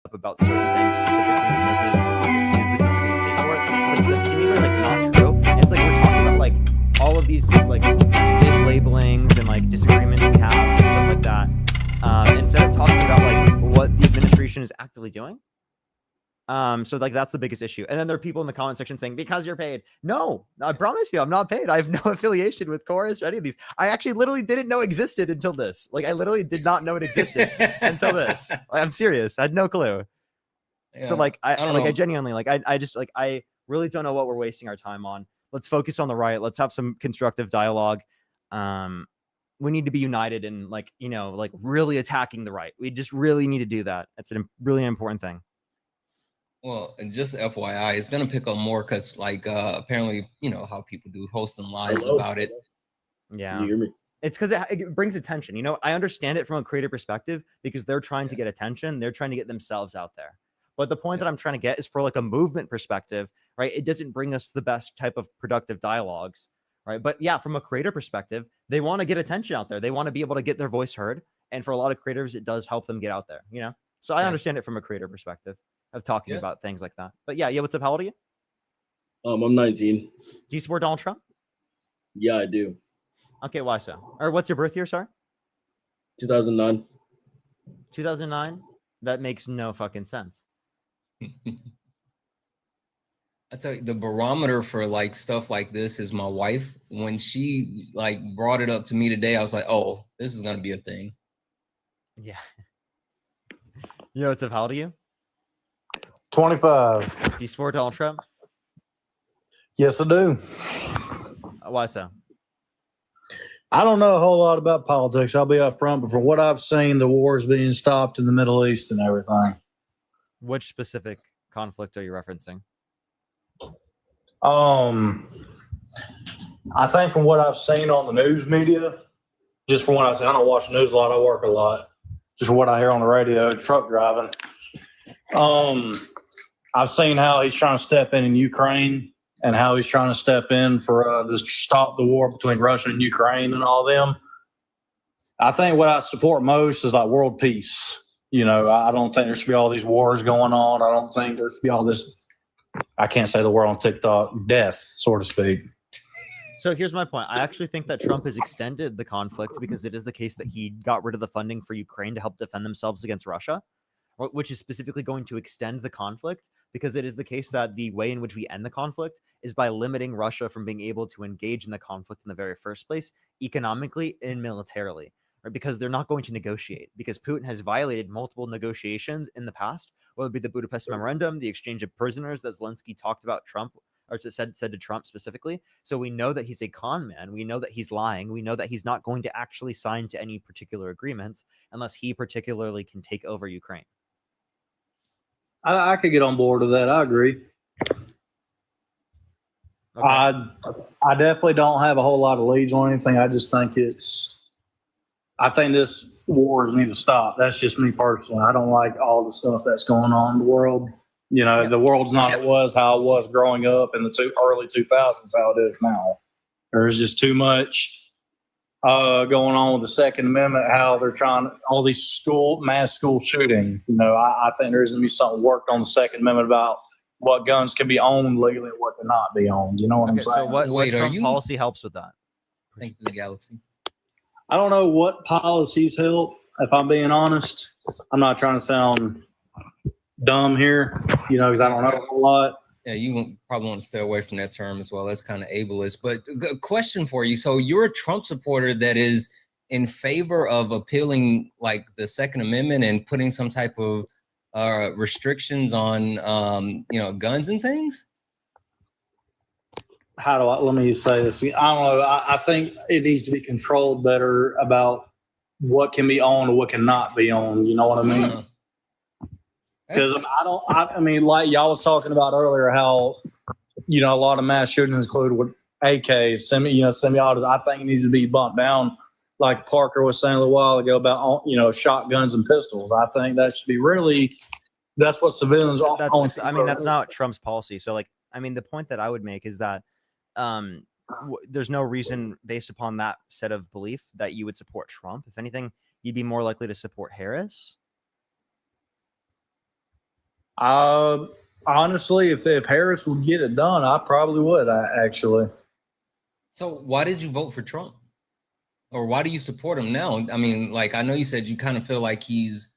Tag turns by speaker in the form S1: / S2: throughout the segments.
S1: up about certain things specifically because the getting paid for it. But that's seemingly like not true. And it's like we're talking about like all of these like mislabelings and like disagreements we have and stuff like that. Instead of talking about like what the administration is actively doing. So like that's the biggest issue. And then there are people in the comment section saying, because you're paid. No, I promise you, I'm not paid. I have no affiliation with Chorus or any of these. I actually literally didn't know existed until this. Like I literally did not know it existed until this. I'm serious. I had no clue. Yeah, so like I genuinely like I just like I really don't know what we're wasting our time on. Let's focus on the riot. Let's have some constructive dialogue. We need to be united and like, you know, like really attacking the right. We just really need to do that. That's a really important thing.
S2: Well, and just FYI, it's gonna pick up more because, like, apparently, you know how people do hosting lives about it.
S1: Yeah, can you hear me? It's because it brings attention. You know, I understand it from a creative perspective because they're trying to get attention. They're trying to get themselves out there. But the point that I'm trying to get is for like a movement perspective, right? It doesn't bring us the best type of productive dialogues, right? But yeah, from a creator perspective, they want to get attention out there. They want to be able to get their voice heard. And for a lot of creators, it does help them get out there, you know? So I understand it from a creator perspective of talking about things like that. But yeah, what's up? How old are you?
S3: I'm 19.
S1: Do you support Donald Trump?
S3: Yeah, I do.
S1: Okay, why so? Or what's your birth year, sorry?
S3: 2009.
S1: 2009? That makes no fucking sense.
S2: I tell you, the barometer for like stuff like this is my wife. When she like brought it up to me today, I was like, oh, this is gonna be a thing.
S1: Yeah. You know what's up? How old are you?
S4: 25.
S1: Do you support Donald Trump?
S4: Yes, I do.
S1: Why so?
S4: I don't know a whole lot about politics. I'll be up front, but from what I've seen, the war is being stopped in the Middle East and everything.
S1: Which specific conflict are you referencing?
S4: I think from what I've seen on the news media, just from what I say, I don't watch the news a lot. I work a lot. Just from what I hear on the radio, truck driving. I've seen how he's trying to step in Ukraine and how he's trying to step in for to stop the war between Russia and Ukraine and all them. I think what I support most is like world peace. You know, I don't think there should be all these wars going on. I don't think there should be all this, I can't say the word on TikTok, death, so to speak.
S1: So here's my point. I actually think that Trump has extended the conflict because it is the case that he got rid of the funding for Ukraine to help defend themselves against Russia, which is specifically going to extend the conflict because it is the case that the way in which we end the conflict is by limiting Russia from being able to engage in the conflict in the very first place, economically and militarily, right? Because they're not going to negotiate because Putin has violated multiple negotiations in the past, whether it be the Budapest Memorandum, the exchange of prisoners that Zelensky talked about Trump, or said to Trump specifically. So we know that he's a con man. We know that he's lying. We know that he's not going to actually sign to any particular agreements unless he particularly can take over Ukraine.
S4: I could get on board with that. I agree. Okay. I definitely don't have a whole lot of leads on anything. I just think I think this wars need to stop. That's just me personally. I don't like all the stuff that's going on in the world. You know, the world's not how it was growing up in the early 2000s, how it is now. There's just too much going on with the Second Amendment, how they're trying all these mass school shootings. You know, I think there's going to be something worked on the Second Amendment about what guns can be owned legally and what cannot be owned. You know what I'm saying?
S1: So what Trump policy helps with that?
S2: Thank you, the Galaxy.
S4: I don't know what policies help, if I'm being honest. I'm not trying to sound dumb here, you know, because I don't know a whole lot.
S2: Yeah, you probably want to stay away from that term as well. That's kind of ableist. But a question for you. So you're a Trump supporter that is in favor of appealing like the Second Amendment and putting some type of restrictions on, guns and things?
S4: Let me say this. I don't know. I think it needs to be controlled better about what can be owned and what cannot be owned. You know what I mean? Because I mean, like y'all was talking about earlier, how, you know, a lot of mass shootings include with AKs, semi-autos. I think it needs to be bumped down, like Parker was saying a little while ago about, you know, shotguns and pistols. I think that should be that's what civilians are.
S1: That's not Trump's policy. So, like, I mean, the point that I would make is that there's no reason based upon that set of belief that you would support Trump. If anything, you'd be more likely to support Harris.
S4: Honestly, if Harris would get it done, I probably would. Actually.
S2: So why did you vote for Trump? Or why do you support him now? I mean, like, I know you said you kind of feel like he's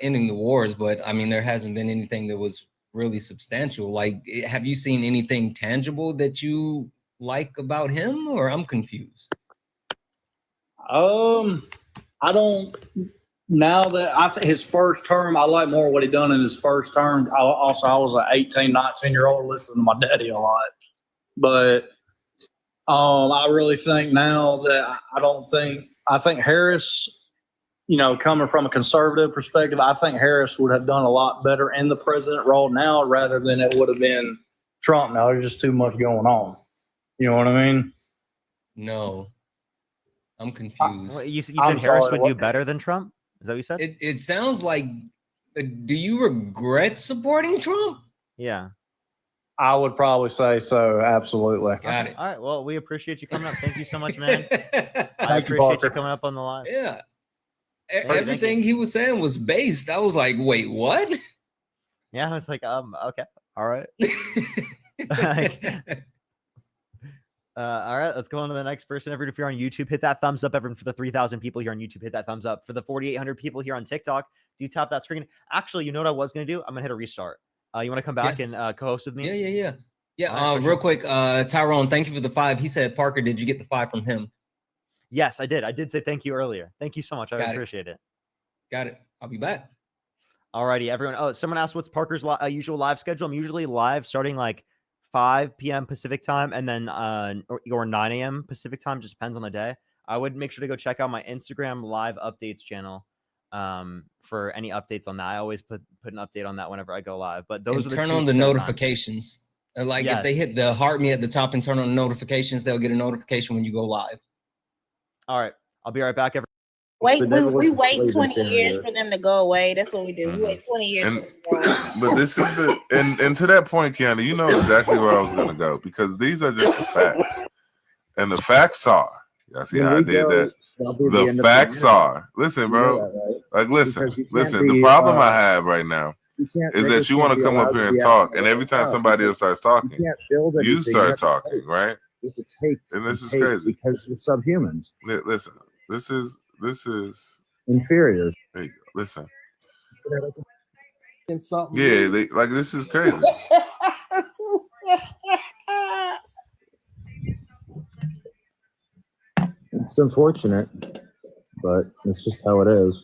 S2: ending the wars, but I mean, there hasn't been anything that was really substantial. Like, have you seen anything tangible that you like about him, or I'm confused?
S4: I don't. Now that his first term, I like more what he done in his first term. I was an 18, 19-year-old listening to my daddy a lot, but I really think now that I think Harris, coming from a conservative perspective, I think Harris would have done a lot better in the president role now rather than it would have been Trump. Now there's just too much going on. You know what I mean?
S2: No, I'm confused.
S1: Well, you said Harris would do better than Trump? Is that what you said?
S2: It sounds like, do you regret supporting Trump?
S1: Yeah.
S4: I would probably say so. Absolutely.
S2: Got it.
S1: All right. Well, we appreciate you coming up. Thank you so much, man. I
S4: Thank you,
S1: appreciate
S4: Parker.
S1: you coming up on the line.
S2: Yeah.
S1: Thank
S2: Everything he was saying was based. I was like, wait, what?
S1: Yeah, I was like, okay. All right. All right, let's go on to the next person. Everyone, if you're on YouTube, hit that thumbs up. Everyone, for the 3,000 people here on YouTube, hit that thumbs up. For the 4,800 people here on TikTok, do tap that screen. Actually, you know what I was going to do? I'm going to hit a restart. You want to come back and co-host with me?
S2: Yeah.
S1: Right,
S2: real quick, Tyrone, thank you for the 5. He said, Parker, did you get the 5 from him?
S1: Yes, I did. I did say thank you earlier. Thank you so much. I appreciate it.
S2: Got it. I'll be back.
S1: Alrighty, everyone. Oh, someone asked what's Parker's usual live schedule. I'm usually live starting like 5 p.m. Pacific time and then or 9 a.m. Pacific time. Just depends on the day. I would make sure to go check out my Instagram live updates channel for any updates on that. I always put an update on that whenever I go live. But those are
S2: turn on the notifications. Like if they hit the heart me at the top and turn on the notifications, they'll get a notification when you go live.
S1: All right. I'll be right back.
S5: We wait 20 years for them to go away. That's what we do. We wait 20 years.
S6: But this is and to that point, Kiana, you know exactly where I was going to go because these are just the facts, and the facts are. I see how I did that. The facts are. Listen, bro. Like, listen. The problem I have right now is that you want to come up here and talk, and every time somebody else starts talking, you start talking, right? And this is crazy
S7: because we're subhumans.
S6: Listen, this is
S7: inferiors.
S6: There you go. Listen. Yeah, like this is crazy.
S7: It's unfortunate, but it's just how it is.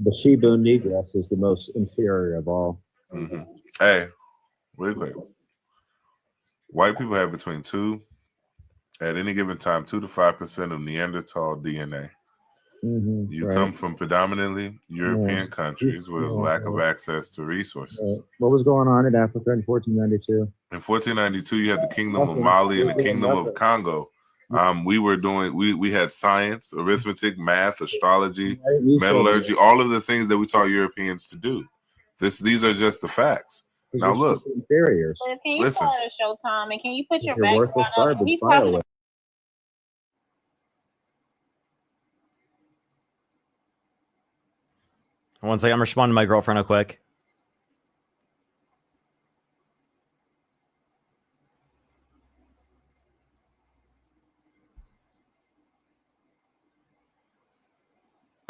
S7: The Shibu Negress is the most inferior of all.
S6: Mm-hmm. Hey, real quick. White people have between 2 at any given time, 2 to 5% of Neanderthal DNA.
S7: Mm-hmm,
S6: you come from predominantly European countries where there's lack of access to resources.
S7: What was going on in Africa in 1492?
S6: In 1492, you had the Kingdom of Mali and the Kingdom of Congo. We had science, arithmetic, math, astrology, metallurgy, all of the things that we taught Europeans to do. These are just the facts. Now look,
S7: inferiors.
S5: Can you start a Showtime and can you put your
S7: worthless
S5: background
S7: garbage
S5: on?
S1: One second, I'm responding to my girlfriend real quick.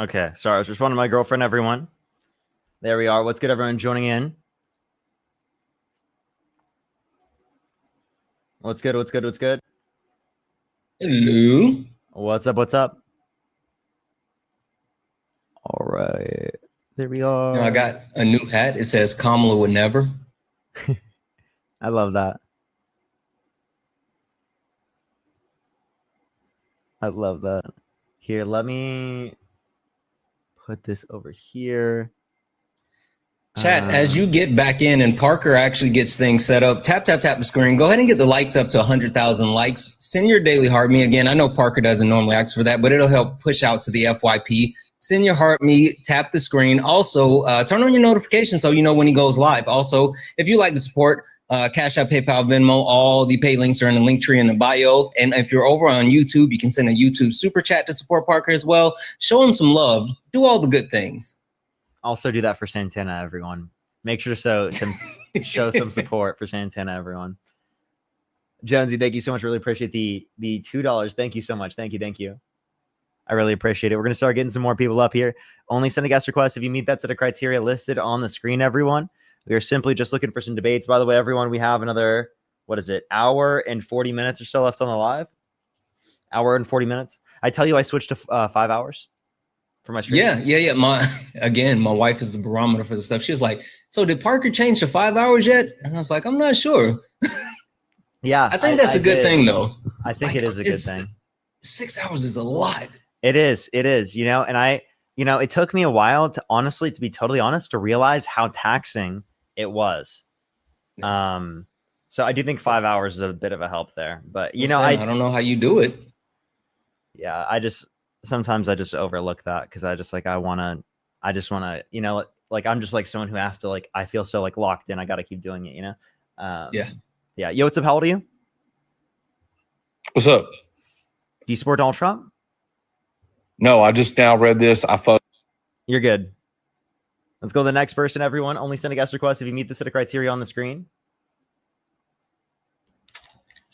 S1: Okay, sorry, I was responding to my girlfriend, everyone. There we are. What's good, everyone joining in? What's good?
S2: Hello.
S1: What's up? All right. There we are.
S2: I got a new hat. It says Kamala would never.
S1: I love that. Here, let me put this over here.
S2: Chat, as you get back in and Parker actually gets things set up, tap the screen. Go ahead and get the likes up to 100,000 likes. Send your daily heart me. Again, I know Parker doesn't normally ask for that, but it'll help push out to the FYP. Send your heart me, tap the screen. Also, turn on your notifications so you know when he goes live. Also, if you like to support, Cash App, PayPal, Venmo, all the pay links are in the link tree in the bio. And if you're over on YouTube, you can send a YouTube super chat to support Parker as well. Show him some love. Do all the good things.
S1: Also do that for Santana, everyone. Make sure to show some support for Santana, everyone. Jonesy, thank you so much. Really appreciate the $2. Thank you so much. Thank you. I really appreciate it. We're gonna start getting some more people up here. Only send a guest request if you meet that set of criteria listed on the screen, everyone. We are simply just looking for some debates. By the way, everyone, we have another, what is it, hour and 40 minutes or so left on the live. Hour and 40 minutes. I tell you, I switched to 5 hours for my stream.
S2: Yeah. My wife is the barometer for the stuff. She was like, "So did Parker change to 5 hours yet?" And I was like, "I'm not sure."
S1: Yeah,
S2: I think that's a good thing, though.
S1: I think it is a good thing.
S2: 6 hours is a lot.
S1: It is. And it took me a while to be totally honest, to realize how taxing it was. So I do think 5 hours is a bit of a help there, but I
S2: don't know how you do it.
S1: Yeah, sometimes I just overlook that because I just want to, I'm just like someone who has to, like, I feel so like locked in. I got to keep doing it, Yeah. Yo, what's up? How old are you?
S8: What's up?
S1: Do you support Donald Trump?
S8: No, I just now read this.
S1: You're good. Let's go to the next person, everyone. Only send a guest request if you meet the set of criteria on the screen.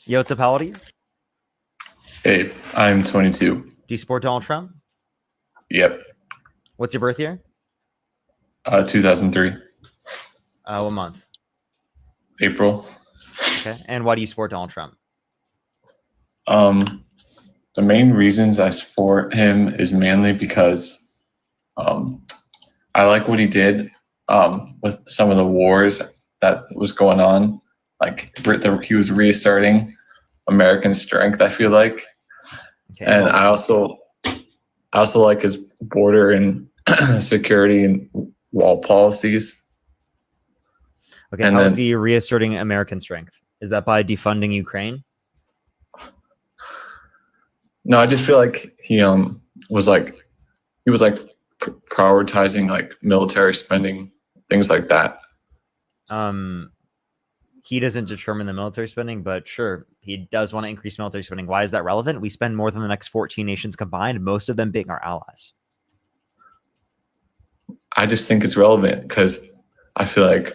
S1: Yo, what's up? How old are you?
S9: Hey, I'm 22.
S1: Do you support Donald Trump?
S9: Yep.
S1: What's your birth year?
S9: 2003.
S1: What month?
S9: April.
S1: Okay. And why do you support Donald Trump?
S9: The main reasons I support him is mainly because I like what he did with some of the wars that was going on. Like he was reasserting American strength, I feel like. Okay. And I also like his border and security and wall policies.
S1: Okay, and how is he reasserting American strength? Is that by defunding Ukraine?
S9: No, I just feel like he was prioritizing like military spending, things like that.
S1: He doesn't determine the military spending, but sure, he does want to increase military spending. Why is that relevant? We spend more than the next 14 nations combined, most of them being our allies.
S9: I just think it's relevant because I feel like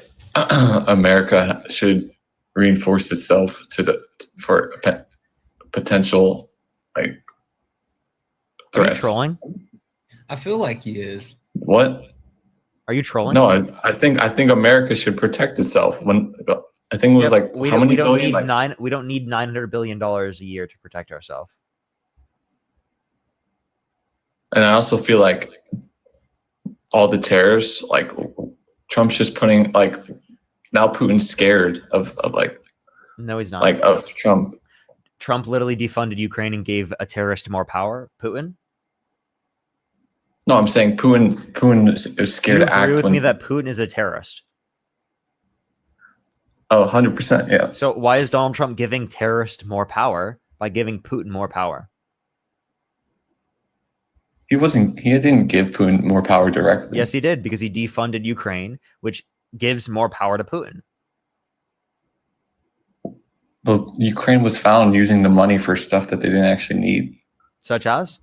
S9: America should reinforce itself for potential like threats.
S1: Are you trolling?
S2: I feel like he is.
S9: What?
S1: Are you trolling?
S9: No, I think America should protect itself. When I think it was
S1: we don't need $900 billion a year to protect ourselves.
S9: And I also feel like all the terrorists, like Trump's just putting like now Putin's scared of like.
S1: No, he's not.
S9: Like of Trump.
S1: Trump literally defunded Ukraine and gave a terrorist more power. Putin?
S9: No, I'm saying Putin is scared to act.
S1: Do you agree with me that Putin is a terrorist?
S9: Oh, 100%, yeah.
S1: So why is Donald Trump giving terrorists more power by giving Putin more power?
S9: He didn't give Putin more power directly.
S1: Yes, he did, because he defunded Ukraine, which gives more power to Putin.
S9: But Ukraine was found using the money for stuff that they didn't actually need.
S1: Such as?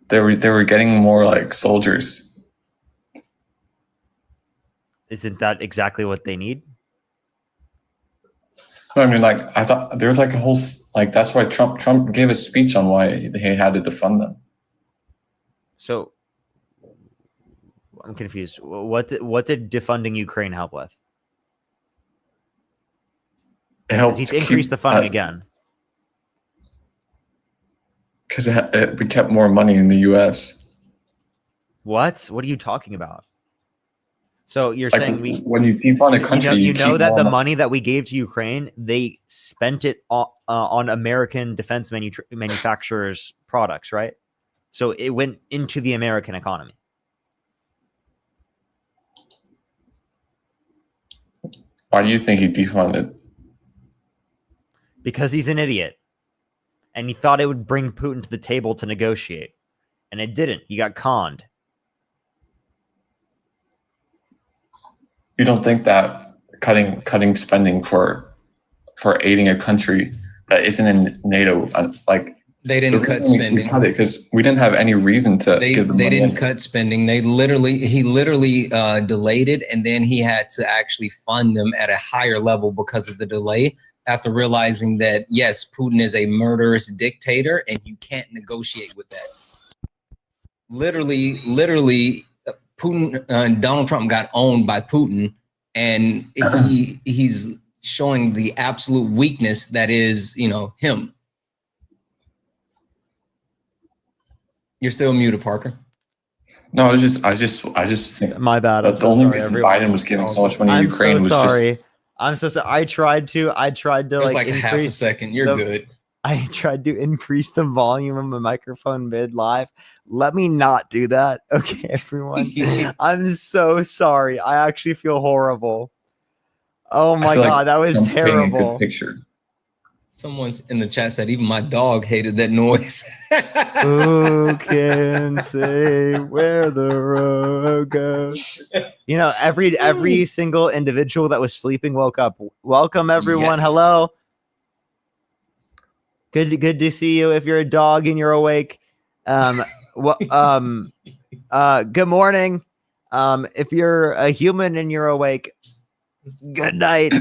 S9: They were getting more like soldiers.
S1: Isn't that exactly what they need?
S9: I mean, like I thought there was like a whole like that's why Trump gave a speech on why he had to defund them.
S1: So I'm confused. What did defunding Ukraine help with?
S9: It helped.
S1: He's increased the funding again.
S9: Because we kept more money in the U.S.
S1: What? What are you talking about? So you're
S9: like
S1: saying
S9: when you defund a country,
S1: you know that the money that we gave to Ukraine, they spent it on American defense manufacturers' products, right? So it went into the American economy.
S9: Why do you think he defunded?
S1: Because he's an idiot. And he thought it would bring Putin to the table to negotiate. And it didn't. He got conned.
S9: You don't think that cutting spending for aiding a country that isn't in NATO, like
S2: They didn't cut spending.
S9: Because we didn't have any reason to give them
S2: They
S9: money.
S2: didn't cut spending. He literally delayed it, and then he had to actually fund them at a higher level because of the delay. After realizing that yes, Putin is a murderous dictator, and you can't negotiate with that. Literally, Putin. Donald Trump got owned by Putin, and he's showing the absolute weakness that is, him. You're still muted, Parker.
S9: No, I just think
S1: My bad.
S9: the only reason Biden was giving so much money to Ukraine was just.
S1: I'm so sorry. I tried to
S2: It's like
S1: increase
S2: half a second. You're good.
S1: I tried to increase the volume of my microphone mid live. Let me not do that. Okay, everyone. I'm so sorry. I actually feel horrible. Oh my God, that was
S9: Trump's painting a good
S1: terrible.
S9: picture.
S2: Someone's in the chat said even my dog hated that noise.
S1: Who can say where the road goes? Every single individual that was sleeping woke up. Welcome everyone.
S2: Yes.
S1: Hello. Good to see you. If you're a dog and you're awake, good morning. If you're a human and you're awake, good night.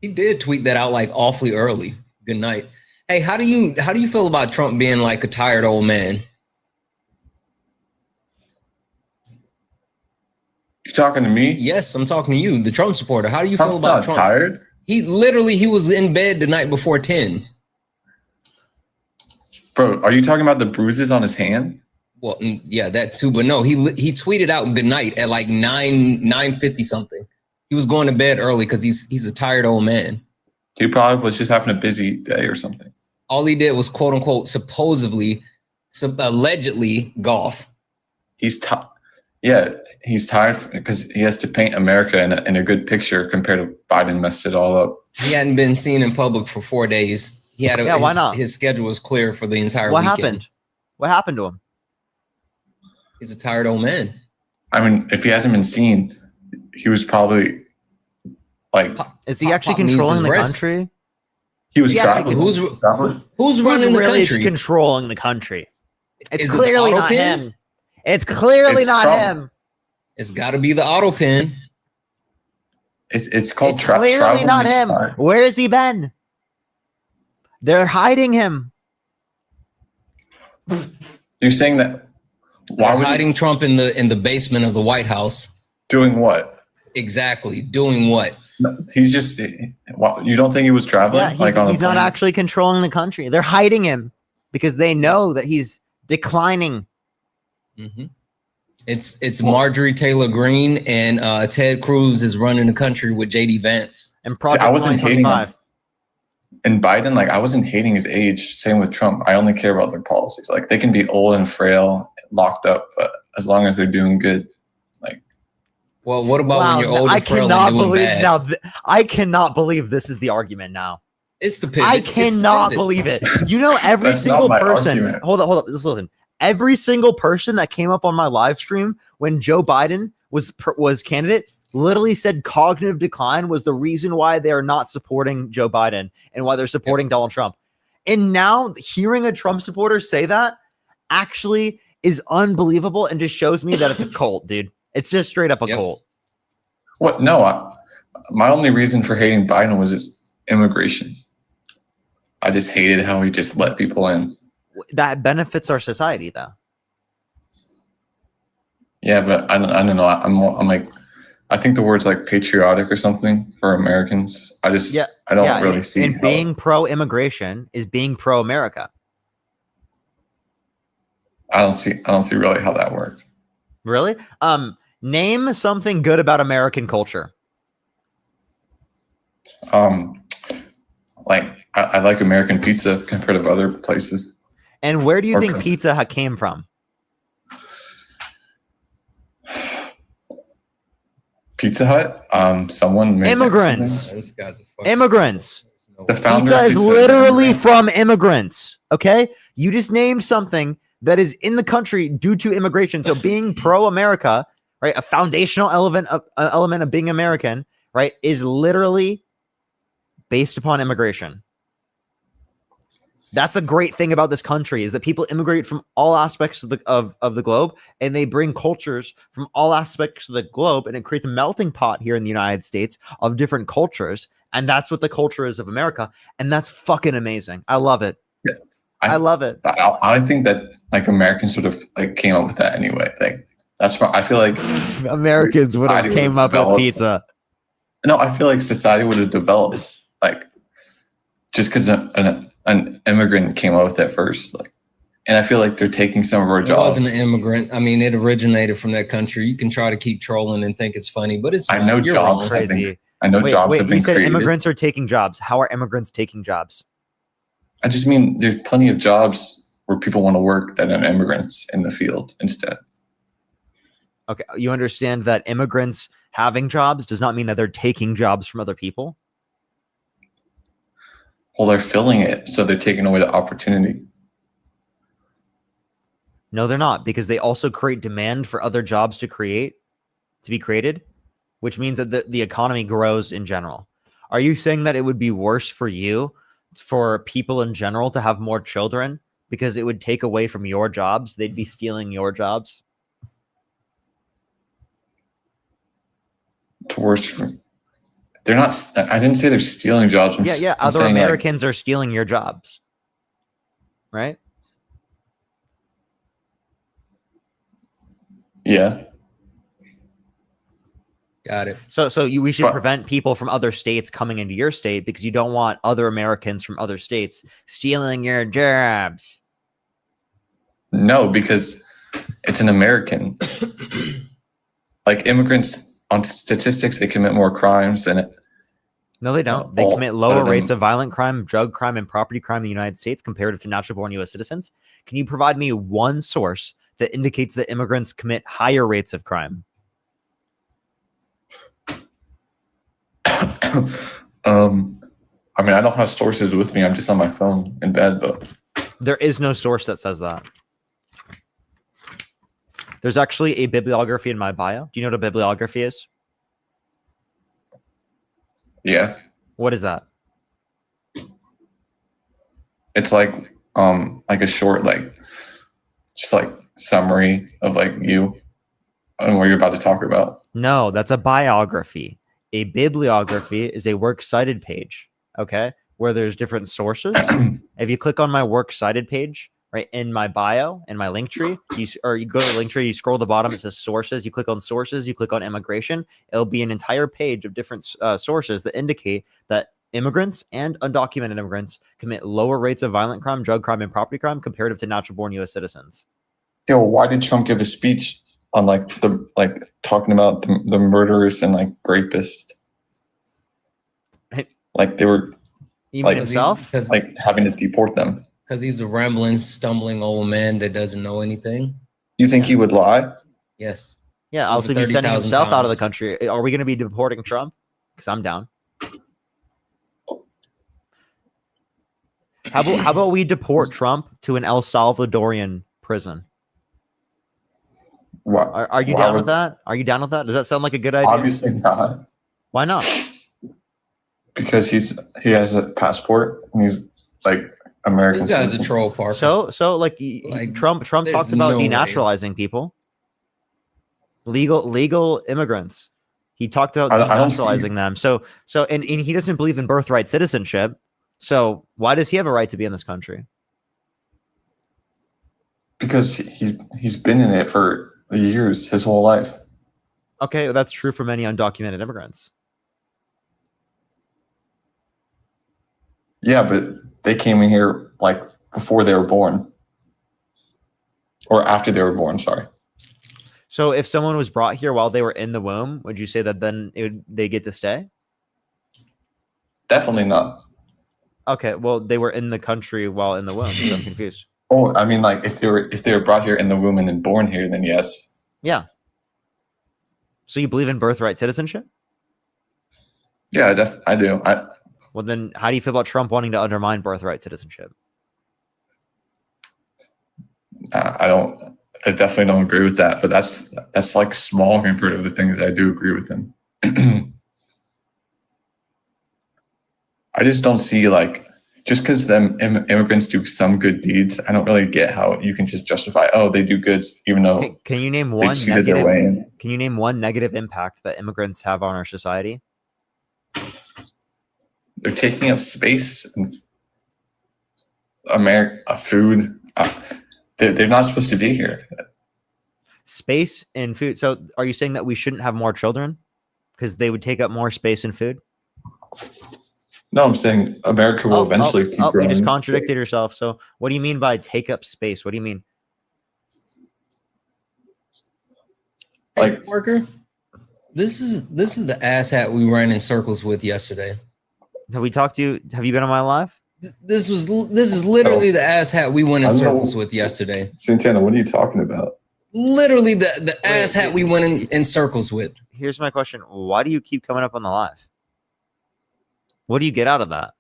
S2: He did tweet that out like awfully early. Good night. Hey, how do you feel about Trump being like a tired old man?
S9: You talking to me?
S2: Yes, I'm talking to you, the Trump supporter. How do you
S9: Trump's
S2: feel about
S9: not
S2: Trump?
S9: tired.
S2: He was in bed the night before 10.
S9: Bro, are you talking about the bruises on his hand?
S2: Well, yeah, that too. But no, he tweeted out good night at like 9:50 something. He was going to bed early because he's a tired old man.
S9: He probably was just having a busy day or something.
S2: All he did was quote unquote allegedly golf.
S9: He's tired because he has to paint America in a good picture compared to Biden messed it all up.
S2: He hadn't been seen in public for 4 days. He had
S1: why not?
S2: His schedule was clear for the entire
S1: What
S2: weekend.
S1: happened? What happened to him?
S2: He's a tired old man.
S9: I mean, if he hasn't been seen, he was probably like.
S1: Is he actually controlling the country?
S9: He was
S1: Yeah,
S9: traveling.
S2: Who's
S1: Who's
S2: running
S1: really
S2: the country?
S1: controlling the country? It's
S2: Is it
S1: clearly
S2: the
S1: not
S2: auto
S1: him.
S2: pen?
S1: It's clearly
S9: It's
S1: not
S9: Trump.
S1: him.
S2: It's got to be the auto pen.
S9: It's called
S1: It's clearly
S9: traveling
S1: not
S9: is
S1: him.
S9: hard.
S1: Where has he been? They're hiding him.
S9: You're saying that? Why
S2: They're
S9: would
S2: hiding Trump in the basement of the White House?
S9: doing what?
S2: Exactly. Doing what?
S9: No, he's just. You don't think he was traveling?
S1: Yeah,
S9: on a
S1: he's not
S9: plane?
S1: actually controlling the country. They're hiding him because they know that he's declining.
S2: Mm-hmm. It's Marjorie Taylor Greene and Ted Cruz is running the country with JD Vance.
S1: And Project
S9: I wasn't hating him.
S1: 2025.
S9: And Biden, I wasn't hating his age. Same with Trump. I only care about their policies. Like, they can be old and frail, locked up, but as long as they're doing good.
S2: Well, what about when you're old
S1: I
S2: and frail
S1: cannot
S2: and doing
S1: believe
S2: bad?
S1: now. I cannot believe this is the argument now.
S2: It's the pivot.
S1: I
S2: It's the
S1: cannot
S2: pivot.
S1: believe it. You know, every
S9: That's
S1: single
S9: not my
S1: person.
S9: argument.
S1: Hold up. Listen. Every single person that came up on my live stream when Joe Biden was candidate literally said cognitive decline was the reason why they are not supporting Joe Biden and why they're supporting Donald Trump. And now hearing a Trump supporter say that actually is unbelievable and just shows me that it's a cult, dude. It's just straight up a cult.
S9: What? No, my only reason for hating Biden was just immigration. I just hated how he just let people in.
S1: That benefits our society, though.
S9: Yeah, but I don't know. I'm like, I think the word's like patriotic or something for Americans. I don't really see.
S1: And being pro-immigration is being pro-America.
S9: I don't see really how that works.
S1: Really? Name something good about American culture.
S9: Like I like American pizza compared to other places.
S1: And where do you
S9: Or
S1: think
S9: country.
S1: pizza came from?
S9: Pizza Hut. Someone made
S1: Immigrants.
S2: This guy's a fucking
S1: Immigrants.
S9: The founder
S1: Pizza
S9: of
S1: is
S9: Pizza Hut
S1: literally
S9: immigrant.
S1: from immigrants. Okay? You just named something that is in the country due to immigration. So being pro-America, right? A foundational element of being American, right, is literally based upon immigration. That's a great thing about this country is that people immigrate from all aspects of the globe, and they bring cultures from all aspects of the globe, and it creates a melting pot here in the United States of different cultures. And that's what the culture is of America. And that's fucking amazing. I love it.
S9: Yeah.
S1: I love it.
S9: I think that like Americans sort of like came up with that anyway. Like that's why I feel like
S1: Americans would have
S9: society
S1: came up with
S9: developed-
S1: pizza.
S9: No, I feel like society would have developed like just because an immigrant came up with it first. Like, and I feel like they're taking some of our
S2: It
S9: jobs.
S2: wasn't an immigrant. I mean, it originated from that country. You can try to keep trolling and think it's funny, but it's
S9: I
S2: not.
S9: know
S2: You're
S9: jobs
S2: wrong.
S9: have been-
S1: Crazy.
S9: I know jobs have
S1: you
S9: been
S1: said
S9: created.
S1: immigrants are taking jobs. How are immigrants taking jobs?
S9: I just mean there's plenty of jobs where people want to work that are immigrants in the field instead.
S1: Okay, you understand that immigrants having jobs does not mean that they're taking jobs from other people?
S9: Well, they're filling it, so they're taking away the opportunity.
S1: No, they're not, because they also create demand for other jobs to be created, which means that the economy grows in general. Are you saying that it would be worse for you, for people in general, to have more children because it would take away from your jobs? They'd be stealing your jobs?
S9: To worse for, they're not. I didn't say they're stealing jobs.
S1: Yeah.
S9: I'm
S1: Other
S9: saying, like,
S1: Americans are stealing your jobs, right?
S9: yeah.
S2: Got it.
S1: So we should
S9: But-
S1: prevent people from other states coming into your state because you don't want other Americans from other states stealing your jobs.
S9: No, because it's an American. Like immigrants, on statistics, they commit more crimes than
S1: No, they don't. They
S9: all
S1: commit lower
S9: other than-
S1: rates of violent crime, drug crime, and property crime in the United States comparative to natural-born U.S. citizens. Can you provide me one source that indicates that immigrants commit higher rates of crime?
S9: I mean, I don't have sources with me. I'm just on my phone in bed, but
S1: There is no source that says that. There's actually a bibliography in my bio. Do you know what a bibliography is?
S9: yeah,
S1: What is that?
S9: it's like a short, like, just like summary of like you and what you're about to talk about.
S1: No, that's a biography. A bibliography is a works cited page, okay, where there's different sources. If you click on my works cited page, right in my bio and my link tree, you go to the link tree, you scroll to the bottom, it says sources. You click on sources, you click on immigration. It'll be an entire page of different sources that indicate that immigrants and undocumented immigrants commit lower rates of violent crime, drug crime, and property crime comparative to natural-born U.S. citizens.
S9: Yeah, well, why did Trump give a speech on talking about the murderers and like rapists? Like they were
S1: Even
S9: Like-
S1: himself?
S2: Because
S9: like having to deport them.
S2: he's a rambling, stumbling old man that doesn't know anything.
S9: You think he would lie?
S2: Yes.
S1: Yeah,
S2: Over
S1: also he's sending
S2: 30,000
S1: himself out of the
S2: times.
S1: country. Are we going to be deporting Trump? Because I'm down. How about we deport Trump to an El Salvadorian prison?
S9: Why?
S1: Are you
S9: Why
S1: down
S9: would-
S1: with that? Are you down with that? Does that sound like a good idea?
S9: Obviously not,
S1: Why not?
S9: because he has a passport and he's like American.
S2: This guy's a
S9: citizen.
S2: troll, Parker.
S1: So like,
S2: Like,
S1: Trump
S2: there's
S1: talks about
S2: no way.
S1: denaturalizing people, legal immigrants. He talked about
S9: I don't see-
S1: denaturalizing them. So and he doesn't believe in birthright citizenship. So why does he have a right to be in this country?
S9: Because he's been in it for years, his whole life.
S1: Okay, that's true for many undocumented immigrants.
S9: Yeah, but they came in here like before they were born, or after they were born. Sorry.
S1: So if someone was brought here while they were in the womb, would you say that then they get to stay?
S9: Definitely not.
S1: Okay, well, they were in the country while in the womb, so I'm confused.
S9: Oh, I mean, like if they were brought here in the womb and then born here, then yes.
S1: Yeah. So you believe in birthright citizenship?
S9: Yeah, I do.
S1: Well, then how do you feel about Trump wanting to undermine birthright citizenship?
S9: I don't. I definitely don't agree with that. But that's like small compared to the things I do agree with him. I just don't see like just because them immigrants do some good deeds, I don't really get how you can just justify, oh, they do goods, even though
S1: Can you name
S9: they
S1: one
S9: cheated their
S1: negative?
S9: way in.
S1: Can you name one negative impact that immigrants have on our society?
S9: They're taking up space and food. They're not supposed to be here.
S1: Space and food. So are you saying that we shouldn't have more children because they would take up more space and food?
S9: No, I'm saying America will eventually keep growing.
S1: You just contradicted yourself. So what do you mean by take up space? What do you mean?
S2: Hey, Parker, this is the asshat we ran in circles with yesterday.
S1: Have we talked to you? Have you been on my live?
S2: This is literally the asshat we went in circles with yesterday.
S9: Santana, what are you talking about?
S2: Literally the asshat we went in circles with.
S1: Here's my question. Why do you keep coming up on the live? What do you get out of that?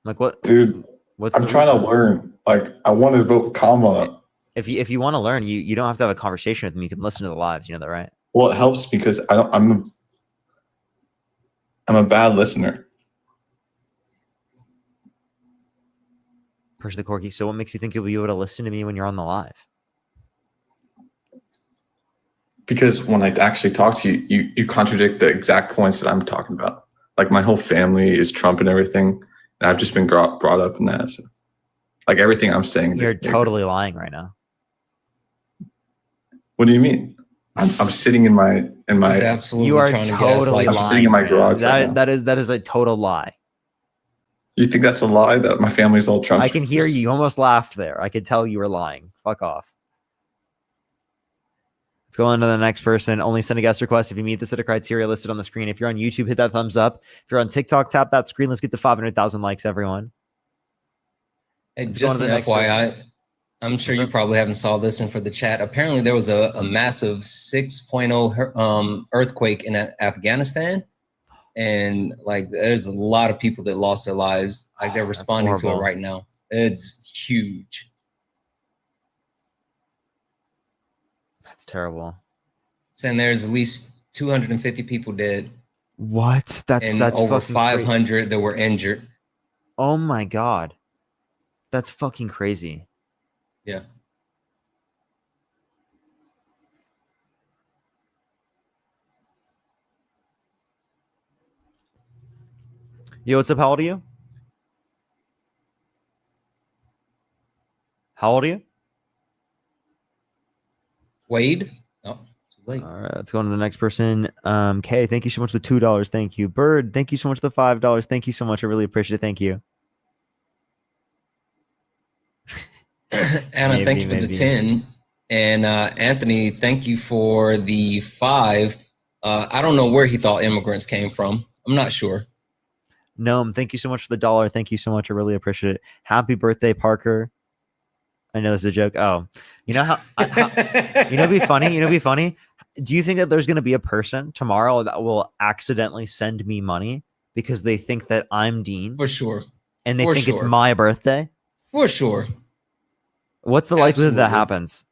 S1: Like what?
S9: Dude,
S1: what's
S9: I'm trying to learn. Like, I want to vote Kamala.
S1: If you want to learn, you don't have to have a conversation with me. You can listen to the lives. You know that, right?
S9: Well, it helps because I'm a bad listener.
S1: Push the corky. So what makes you think you'll be able to listen to me when you're on the live?
S9: Because when I actually talk to you, you contradict the exact points that I'm talking about. Like, my whole family is Trump and everything. And I've just been brought up in that. So, like, everything I'm saying.
S1: You're totally lying right now.
S9: What do you mean? I'm sitting in my
S2: Absolutely.
S1: You are
S2: trying to
S1: totally
S2: gaslight
S1: lying.
S9: I'm sitting in my garage. right now.
S1: That is a total lie.
S9: You think that's a lie that my family's all Trump?
S1: I can hear you. You almost laughed there. I could tell you were lying. Fuck off. Let's go on to the next person. Only send a guest request if you meet the set of criteria listed on the screen. If you're on YouTube, hit that thumbs up. If you're on TikTok, tap that screen. Let's get to 500,000 likes, everyone.
S2: Hey, just an FYI, I'm sure you probably haven't saw this and for the chat. Apparently, there was a massive 6.0 earthquake in Afghanistan. And like, there's a lot of people that lost their lives. Like, they're responding to it right now. It's huge.
S1: That's terrible.
S2: Saying there's at least 250 people dead.
S1: What? That's
S2: over
S1: fucking
S2: 500
S1: crazy.
S2: that were injured.
S1: Oh my God. That's fucking crazy.
S2: Yeah.
S1: Yo, what's up? How old are you? How old are you?
S2: Wade? Oh, too late.
S1: All right, let's go on to the next person. Kay, thank you so much for the $2. Thank you. Bird, thank you so much for the $5. Thank you so much. I really appreciate it. Thank you.
S2: Anna, thank you for the 10. And Anthony, thank you for the 5. I don't know where he thought immigrants came from. I'm not sure.
S1: Gnome, thank you so much for the $1. Thank you so much. I really appreciate it. Happy birthday, Parker. I know this is a joke. Oh, you know how you know, it'd be funny. You know, it'd be funny. Do you think that there's going to be a person tomorrow that will accidentally send me money because they think that I'm Dean?
S2: For sure.
S1: And they think it's my birthday?
S2: For sure.
S1: What's the likelihood that happens?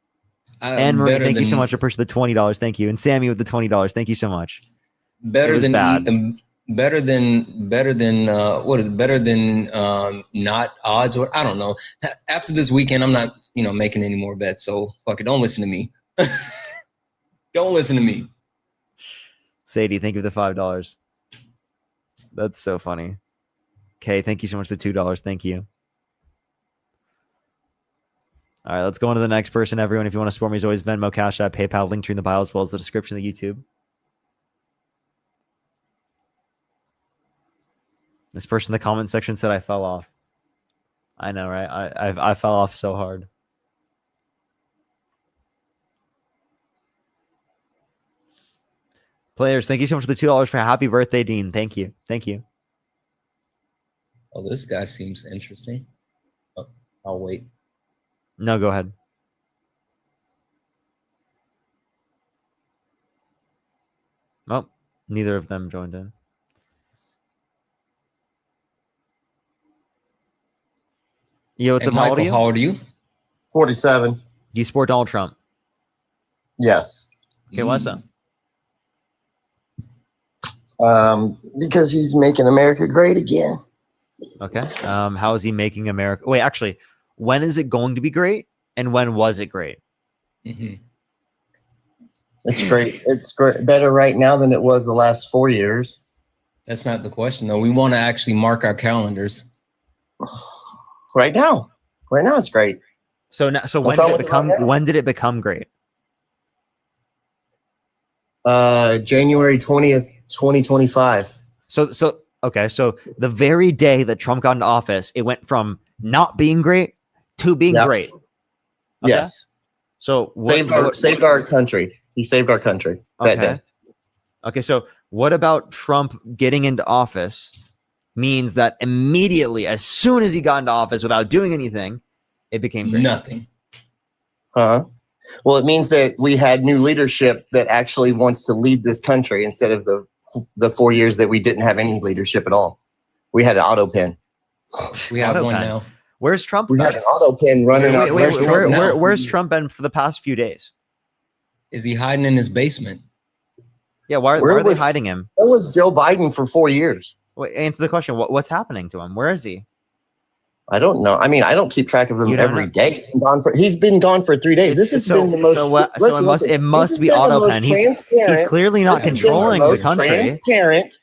S1: And Marie, thank you so much. I appreciate the $20. Thank you. And Sammy with the $20. Thank you so much.
S2: Better than what is it? Better than not odds, or I don't know. After this weekend, I'm not making any more bets. So fuck it. Don't listen to me. Don't listen to me.
S1: Sadie, thank you for the $5. That's so funny. Okay, thank you so much for the $2. Thank you. All right, let's go on to the next person. Everyone, if you want to support me, as always, Venmo, Cash App, PayPal, link tree in the bio, as well as the description of the YouTube. This person in the comment section said I fell off. I know, right? I fell off so hard. Players, thank you so much for the $2 for happy birthday, Dean. Thank you. Thank you.
S2: Oh, this guy seems interesting. Oh, I'll wait.
S1: No, go ahead. Oh, neither of them joined in. Yo, what's up? How old are you?
S2: How old are you?
S10: 47.
S1: Do you support Donald Trump?
S10: Yes.
S1: Okay, why so?
S10: Because he's making America great again.
S1: Okay. How is he making America? Wait, actually, when is it going to be great? And when was it great?
S2: Mhm.
S10: It's great. It's great. Better right now than it was the last 4 years.
S2: That's not the question, though. We want to actually mark our calendars.
S10: Right now it's great.
S1: So now, so when
S10: What's
S1: did
S10: wrong
S1: it
S10: with it
S1: become?
S10: right now?
S1: When did it become great?
S10: January 20th, 2025.
S1: So okay. So the very day that Trump got into office, it went from not being great to being
S10: Yep.
S1: great. Okay?
S10: Yes.
S1: So
S10: Saved our country. He saved our country that day.
S1: Okay. So what about Trump getting into office means that immediately, as soon as he got into office without doing anything, it became great?
S2: Nothing.
S10: Well, it means that we had new leadership that actually wants to lead this country instead of the 4 years that we didn't have any leadership at all. We had an auto pen.
S2: We have
S1: Auto
S2: one
S1: pen.
S2: now.
S1: Where's Trump?
S10: We had an auto pen running up.
S1: Where's Trump been for the past few days?
S2: Is he hiding in his basement?
S1: Yeah, why
S10: Where
S1: are they
S10: was-
S1: hiding him?
S10: That was Joe Biden for 4 years.
S1: Wait, answer the question. What's happening to him? Where is he?
S10: I don't know. I mean, I don't keep track of him
S1: You don't
S10: every
S1: know?
S10: day. He's been gone for 3 days. This has been the most.
S1: So it
S10: listen,
S1: must
S10: this
S1: be
S10: has been the
S1: auto
S10: most
S1: pen. He's
S10: transparent-
S1: clearly not
S10: this has been
S1: controlling the
S10: most
S1: country.
S10: Transparent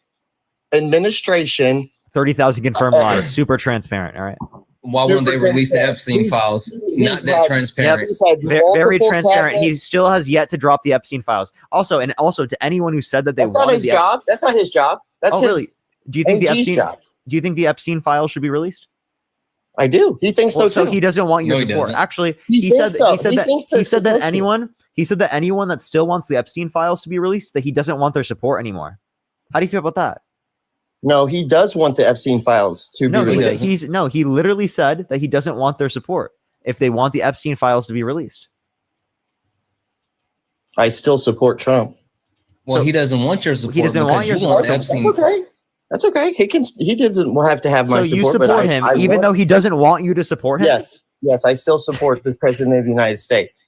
S10: administration.
S1: 30,000 confirmed lies. Super transparent. All right.
S2: Why won't they release the Epstein files? Not that transparent.
S1: Very transparent. He still has yet to drop the Epstein files. Also to anyone who said that they
S10: That's not
S1: wanted
S10: his
S1: the
S10: job. That's not his job. That's his.
S1: really? Do you think the
S10: AG's
S1: Epstein
S10: job.
S1: Do you think the Epstein files should be released?
S10: I do. He thinks
S1: Well,
S10: so
S1: so
S10: too.
S1: he doesn't want your
S2: No, he
S1: support.
S2: doesn't.
S1: Actually,
S10: He
S1: he
S10: thinks
S1: said
S10: so.
S1: he said
S10: He
S1: that
S10: thinks
S1: he
S10: they're
S1: said that
S10: supposed to.
S1: anyone that still wants the Epstein files to be released, that he doesn't want their support anymore. How do you feel about that?
S10: No, he does want the Epstein files to
S1: No,
S10: be released.
S1: he literally said that he doesn't want their support if they want the Epstein files to be released.
S10: I still support Trump.
S2: Well,
S1: So-
S2: he doesn't want your support.
S1: He doesn't want your
S2: because you want
S1: support.
S2: Epstein.
S10: That's okay. That's okay. He doesn't have to have my
S1: So
S10: support.
S1: you
S10: but
S1: support
S10: I-
S1: him
S10: I
S1: even
S10: want-
S1: though he doesn't want you to support him?
S10: Yes, I still support the president of the United States.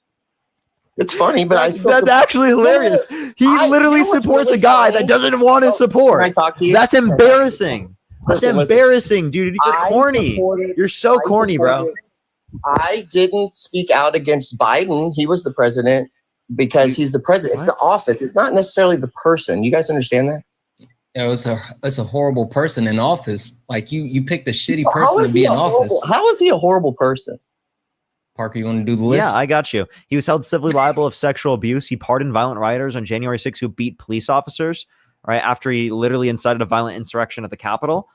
S10: It's funny, but I still
S1: That's
S10: support-
S1: actually hilarious. He literally
S10: you know what's
S1: supports
S10: really
S1: a guy
S10: funny?
S1: that doesn't want his support.
S10: Can I talk to you?
S1: That's embarrassing. That's
S10: Listen.
S1: embarrassing, dude. You're
S10: I
S1: corny.
S10: supported-
S1: You're so
S10: I
S1: corny, bro.
S10: supported- I didn't speak out against Biden. He was the president because he's the president. It's the office. It's not necessarily the person. You guys understand that?
S2: Yeah, it's a horrible person in office. Like you picked a shitty
S10: How
S2: person
S10: is
S2: to be
S10: he
S2: in
S10: a horrible-
S2: office.
S10: How is he a horrible person?
S2: Parker, you want to do the list?
S1: Yeah, I got you. He was held civilly liable of sexual abuse. He pardoned violent rioters on January 6th who beat police officers, right, after he literally incited a violent insurrection at the Capitol.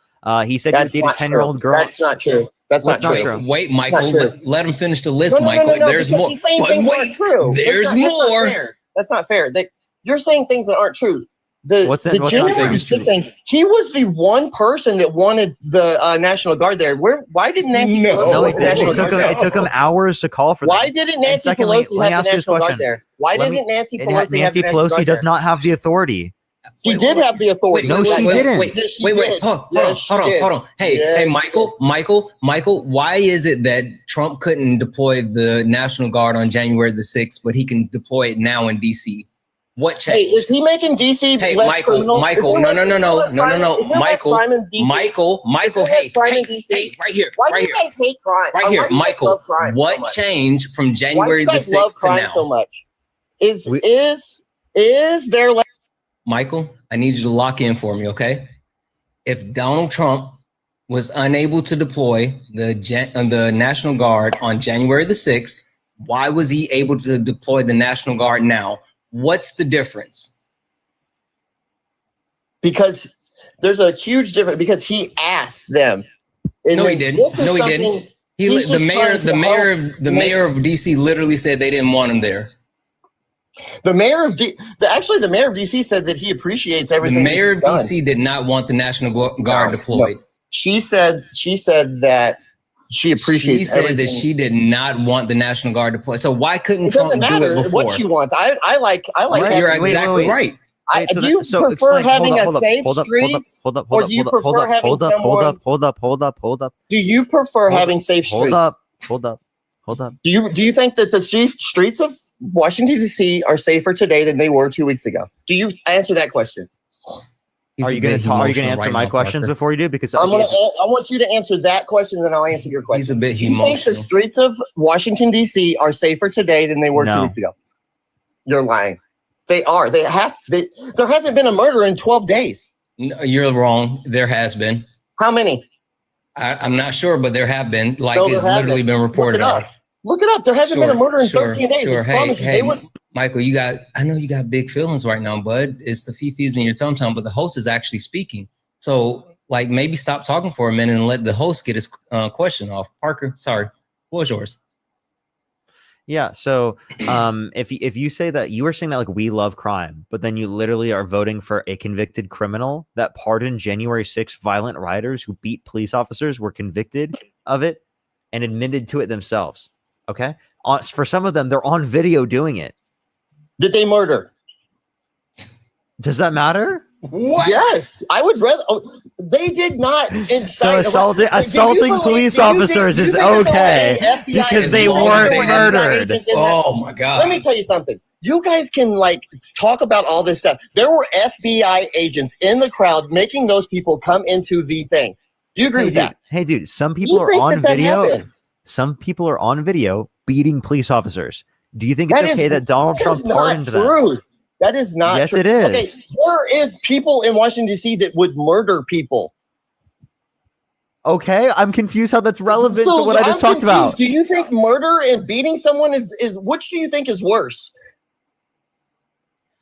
S1: He said he
S10: That's
S1: dated a
S10: not
S1: 10-year-old
S10: true.
S1: girl.
S10: That's not true. That's
S1: What's
S10: not
S1: not
S10: true.
S1: true?
S2: Wait, Michael,
S10: Not true.
S2: let him finish the list,
S10: No,
S2: Michael. There's
S10: because
S2: more.
S10: he's saying
S2: But
S10: things
S2: wait,
S10: aren't true.
S2: there's
S10: That's not
S2: more.
S10: fair. That's not fair. You're saying things that aren't true.
S1: What's
S10: The
S1: not
S10: January
S1: fair?
S10: 6th thing. He was the one person that wanted the National Guard there. Why didn't Nancy
S2: No.
S10: Pelosi
S1: No,
S10: want the National Guard there?
S1: it took him hours to call for that.
S10: Why didn't Nancy
S1: secondly,
S10: Pelosi
S1: let me
S10: have
S1: ask
S10: the
S1: you this
S10: National Guard
S1: question.
S10: there? Why
S1: Let me-
S10: didn't Nancy
S1: And
S10: Pelosi have
S1: Nancy
S10: the National
S1: Pelosi
S10: Guard
S1: does
S10: there?
S1: not have the authority.
S10: She did have the authority.
S1: No, she didn't.
S2: Wait,
S10: Yes, she
S2: wait.
S10: did.
S2: Hold
S10: Yes,
S2: on.
S10: she did.
S2: Hey,
S10: Yes,
S2: hey,
S10: she
S2: Michael. Why is it that Trump couldn't deploy the National Guard on January the 6th, but he can deploy it now in DC? What
S10: Hey,
S2: changed?
S10: is he making DC
S2: Hey,
S10: less
S2: Michael,
S10: criminal? Is
S2: Michael,
S10: there
S2: no,
S10: less-
S2: no, no,
S10: is there
S2: no,
S10: less
S2: no, no,
S10: crime-
S2: no,
S10: is there less
S2: Michael,
S10: crime in DC?
S2: Michael,
S10: Is there
S2: hey,
S10: less crime
S2: hey,
S10: in DC?
S2: hey, right here,
S10: Why
S2: right
S10: do you
S2: here,
S10: guys hate crime?
S2: right
S10: Why
S2: here,
S10: do you guys
S2: Michael.
S10: love crime so
S2: What
S10: much?
S2: changed from
S10: Why do
S2: January
S10: you
S2: the
S10: guys love
S2: 6th to
S10: crime
S2: now?
S10: so much? Is there
S2: Michael, I need you to lock in for me, okay? If Donald Trump was unable to deploy the National Guard on January the 6th, why was he able to deploy the National Guard now? What's the difference?
S10: because there's a huge difference because he asked them. And
S2: No, he
S10: then
S2: didn't.
S10: this is
S2: No, he
S10: something-
S2: didn't.
S10: he's
S2: The
S10: just
S2: mayor,
S10: trying to
S2: the mayor,
S10: help
S2: the
S10: make-
S2: mayor of DC literally said they didn't want him there.
S10: The mayor of the mayor of DC said that he appreciates
S2: The
S10: everything.
S2: mayor
S10: he's
S2: of
S10: done.
S2: DC did not want the National Guard
S10: No,
S2: deployed.
S10: She said that she appreciates.
S2: She said
S10: everything.
S2: that she did not want the National Guard deployed. So why couldn't
S10: It doesn't
S2: Trump do it
S10: matter
S2: before?
S10: what she wants. I like.
S1: Right,
S2: You're
S10: having-
S2: exactly right.
S1: Wait, so
S10: do you
S1: so
S10: prefer
S1: explain.
S10: having
S1: Hold up,
S10: safe
S1: hold up,
S10: streets,
S1: hold up,
S10: or
S1: hold
S10: do you
S1: up, hold
S10: prefer
S1: up,
S10: having
S1: hold up,
S10: someone?
S1: hold up,
S10: Do you prefer
S1: Hold
S10: having
S1: up,
S10: safe
S1: hold
S10: streets?
S1: up, hold up.
S10: Do you think that the streets of Washington D.C. are safer today than they were 2 weeks ago? Do you answer that question?
S1: Are you going to answer my questions before you do? Because
S10: I want you to answer that question, and then I'll answer your question.
S2: He's a bit
S10: Do you think the streets of Washington D.C. are safer today than they were 2 weeks ago? You're lying. They are. There hasn't been a murder in 12 days.
S2: No, you're wrong. There has been.
S10: How many?
S2: I'm not sure, but there have been. Like, it's literally been reported on.
S10: Look it up. There hasn't been a murder in 13 days.
S2: Sure. Hey, Michael, I know you got big feelings right now, bud. It's the fifis in your tum-tum, but the host is actually speaking. So, like, maybe stop talking for a minute and let the host get his question off. Parker, sorry. What was yours?
S1: Yeah. So, if you say that, you were saying that like we love crime, but then you literally are voting for a convicted criminal that pardoned January 6th violent rioters who beat police officers, were convicted of it and admitted to it themselves. Okay. For some of them, they're on video doing it.
S10: Did they murder?
S1: Does that matter?
S10: What? Yes, I would rather. They did not incite.
S1: So assaulting police officers is okay because they weren't murdered.
S2: Oh my God!
S10: Let me tell you something. You guys can like talk about all this stuff. There were FBI agents in the crowd making those people come into the thing. Do you agree with that?
S1: Hey, dude. Some people are on video. Some people are on video beating police officers. Do you think it's okay that Donald Trump pardoned them?
S10: That is not
S1: true. Yes, it is.
S10: Okay, there is people in Washington, D.C. that would murder people.
S1: Okay, I'm confused how that's relevant to what I just talked about.
S10: Do you think murder and beating someone is which do you think is worse?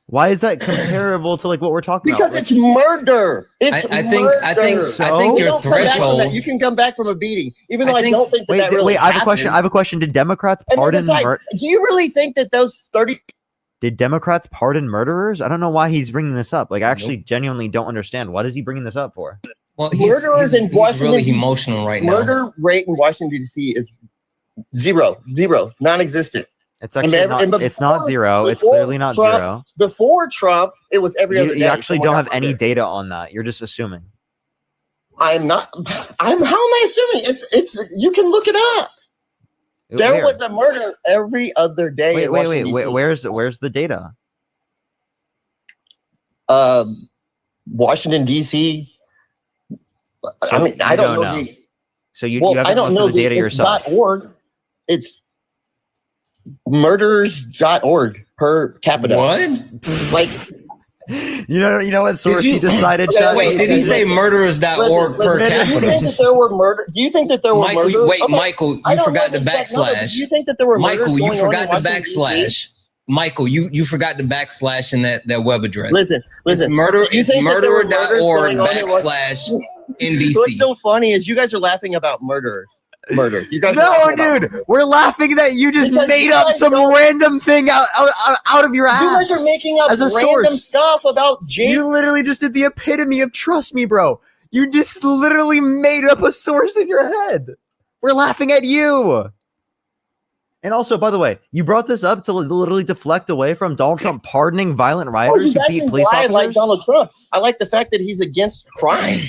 S1: Why is that comparable to like what we're talking about?
S10: Because it's murder. It's
S2: I think your threshold.
S10: You can come back from a beating, even though I don't think that really
S1: Wait, I have a question. I have a question. Did Democrats pardon murder?
S10: Do you really think that those 30?
S1: Did Democrats pardon murderers? I don't know why he's bringing this up. Like, I actually genuinely don't understand. What is he bringing this up for?
S2: Well, he's really emotional right now.
S10: Murder rate in Washington, D.C. is zero, non-existent.
S1: It's actually it's not zero. It's clearly not zero.
S10: Before Trump, it was every other day.
S1: You actually don't have any data on that. You're just assuming.
S10: I'm not. How am I assuming? It's. You can look it up. There was a murder every other day.
S1: Wait. Where's the data?
S10: Washington D.C. I mean, I don't know.
S1: So you haven't looked at the data yourself.
S10: .org. It's murderers.org per capita.
S2: What?
S10: Like,
S1: you know what source you decided?
S2: Wait, did he say murderers.org per capita?
S10: Do you think that there were murder? Do you think that there were murders?
S2: Wait, Michael, you forgot the backslash.
S10: Do you think that there were
S2: Michael, you forgot the backslash. Michael, you forgot the backslash in that web address.
S10: Listen.
S2: It's murderer.org / NDC.
S10: What's so funny is you guys are laughing about murder. You guys
S1: dude, we're laughing that you just made up some random thing out of your ass.
S10: You guys are making up random stuff about James.
S1: You literally just did the epitome of trust me, bro. You just literally made up a source in your head. We're laughing at you. And also, by the way, you brought this up to literally deflect away from Donald Trump pardoning violent rioters who beat police officers.
S10: I like Donald Trump. I like the fact that he's against crime.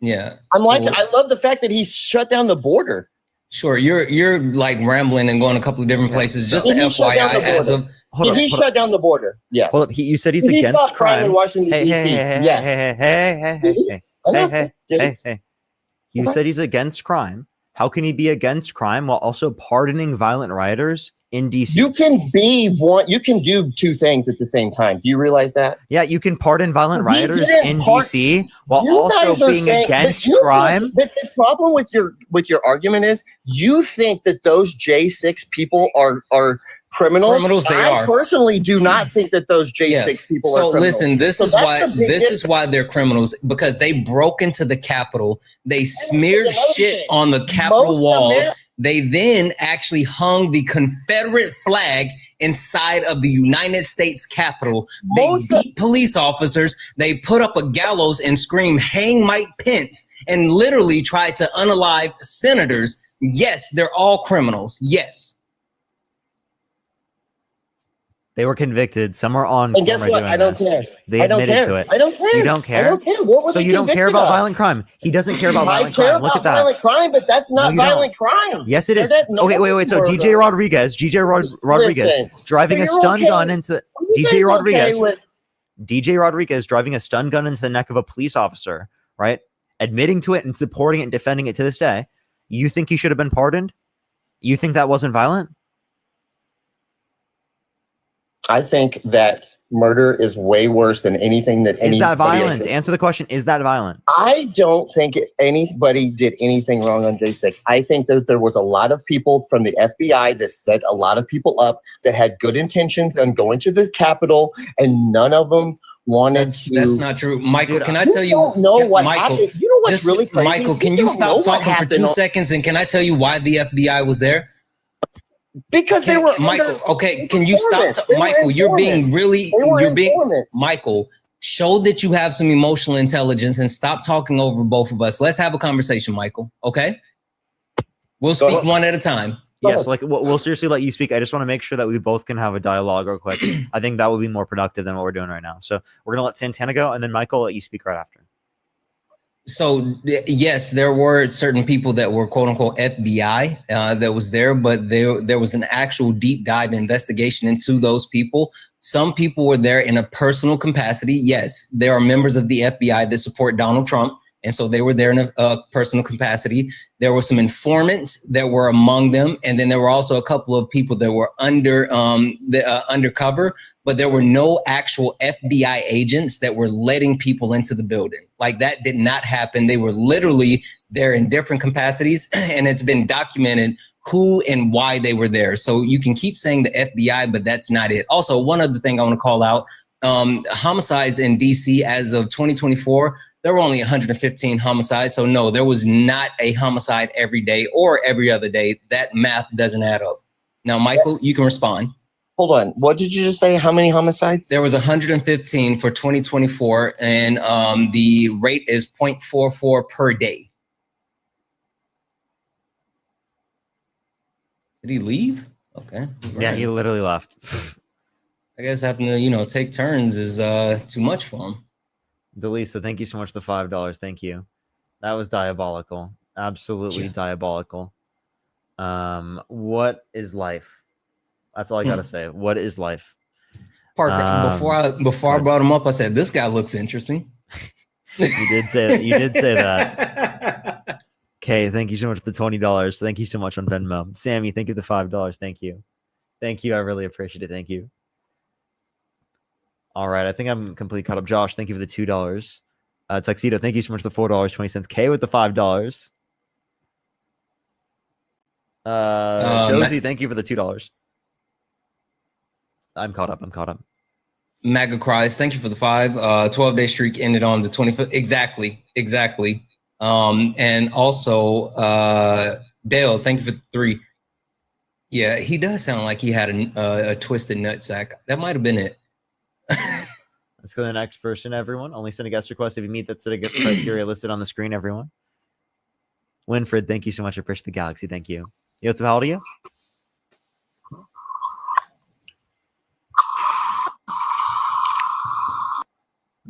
S2: Yeah.
S10: I love the fact that he's shut down the border.
S2: Sure. You're like rambling and going a couple of different places. Just the FYI
S10: Did he shut down the border? Yes.
S1: Well, you said he's against crime
S10: in Washington, D.C. Yes.
S1: Hey. You said he's against crime. How can he be against crime while also pardoning violent rioters in DC?
S10: You can do two things at the same time. Do you realize that?
S1: Yeah, you can pardon violent rioters in DC while also being against crime.
S10: But the problem with your argument is you think that those J6 people are criminals. I personally do not think that those J6 people are criminals.
S2: So listen, this is why they're criminals, because they broke into the Capitol. They smeared shit on the Capitol wall. They then actually hung the Confederate flag inside of the United States Capitol. They beat police officers. They put up a gallows and screamed, "Hang Mike Pence," and literally tried to unalive senators. Yes, they're all criminals. Yes.
S1: They were convicted. Some are on.
S10: And guess what? I don't care.
S1: They admitted to it.
S10: I don't care.
S1: You don't care?
S10: I don't care. What was
S1: so you don't care about violent crime? He doesn't care about violent crime. Look at that.
S10: Violent crime, but that's not violent crime.
S1: Yes, it is. Okay, wait. So DJ Rodriguez, driving a stun gun into DJ Rodriguez. DJ Rodriguez driving a stun gun into the neck of a police officer, right? Admitting to it and supporting it and defending it to this day. You think he should have been pardoned? You think that wasn't violent?
S10: I think that murder is way worse than anything that
S1: Is that
S10: anybody
S1: violent?
S10: else-
S1: Answer the question. Is that violent?
S10: I don't think anybody did anything wrong on J6. I think that there was a lot of people from the FBI that set a lot of people up that had good intentions on going to the Capitol, and none of them wanted to.
S2: That's not true, Michael.
S1: Dude,
S2: can I tell you?
S10: don't know what
S2: Michael,
S10: happened. You know what's
S2: just-
S10: really crazy?
S2: Michael, can you
S10: don't know
S2: stop
S10: what
S2: talking for
S10: happened
S2: 2
S10: on-
S2: seconds? And can I tell you why the FBI was there?
S10: Because they were
S2: Michael.
S10: under
S2: Okay, can you stop?
S10: informants. They were
S2: Michael, you're being
S10: informants.
S2: really.
S10: They were
S2: You're being.
S10: informants.
S2: Michael, show that you have some emotional intelligence and stop talking over both of us. Let's have a conversation, Michael. Okay. We'll
S10: Go
S2: speak
S10: ahead.
S2: one at a time.
S1: Yes, like we'll seriously let you speak. I just want to make sure that we both can have a dialogue real quick. I think that would be more productive than what we're doing right now. So we're gonna let Santana go, and then Michael, let you speak right after.
S2: So yes, there were certain people that were quote unquote FBI that was there, but there was an actual deep dive investigation into those people. Some people were there in a personal capacity. Yes, there are members of the FBI that support Donald Trump. And so they were there in a personal capacity. There were some informants that were among them. And then there were also a couple of people that were undercover, but there were no actual FBI agents that were letting people into the building. Like that did not happen. They were literally there in different capacities, and it's been documented who and why they were there. So you can keep saying the FBI, but that's not it. Also, one other thing I want to call out, homicides in DC as of 2024, there were only 115 homicides. So no, there was not a homicide every day or every other day. That math doesn't add up. Now, Michael, you can respond.
S10: Hold on. What did you just say? How many homicides?
S2: There was 115 for 2024, and the rate is 0.44 per day. Did he leave? Okay.
S1: Yeah, he literally left.
S2: I guess having to, take turns is too much for him.
S1: Delisa, thank you so much for the $5. Thank you. That was diabolical. Absolutely diabolical. What is life? That's all I gotta say. What is life?
S2: Parker, before I brought him up, I said this guy looks interesting.
S1: You did say that. You did say that. Okay, thank you so much for the $20. Thank you so much on Venmo. Sammy, thank you for the $5. Thank you. Thank you. I really appreciate it. Thank you. All right, I think I'm completely caught up. Josh, thank you for the $2. Tuxedo, thank you so much for the $4.20. K with the $5. Josie, thank you for the $2. I'm caught up.
S2: MAGA cries, thank you for the 5. 12-day streak ended on the 25th. Exactly. And also, Dale, thank you for the 3. Yeah, he does sound like he had a twisted nutsack. That might have been it.
S1: Let's go to the next person, everyone. Only send a guest request if you meet that set of criteria listed on the screen, everyone. Winfred, thank you so much. I appreciate the Galaxy. Thank you. Yo, how old are you?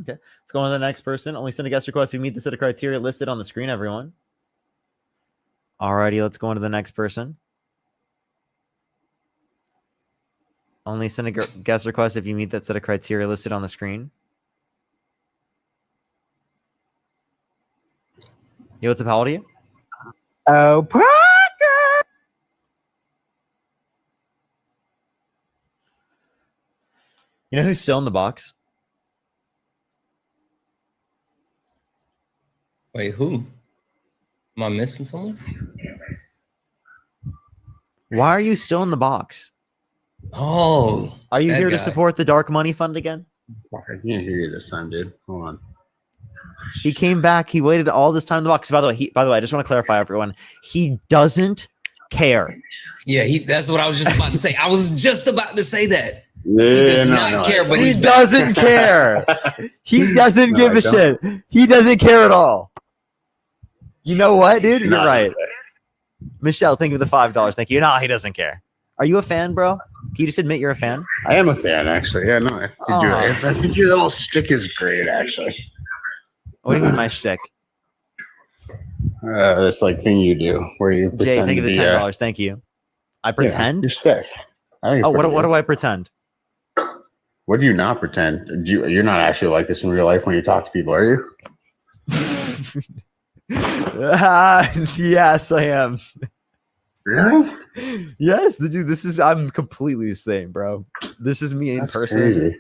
S1: Okay, let's go on to the next person. Only send a guest request if you meet the set of criteria listed on the screen, everyone. Alrighty, let's go on to the next person. Only send a guest request if you meet that set of criteria listed on the screen. Yo, what's up? How old are you?
S11: Oh, Parker!
S1: You know who's still in the box?
S2: Wait, who? Am I missing someone?
S1: Why are you still in the box?
S2: Oh,
S1: are you
S2: that
S1: here to
S2: guy.
S1: support the Dark Money Fund again?
S11: I can't hear you this time, dude. Hold on.
S1: He came back. He waited all this time in the box. By the way, I just want to clarify, everyone. He doesn't care.
S2: Yeah, that's what I was just about to say. I was just about to say that.
S11: Yeah,
S2: He does not care, but
S1: He
S2: he's back.
S1: doesn't care. He doesn't
S11: No,
S1: give
S11: I
S1: a
S11: don't.
S1: shit. He doesn't care at all. You know what, dude? You're
S11: No,
S1: right. Michelle, thank you for the $5. Thank you. No, he doesn't care. Are you a fan, bro? Can you just admit you're a fan?
S11: I am a fan, actually. Yeah, no, I think your little stick is great, actually.
S1: What do you mean my shtick?
S11: This like thing you do where you pretend
S1: Jay, thank you
S11: to
S1: for
S11: be
S1: the $10. Thank you. I pretend?
S11: your stick. I think it's
S1: Oh,
S11: pretty
S1: what
S11: good.
S1: do I pretend?
S11: What do you not pretend? You're not actually like this in real life when you talk to people, are you?
S1: Yes, I am.
S11: Really?
S1: Yes, dude. I'm completely the same, bro. This is me in
S11: That's
S1: person.
S11: crazy.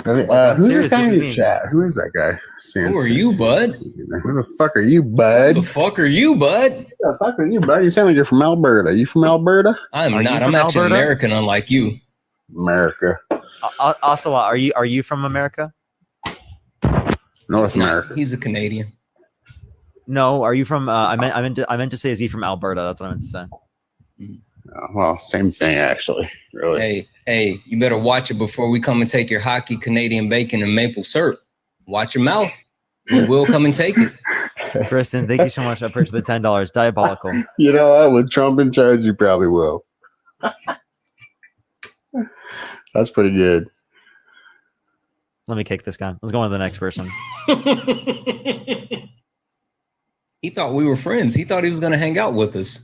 S11: Who's
S1: serious,
S11: this guy
S1: this
S11: in
S1: is
S11: your
S1: me.
S11: chat? Who is that guy?
S2: Who are you, bud?
S11: Who the fuck are you, bud?
S2: Who the fuck are you, bud?
S11: Who the fuck are you, bud? You sound like you're from Alberta. You from Alberta?
S2: I'm
S1: Are you
S2: not.
S1: from
S2: I'm actually
S1: Alberta?
S2: American, unlike you.
S11: America.
S1: Also, are you from America?
S11: North
S2: He's not.
S11: America.
S2: He's a Canadian.
S1: No, are you from? I meant to say, is he from Alberta? That's what I meant to say.
S11: Well, same thing, actually. Really.
S2: Hey, you better watch it before we come and take your hockey Canadian bacon and maple syrup. Watch your mouth. We will come and take it.
S1: Kristen, thank you so much. I appreciate the $10. Diabolical.
S11: You know what? With Trump in charge, you probably will. That's pretty good.
S1: Let me kick this guy. Let's go on to the next person.
S2: He thought we were friends. He thought he was going to hang out with us.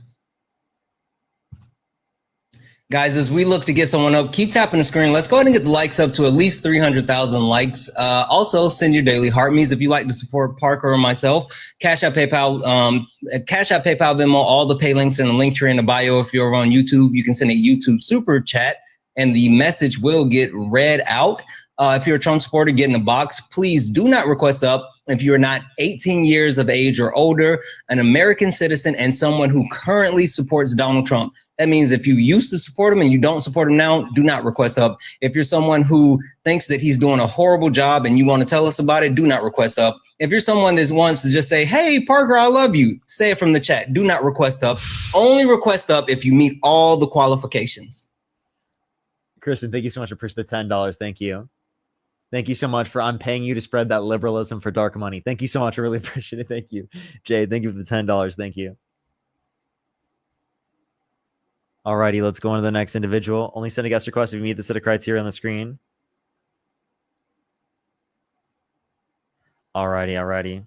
S2: Guys, as we look to get someone up, keep tapping the screen. Let's go ahead and get the likes up to at least 300,000 likes. Also, send your daily heart me's if you like to support Parker or myself. Cash App, PayPal, Venmo, all the pay links in the link tree in the bio. If you're on YouTube, you can send a YouTube super chat and the message will get read out. If you're a Trump supporter, get in the box. Please do not request up if you're not 18 years of age or older, an American citizen, and someone who currently supports Donald Trump. That means if you used to support him and you don't support him now, do not request up. If you're someone who thinks that he's doing a horrible job and you want to tell us about it, do not request up. If you're someone that wants to just say, hey, Parker, I love you, say it from the chat. Do not request up. Only request up if you meet all the qualifications.
S1: Kristen, thank you so much for the $10. Thank you. Thank you so much for I'm paying you to spread that liberalism for dark money. Thank you so much. I really appreciate it. Thank you. Jay, thank you for the $10. Thank you. Alrighty, let's go on to the next individual. Only send a guest request if you meet the set of criteria on the screen. Alrighty.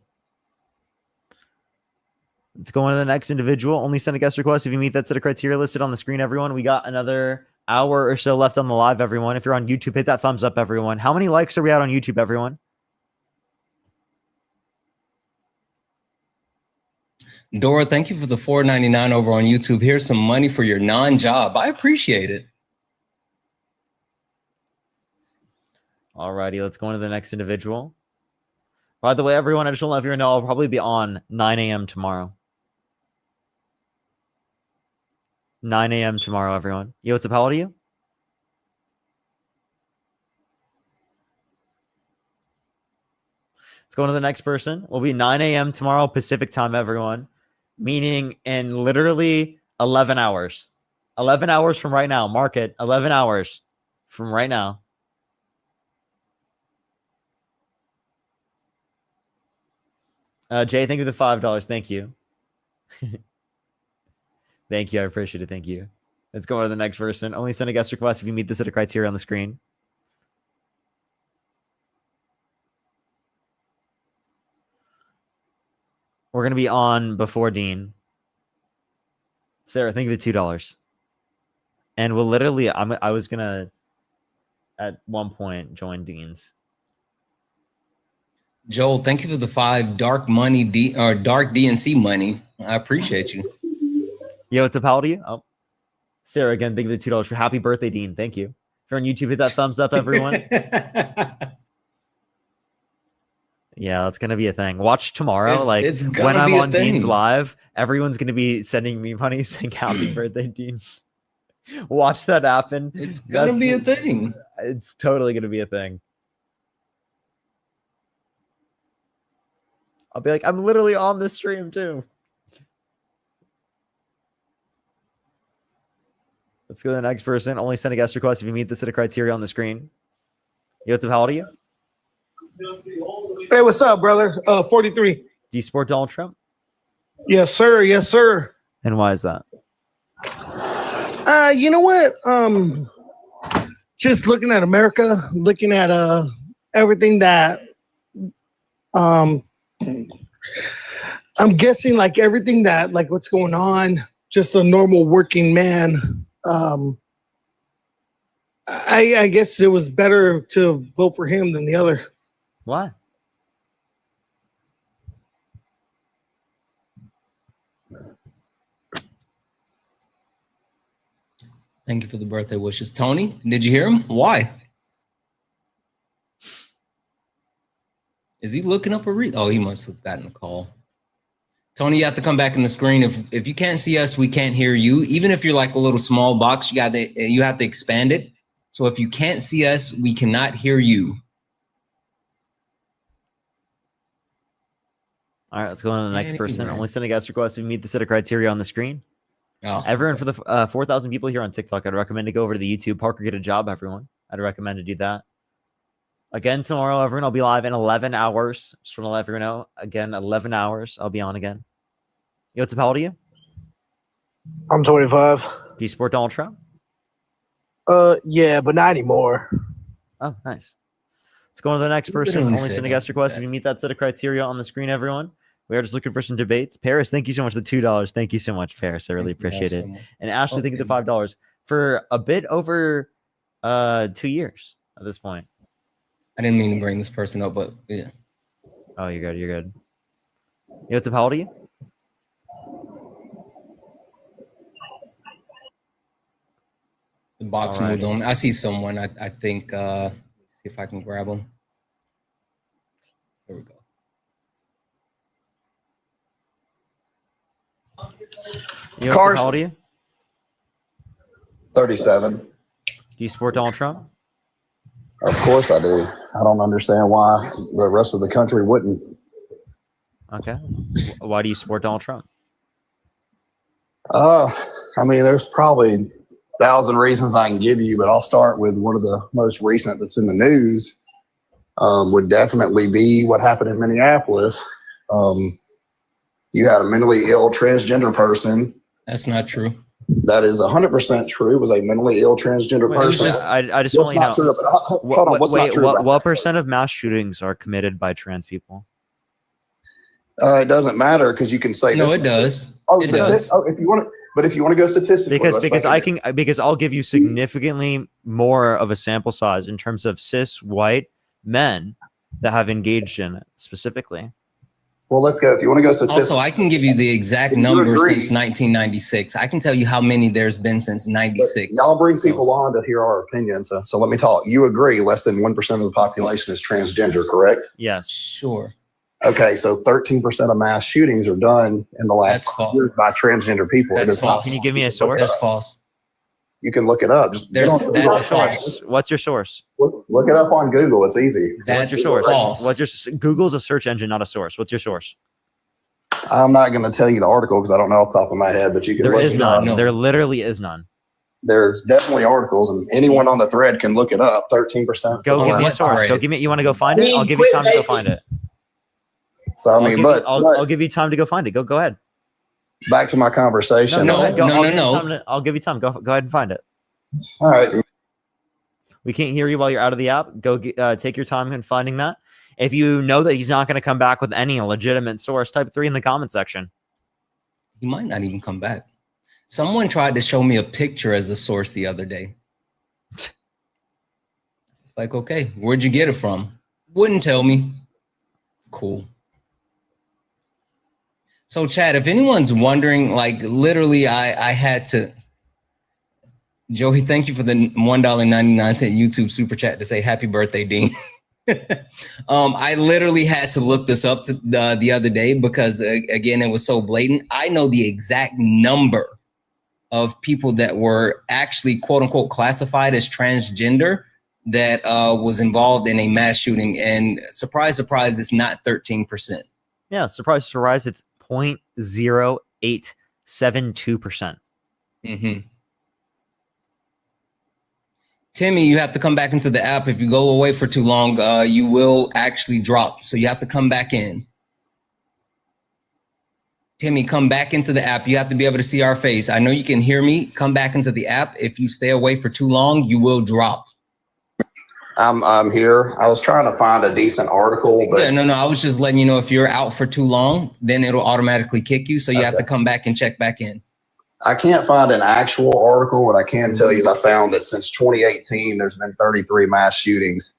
S1: Let's go on to the next individual. Only send a guest request if you meet that set of criteria listed on the screen, everyone. We got another hour or so left on the live, everyone. If you're on YouTube, hit that thumbs up, everyone. How many likes are we at on YouTube, everyone?
S2: Dora, thank you for the $4.99 over on YouTube. Here's some money for your non-job. I appreciate it.
S1: Alrighty, let's go on to the next individual. By the way, everyone, I just want to let you know I'll probably be on 9 a.m. tomorrow. 9 a.m. tomorrow, everyone. Yo, what's up? How old are you? Let's go on to the next person. We'll be 9 a.m. tomorrow Pacific time, everyone. Meaning in literally 11 hours. 11 hours from right now. Mark it. 11 hours from right now. Jay, thank you for the $5. Thank you. Thank you. I appreciate it. Thank you. Let's go on to the next person. Only send a guest request if you meet the set of criteria on the screen. We're going to be on before Dean. Sarah, thank you for the $2. And we'll literally, I was going to, at one point, join Dean's.
S2: Joel, thank you for the $5 dark money, dark DNC money. I appreciate you.
S1: Yo, what's up? How old are you? Oh, Sarah, again, thank you for the $2 for happy birthday, Dean. Thank you. If you're on YouTube, hit that thumbs up, everyone. Yeah, that's gonna be a thing. Watch tomorrow. It's when I'm on Dean's live, everyone's gonna be sending me money saying happy birthday, Dean. Watch that happen.
S2: It's gonna be a thing.
S1: It's totally gonna be a thing. I'll be like, I'm literally on this stream too. Let's go to the next person. Only send a guest request if you meet the set of criteria on the screen. Yo, what's up? How old are you?
S12: Hey, what's up, brother? 43.
S1: Do you support Donald Trump?
S12: Yes, sir. Yes, sir.
S1: And why is that?
S12: You know what? Just looking at America, looking at everything that I'm guessing like everything that like what's going on, just a normal working man I guess it was better to vote for him than the other.
S1: Why?
S2: Thank you for the birthday wishes. Tony, did you hear him? Why? Is he looking up a read? Oh, he must have gotten a call. Tony, you have to come back in the screen. If you can't see us, we can't hear you. Even if you're like a little small box, you have to expand it. So if you can't see us, we cannot hear you.
S1: All right, let's go on to the next person. Only sending guest requests if you meet the set of criteria on the screen.
S2: Oh.
S1: Everyone, for the 4,000 people here on TikTok, I'd recommend to go over to the YouTube. Parker, get a job, everyone. I'd recommend to do that. Again, tomorrow, everyone, I'll be live in 11 hours. Just want to let everyone know. Again, 11 hours, I'll be on again. Yo, what's up? How old are you?
S12: I'm 25.
S1: Do you support Donald Trump?
S12: Yeah, but not anymore.
S1: Oh, nice. Let's go on to the next person. Only send a guest request if you meet that set of criteria on the screen, everyone. We are just looking for some debates. Paris, thank you so much for the $2. Thank you so much, Paris. I really appreciate it. And Ashley, thank you for the $5 for a bit over 2 years at this point.
S2: I didn't mean to bring this person up, but yeah.
S1: Oh, you're good. You're good. Yo, what's up? How old are you?
S2: The box moved on. I see someone. I think. Let's see if I can grab them. There we go.
S1: Yo, Carson, how old are you?
S13: 37.
S1: Do you support Donald Trump?
S13: Of course I do. I don't understand why the rest of the country wouldn't.
S1: Okay. Why do you support Donald Trump?
S13: I mean, there's probably 1,000 reasons I can give you, but I'll start with one of the most recent that's in the news. Would definitely be what happened in Minneapolis. You had a mentally ill transgender person.
S2: That's not true.
S13: That is 100% true. It was a mentally ill transgender person.
S1: I just
S13: what's
S1: want
S13: not
S1: to know.
S13: true? But hold on. What's not true?
S1: What percent of mass shootings are committed by trans people?
S13: It doesn't matter because you can say
S2: no,
S13: this.
S2: it does.
S13: Oh,
S2: it does.
S13: Oh, if you want to, but if you want to go statistically,
S1: because I'll give you significantly more of a sample size in terms of cis white men that have engaged in it specifically.
S13: Well, let's go. If you want to go statistically.
S2: Also, I can give you the exact number since 1996. I can tell you how many there's been since 96.
S13: Y'all bring people on to hear our opinions. So let me talk. You agree less than 1% of the population is transgender, correct?
S1: Yes.
S2: Sure.
S13: Okay, so 13% of mass shootings are done in the last years by transgender people.
S2: That's false.
S1: Can you give me a source?
S2: That's false.
S13: You can look it up. Just
S1: that's false. What's your source?
S13: Look it up on Google. It's easy.
S1: What's your source? False. Google's a search engine, not a source. What's your source?
S13: I'm not going to tell you the article because I don't know off the top of my head, but you can.
S1: There is none. No. There literally is none.
S13: There's definitely articles, and anyone on the thread can look it up. 13%.
S1: Go give me a source. Go give me. You want to go find it? I'll give you time to go find it.
S13: So I mean,
S1: I'll give you time to go find it. Go ahead.
S13: Back to my conversation.
S2: No.
S1: I'll give you time. Go ahead and find it.
S13: All right.
S1: We can't hear you while you're out of the app. Go take your time in finding that. If you know that he's not going to come back with any legitimate source, type 3 in the comment section.
S2: He might not even come back. Someone tried to show me a picture as a source the other day. It's like, okay, where'd you get it from? Wouldn't tell me. Cool. So, Chad, if anyone's wondering, like, literally, I had to. Joey, thank you for the $1.99 YouTube super chat to say happy birthday, Dean. I literally had to look this up the other day because, again, it was so blatant. I know the exact number of people that were actually, quote unquote, classified as transgender that was involved in a mass shooting. And surprise, surprise, it's not 13%.
S1: Yeah, surprise, surprise, it's 0.0872%.
S2: Mm-hmm. Timmy, you have to come back into the app. If you go away for too long, you will actually drop. So you have to come back in. Timmy, come back into the app. You have to be able to see our face. I know you can hear me. Come back into the app. If you stay away for too long, you will drop.
S13: I'm here. I was trying to find a decent article, but
S2: yeah, no. I was just letting you know if you're out for too long, then it'll automatically kick you. So you have to come back and check back in.
S13: I can't find an actual article. What I can tell you is I found that since 2018, there's been 33 mass shootings.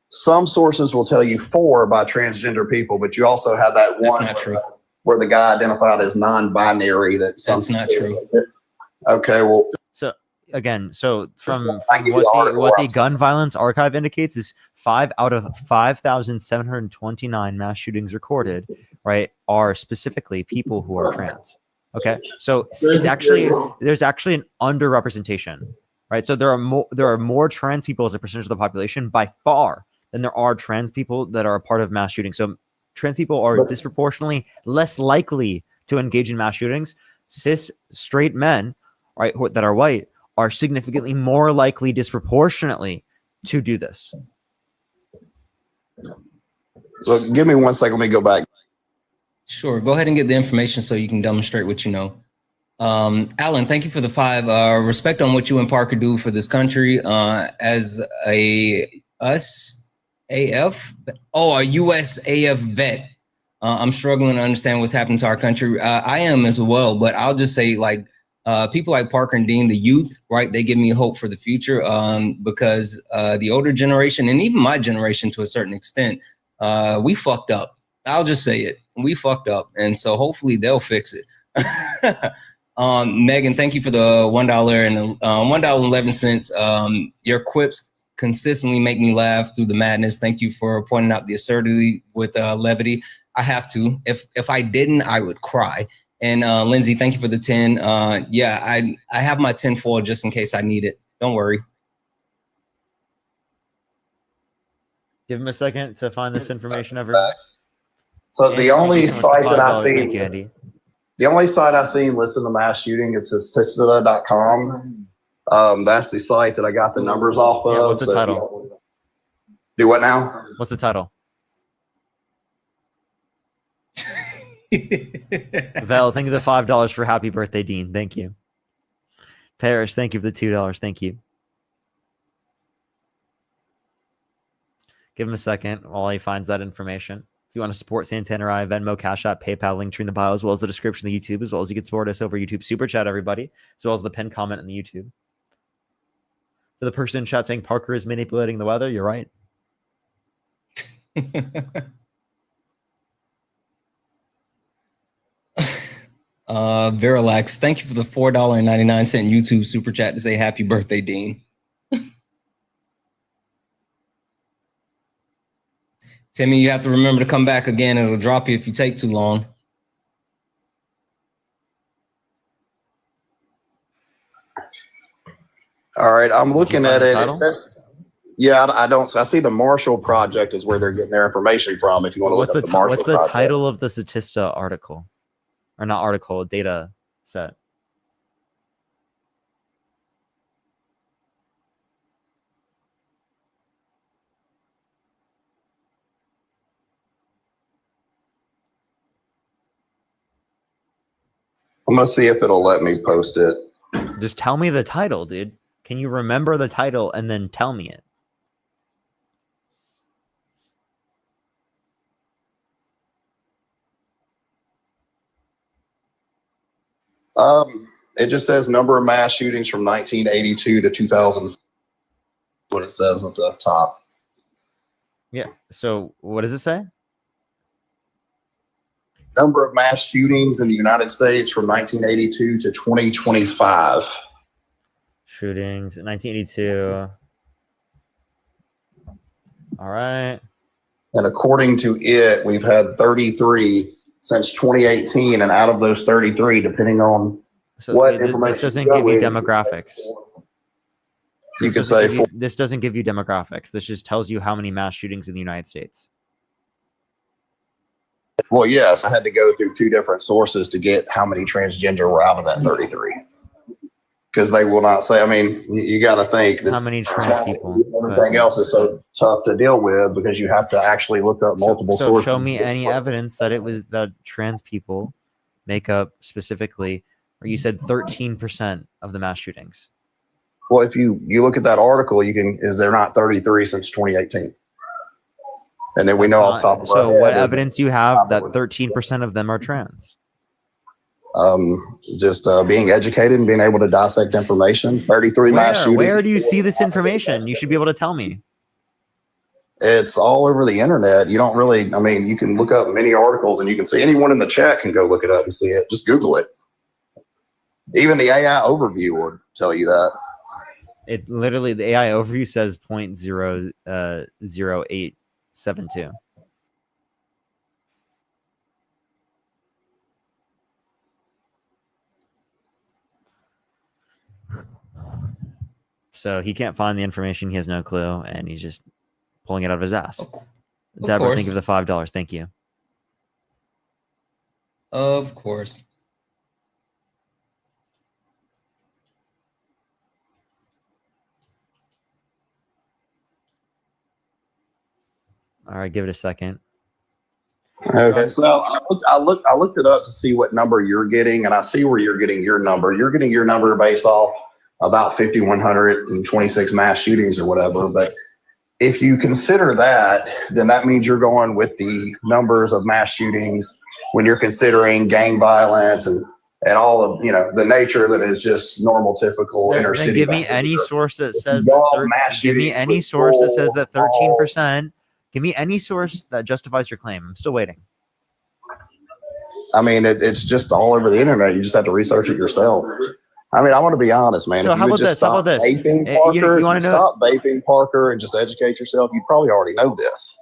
S13: Some sources will tell you 4 by transgender people, but you also have that
S2: That's
S13: one
S2: not true.
S13: where the guy identified as non-binary. That's
S2: not true.
S13: Okay, well,
S1: So again, so from
S13: I give you
S1: what
S13: the
S1: the,
S13: article
S1: what
S13: where
S1: the
S13: I'm
S1: gun violence archive indicates is 5 out of 5,729 mass shootings recorded, right, are specifically people who are trans. Okay, so it's actually there's actually an underrepresentation, right? So there are more trans people as a percentage of the population by far than there are trans people that are a part of mass shootings. So trans people are disproportionately less likely to engage in mass shootings. Cis straight men, right, that are white, are significantly more likely disproportionately to do this.
S13: look, give me 1 second. Let me go back.
S2: Sure. Go ahead and get the information so you can demonstrate what you know. Alan, thank you for the 5. Respect on what you and Parker do for this country. As a USAF vet, I'm struggling to understand what's happening to our country. I am as well, but I'll just say, like, people like Parker and Dean, the youth, right? They give me hope for the future because the older generation and even my generation to a certain extent, we fucked up. I'll just say it. We fucked up. And so hopefully they'll fix it. Megan, thank you for the $1 and $1.11. Your quips consistently make me laugh through the madness. Thank you for pointing out the absurdity with levity. I have to. If I didn't, I would cry. And Lindsay, thank you for the 10. Yeah, I have my 10 foil just in case I need it. Don't worry.
S1: Give him a second to find this information, everyone.
S13: So the only site that I've
S1: Thank
S13: seen,
S1: you, Andy.
S13: the only site I've seen listing the mass shooting is statista.com. That's the site that I got the numbers off of.
S1: Yeah, what's the
S13: So
S1: title?
S13: do what now?
S1: What's the title? Val, thank you for the $5 for happy birthday, Dean. Thank you. Parrish, thank you for the $2. Thank you. Give him a second while he finds that information. If you want to support Santana and I, Venmo, Cash App, PayPal, link tree in the bio, as well as the description of the YouTube, as well as you can support us over YouTube Super Chat, everybody, as well as the pinned comment in the YouTube. For the person in chat saying Parker is manipulating the weather, you're right.
S2: Verilax, thank you for the $4.99 YouTube Super Chat to say happy birthday, Dean. Timmy, you have to remember to come back again. It'll drop you if you take too long.
S13: All right, I'm looking at it. It
S1: title?
S13: says, yeah, I don't. I see the Marshall Project is where they're getting their information from. If you want to look up the Marshall
S1: What's the
S13: Project.
S1: title of the Statista article? Or not article, data set.
S13: I'm gonna see if it'll let me post it.
S1: Just tell me the title, dude. Can you remember the title and then tell me it?
S13: It just says number of mass shootings from 1982 to 2000. What it says at the top.
S1: Yeah. So what does it say?
S13: Number of mass shootings in the United States from 1982 to 2025.
S1: Shootings in 1982. All right.
S13: And according to it, we've had 33 since 2018, and out of those 33, depending on what information
S1: this doesn't
S13: you go
S1: give you
S13: with,
S1: demographics.
S13: you could say
S1: This doesn't give you demographics. This just tells you how many mass shootings in the United States.
S13: well, yes, I had to go through 2 different sources to get how many transgender were out of that 33. Because they will not say, I mean, you got to think
S1: How many trans people?
S13: everything else is so tough to deal with because you have to actually look up multiple
S1: So
S13: sources.
S1: show me any evidence that it was that trans people make up specifically, or you said 13% of the mass shootings.
S13: Well, if you look at that article, is there not 33 since 2018? And then we know off the top of our
S1: So
S13: head,
S1: what evidence you have that 13% of them are trans?
S13: Just being educated and being able to dissect information. 33 mass shootings.
S1: Where do you see this information? You should be able to tell me.
S13: It's all over the internet. You don't really, I mean, you can look up many articles and you can see anyone in the chat can go look it up and see it. Just Google it. Even the AI overview would tell you that.
S1: It literally, the AI overview says 0.00872. So he can't find the information. He has no clue, and he's just pulling it out of his ass. Deborah, think of the $5. Thank you.
S2: Of course.
S1: All right, give it a second.
S13: Okay, so I looked it up to see what number you're getting, and I see where you're getting your number. You're getting your number based off about 5,126 mass shootings or whatever. But if you consider that, then that means you're going with the numbers of mass shootings when you're considering gang violence and all of the nature that is just normal, typical inner city.
S1: Give me any source that says that. Give me any source that says that 13%. Give me any source that justifies your claim. I'm still waiting.
S13: I mean, it's just all over the internet. You just have to research it yourself. I mean, I want to be honest, man.
S1: So
S13: if you would just stop vaping, Parker,
S1: you want to know?
S13: Stop vaping, Parker, and just educate yourself. You probably already know this.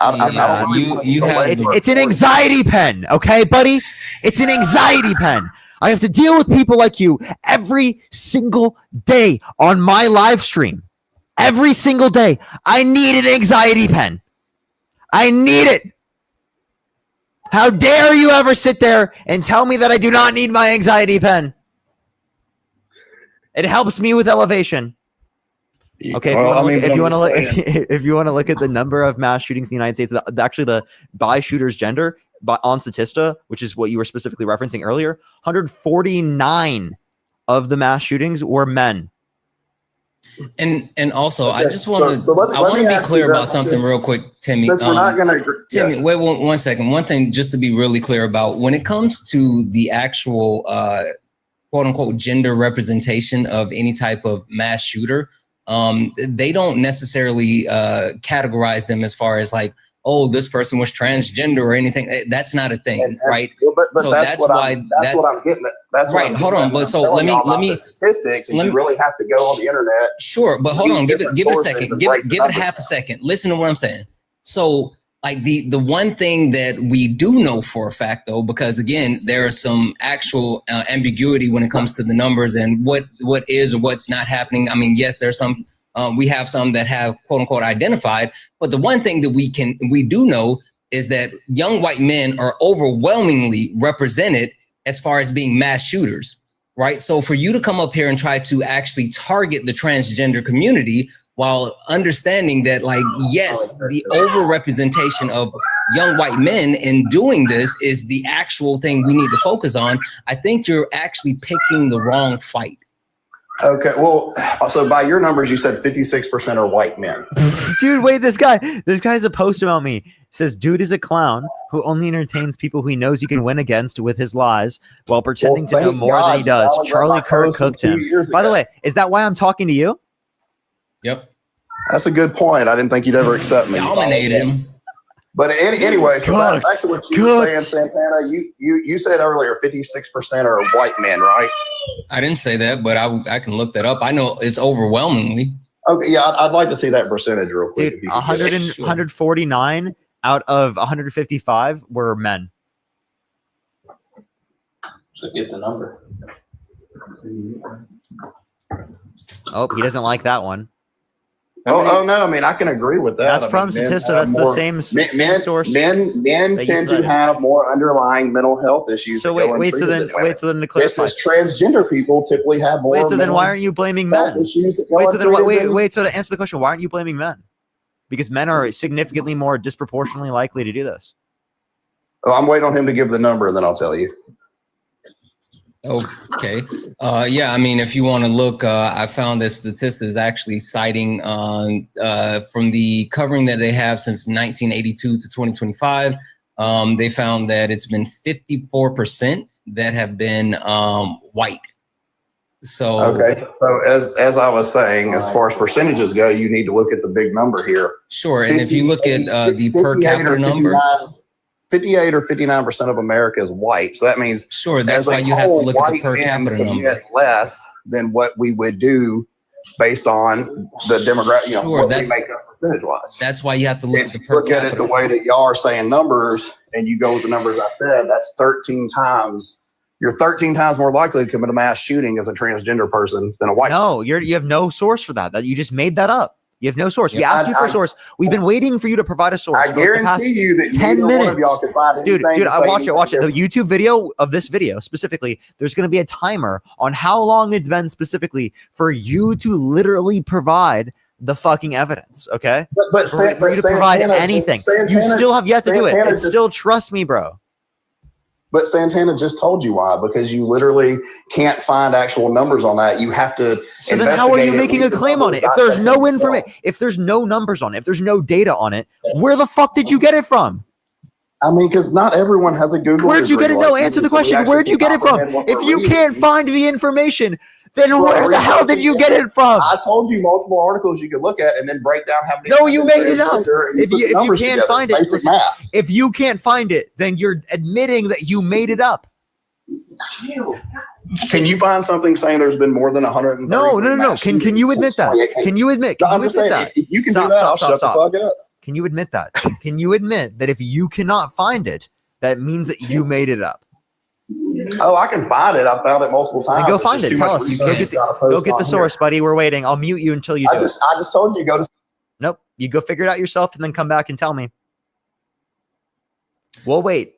S1: It's an anxiety pen, okay, buddy? It's an anxiety pen. I have to deal with people like you every single day on my live stream. Every single day. I need an anxiety pen. I need it. How dare you ever sit there and tell me that I do not need my anxiety pen? It helps me with elevation. Okay, if you want to look at the number of mass shootings in the United States, actually the by shooters gender on Statista, which is what you were specifically referencing earlier, 149 of the mass shootings were men.
S2: And also, I just want to be clear about something real quick, Timmy.
S13: Since we're not going to agree.
S2: Timmy,
S13: yes.
S2: wait one second. One thing just to be really clear about when it comes to the actual quote unquote gender representation of any type of mass shooter, they don't necessarily categorize them as far as like, oh, this person was transgender or anything. That's not a thing, right?
S13: But so that's what I'm getting at. That's
S2: right. Hold on, but so let me
S13: statistics. And you really have to go on the internet.
S2: Sure, but hold on. Give it a second. Give it half a second. Listen to what I'm saying. So, like the one thing that we do know for a fact, though, because again, there is some actual ambiguity when it comes to the numbers and what is or what's not happening. I mean, yes, there's some. We have some that have quote unquote identified, but the one thing that we do know is that young white men are overwhelmingly represented as far as being mass shooters, right? So for you to come up here and try to actually target the transgender community while understanding that, like, yes, the overrepresentation of young white men in doing this is the actual thing we need to focus on, I think you're actually picking the wrong fight.
S13: Okay, well, so by your numbers, you said 56% are white men.
S1: Dude, wait, this guy's a post about me. It says, dude is a clown who only entertains people who he knows he can win against with his lies while pretending to know more than he does. Charlie Kirk cooked him. By the way, is that why I'm talking to you?
S2: Yep.
S13: That's a good point. I didn't think you'd ever accept me.
S2: Dominated him.
S13: But anyway, so back to what you were saying, Santana, you said earlier 56% are white men, right?
S2: I didn't say that, but I can look that up. I know it's overwhelmingly.
S13: Okay, yeah, I'd like to see that percentage real quick.
S1: Dude, 149 out of 155 were men.
S3: So get the number.
S1: Oh, he doesn't like that one.
S13: Oh no! I mean, I can agree with that.
S1: That's from Statista. That's the same source.
S13: Men tend to have more underlying mental health issues.
S1: So wait. So then to clarify,
S13: this is transgender people typically have more.
S1: Wait. So then why aren't you blaming men? So to answer the question, why aren't you blaming men? Because men are significantly more disproportionately likely to do this.
S13: Oh, I'm waiting on him to give the number, and then I'll tell you.
S2: Okay. Yeah, I mean, if you want to look, I found this statistic is actually citing from the covering that they have since 1982 to 2025. They found that it's been 54% that have been white. So
S13: okay, so as I was saying, as far as percentages go, you need to look at the big number here.
S2: Sure, and if you look at the per
S13: 58
S2: capita
S13: or
S2: number,
S13: 58 or 59% of America is white. So that means
S2: sure, that's
S13: as a
S2: why you have to
S13: whole,
S2: look at the
S13: white
S2: per
S13: men
S2: capita
S13: commit
S2: number.
S13: less than what we would do based on the demographic, you know,
S2: Sure,
S13: what we
S2: that's-
S13: make up percentage-wise.
S2: That's why you have to look at
S13: If
S2: the
S13: you
S2: per
S13: look at it
S2: capita.
S13: the way that y'all are saying numbers, and you go with the numbers I said, that's 13 times. You're 13 times more likely to commit a mass shooting as a transgender person than a white.
S1: No, you have no source for that. That you just made that up. You have no source. We
S2: Yeah,
S1: asked you for a source. We've been waiting for you to provide a source.
S13: I
S1: for like the past
S13: guarantee you that
S1: 10
S13: neither
S1: minutes.
S13: one of y'all could find
S1: Dude,
S13: anything to
S1: I
S13: say
S1: watch it. Watch it. The
S13: anything
S1: YouTube video of this video specifically, there's going to be a timer on how long it's been specifically for you to literally provide the fucking evidence. Okay.
S13: But
S1: For you to provide anything. You still have yet to do it.
S13: Santana
S1: It's still, trust me, bro.
S13: But Santana just told you why, because you literally can't find actual numbers on that. You have to.
S1: So then how are you
S13: investigate it,
S1: making a
S13: read the
S1: claim on it?
S13: numbers,
S1: If there's
S13: dissect
S1: no
S13: them yourself.
S1: information, if there's no numbers on it, if there's no data on it, where the fuck did you get it from?
S13: I mean, because not everyone has a Google.
S1: Where'd you get it?
S13: degree
S1: No,
S13: like
S1: answer
S13: you,
S1: the
S13: so we
S1: question.
S13: actually
S1: Where'd you
S13: can
S1: get it from?
S13: comprehend what
S1: If
S13: we're
S1: you
S13: reading.
S1: can't find the information, then
S13: Well,
S1: where the hell did you get it from?
S13: I told you multiple articles you could look at and then break down how many.
S1: No, you made it up.
S13: transgender, and
S1: If
S13: put
S1: you
S13: the numbers
S1: can't
S13: together.
S1: find
S13: It's
S1: it,
S13: basic
S1: listen,
S13: math.
S1: if you can't find it, then you're admitting that you made it up.
S13: Can you find something saying there's been more than 130?
S1: No. Can you admit that? Can you admit? Can
S13: I'm
S1: you
S13: just
S1: admit
S13: saying,
S1: that?
S13: if you can
S1: Stop,
S13: do that,
S1: stop,
S13: I'll
S1: stop,
S13: shut
S1: stop.
S13: the fuck up.
S1: Can you admit that? Can you admit that if you cannot find it, that means that you made it up?
S13: Oh, I can find it. I found it multiple times.
S1: Then go
S13: It's
S1: find
S13: just
S1: it.
S13: too
S1: Tell
S13: much
S1: us. You
S13: research
S1: go
S13: to post
S1: get the
S13: on
S1: source,
S13: here.
S1: buddy. We're waiting. I'll mute you until you do
S13: I just told you go to.
S1: Nope. You go figure it out yourself and then come back and tell me. We'll wait.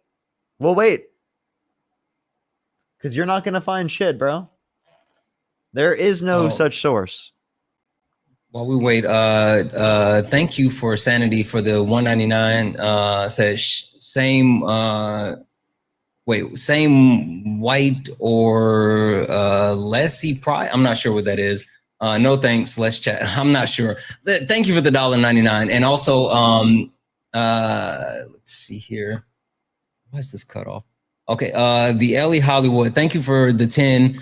S1: Because you're not going to find shit, bro. There is no such source.
S2: While we wait, thank you for Sanity for the 199. Says same white or lessy pride. I'm not sure what that is. No thanks, let's chat. I'm not sure. But thank you for the $1.99. And also let's see here. Why is this cut off? Okay, the Ellie Hollywood, thank you for the 10.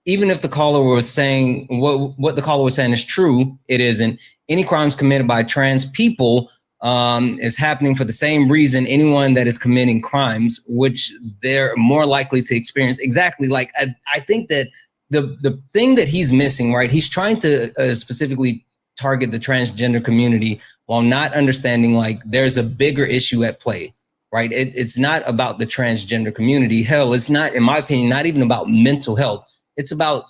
S2: Even if the caller was saying what the caller was saying is true, it isn't. Any crimes committed by trans people is happening for the same reason anyone that is committing crimes, which they're more likely to experience. Exactly. Like I think that the thing that he's missing, right? He's trying to specifically target the transgender community while not understanding like there's a bigger issue at play, right? It's not about the transgender community. Hell, it's not, in my opinion, not even about mental health. It's about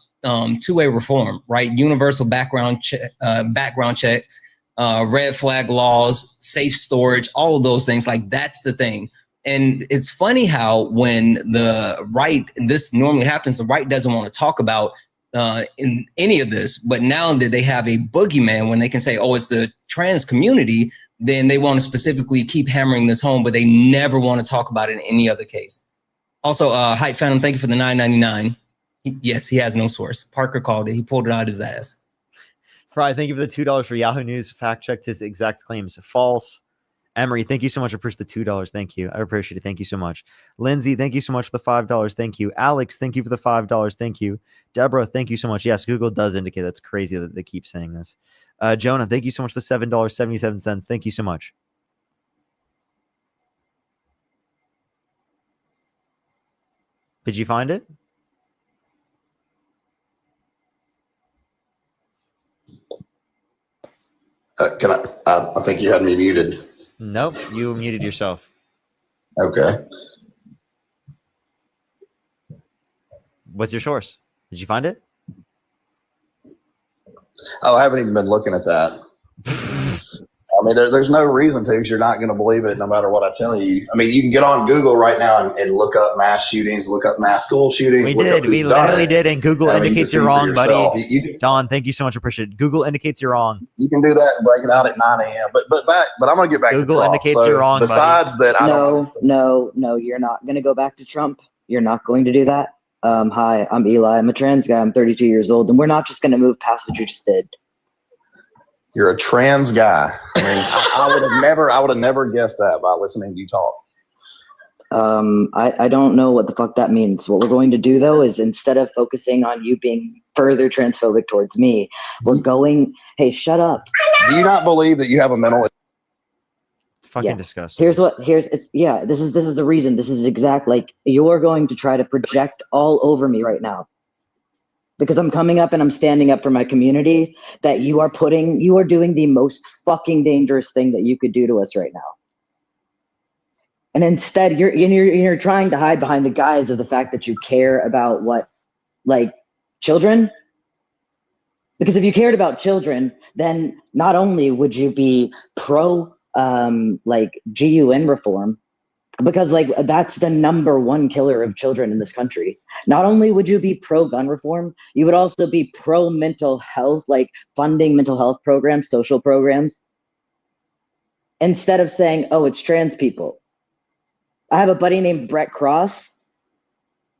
S2: two-way reform, right? Universal background checks, red flag laws, safe storage, all of those things. Like that's the thing. And it's funny how when the right, this normally happens, the right doesn't want to talk about in any of this, but now that they have a boogeyman, when they can say, oh, it's the trans community, then they want to specifically keep hammering this home, but they never want to talk about it in any other case. Also, Hype Phantom, thank you for the $9.99. Yes, he has no source. Parker called it. He pulled it out his ass.
S1: Fry, thank you for the $2 for Yahoo News. Fact checked his exact claims. False. Emery, thank you so much for the $2. Thank you. I appreciate it. Thank you so much. Lindsay, thank you so much for the $5. Thank you. Alex, thank you for the $5. Thank you. Deborah, thank you so much. Yes, Google does indicate that's crazy that they keep saying this. Jonah, thank you so much for the $7.77. Thank you so much. Did you find it?
S13: I think you had me muted.
S1: Nope, you muted yourself.
S13: Okay.
S1: What's your source? Did you find it?
S13: Oh, I haven't even been looking at that. I mean, there's no reason to, because you're not going to believe it no matter what I tell you. I mean, you can get on Google right now and look up mass shootings, look up mass school shootings.
S1: We literally did, and Google indicates you're wrong, buddy.
S13: You
S1: Don, thank you so much. Appreciate it. Google indicates you're wrong.
S13: You can do that and break it out at 9 a.m. But I'm going to get back to
S1: Google
S13: Trump.
S1: indicates you're wrong,
S13: besides
S1: buddy.
S13: that,
S14: No, you're not going to go back to Trump. You're not going to do that. Hi, I'm Eli. I'm a trans guy. I'm 32 years old, and we're not just going to move past what you just did.
S13: You're a trans guy. I mean, I would have never guessed that by listening to you talk.
S14: I don't know what the fuck that means. What we're going to do though is instead of focusing on you being further transphobic towards me, we're going, hey, shut up.
S13: Do you not believe that you have a mental?
S1: Fucking
S14: Yeah.
S1: disgusting.
S14: This is the reason. This is exact, like, you're going to try to project all over me right now. Because I'm coming up and I'm standing up for my community, that you are doing the most fucking dangerous thing that you could do to us right now. And instead you're trying to hide behind the guise of the fact that you care about what, like, children. Because if you cared about children, then not only would you be pro like GUN reform, because like that's the #1 killer of children in this country. Not only would you be pro gun reform, you would also be pro mental health, like funding mental health programs, social programs, instead of saying, oh, it's trans people. I have a buddy named Brett Cross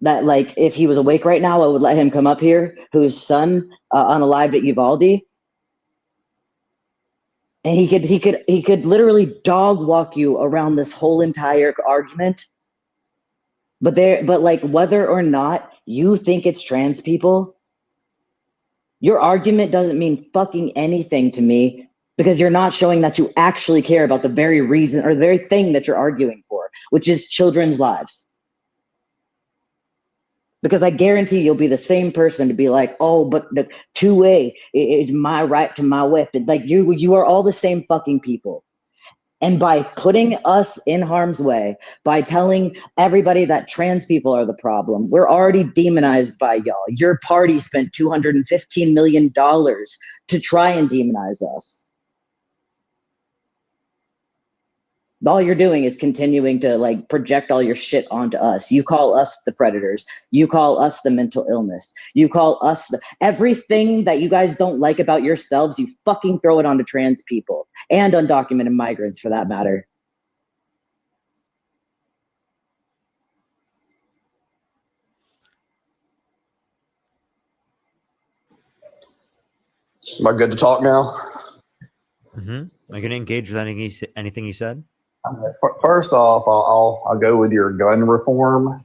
S14: that, like, if he was awake right now, I would let him come up here, whose son unalived at Uvalde. And he could literally dog walk you around this whole entire argument. But like, whether or not you think it's trans people, your argument doesn't mean fucking anything to me, because you're not showing that you actually care about the very reason or the very thing that you're arguing for, which is children's lives. Because I guarantee you'll be the same person to be like, oh, but the 2A is my right to my weapon. Like, you are all the same fucking people. And by putting us in harm's way, by telling everybody that trans people are the problem, we're already demonized by y'all. Your party spent $215 million to try and demonize us. All you're doing is continuing to, like, project all your shit onto us. You call us the predators. You call us the mental illness. You call us everything that you guys don't like about yourselves. You fucking throw it onto trans people and undocumented migrants, for that matter.
S13: Am I good to talk now?
S1: Mm-hmm. Are you going to engage with anything you said?
S13: First off, I'll go with your gun reform.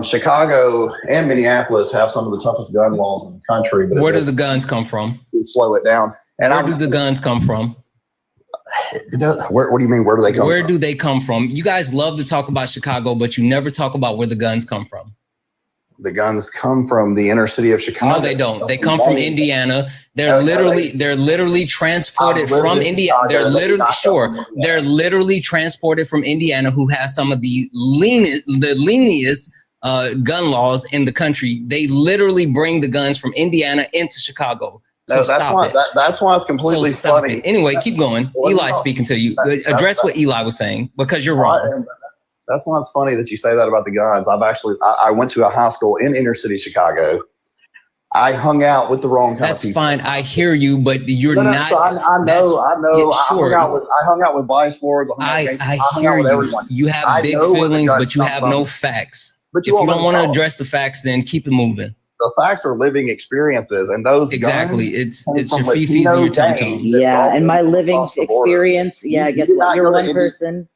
S13: Chicago and Minneapolis have some of the toughest gun laws in the country. But
S2: where do the guns come from?
S13: Slow it down. And
S2: where do the guns come from?
S13: What do you mean? Where do they come from?
S2: Where do they come from? You guys love to talk about Chicago, but you never talk about where the guns come from.
S13: The guns come from the inner city of Chicago.
S2: No, they don't. They come from Indiana. They're literally transported from Indiana. They're literally transported from Indiana, who has some of the lenient gun laws in the country. They literally bring the guns from Indiana into Chicago. So
S13: that's why it's completely funny.
S2: Anyway, keep going. Eli's speaking to you. Address what Eli was saying, because you're wrong.
S13: That's why it's funny that you say that about the guns. I went to a high school in inner city Chicago. I hung out with the wrong kind of people.
S2: That's fine. I hear you, but you're not.
S13: So I know.
S2: Yeah, sure.
S13: I hung out with vice lords.
S2: I hear you.
S13: Everyone.
S2: You have big feelings, but you have no facts. But if you don't want to address the facts, then keep it moving.
S13: The facts are living experiences, and those
S2: exactly. It's your fifis and your tum-tums.
S14: Yeah, and my living experience. Yeah, guess what? You're one person.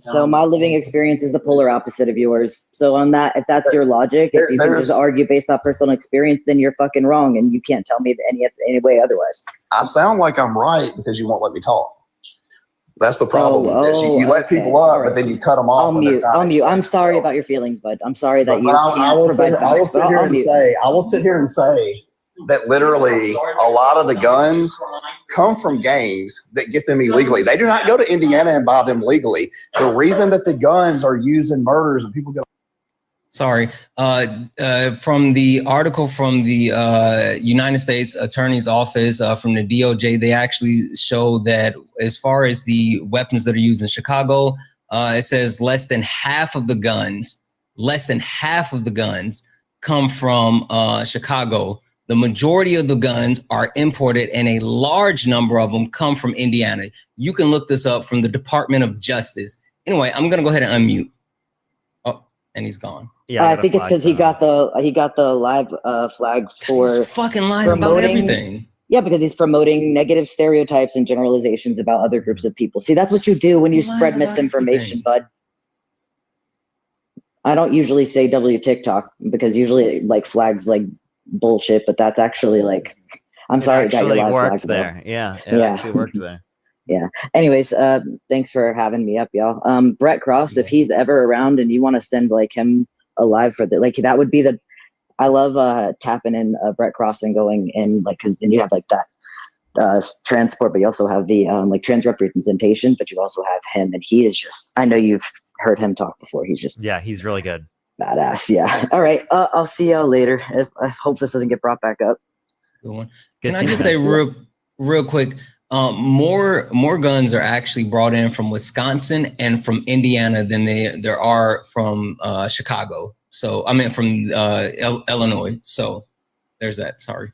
S14: So my living experience is the polar opposite of yours. So on that, if that's your logic, if you can just argue based off personal experience, then you're fucking wrong, and you can't tell me any way otherwise.
S13: I sound like I'm right because you won't let me talk. That's the problem. You let people up, but then you cut them off.
S14: I'll mute. I'm sorry about your feelings, bud. I'm sorry that you
S13: I will sit here and say that literally a lot of the guns come from gangs that get them illegally. They do not go to Indiana and buy them legally. The reason that the guns are used in murders and people go.
S2: Sorry. From the article from the United States Attorney's Office, from the DOJ, they actually show that as far as the weapons that are used in Chicago, it says less than half of the guns come from Chicago. The majority of the guns are imported, and a large number of them come from Indiana. You can look this up from the Department of Justice. Anyway, I'm gonna go ahead and unmute. Oh, and he's gone.
S14: Yeah, I think it's because he got the live flag for
S2: fucking lying about everything.
S14: Yeah, because he's promoting negative stereotypes and generalizations about other groups of people. See, that's what you do when you spread misinformation, bud. I don't usually say W TikTok because usually it like flags like bullshit, but that's actually like, I'm sorry, it got your
S1: actually
S14: live
S1: works
S14: flag, though.
S1: there. Yeah, it
S14: Yeah.
S1: actually worked there.
S14: Yeah. Anyways, thanks for having me up, y'all. Brett Cross, if he's ever around and you want to send like him alive for the, like, that would be the, I love tapping in Brett Cross and going in, like, because then you have like that transport, but you also have the like trans representation, but you also have him, and he is just, I know you've heard him talk before. He's just,
S1: yeah, he's really good.
S14: Badass. Yeah. All right. I'll see y'all later. I hope this doesn't get brought back up.
S2: Good one. Can I just say real quick? More guns are actually brought in from Wisconsin and from Indiana than there are from Chicago. So I mean from Illinois. So there's that. Sorry.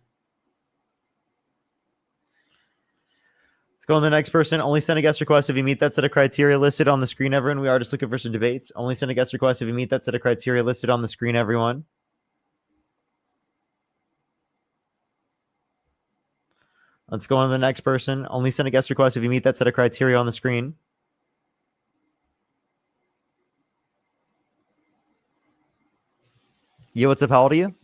S1: Let's go on the next person. Only send a guest request if you meet that set of criteria listed on the screen, everyone. We are just looking for some debates. Only send a guest request if you meet that set of criteria listed on the screen, everyone. Let's go on to the next person. Only send a guest request if you meet that set of criteria on the screen. Yo, what's up? How old are you?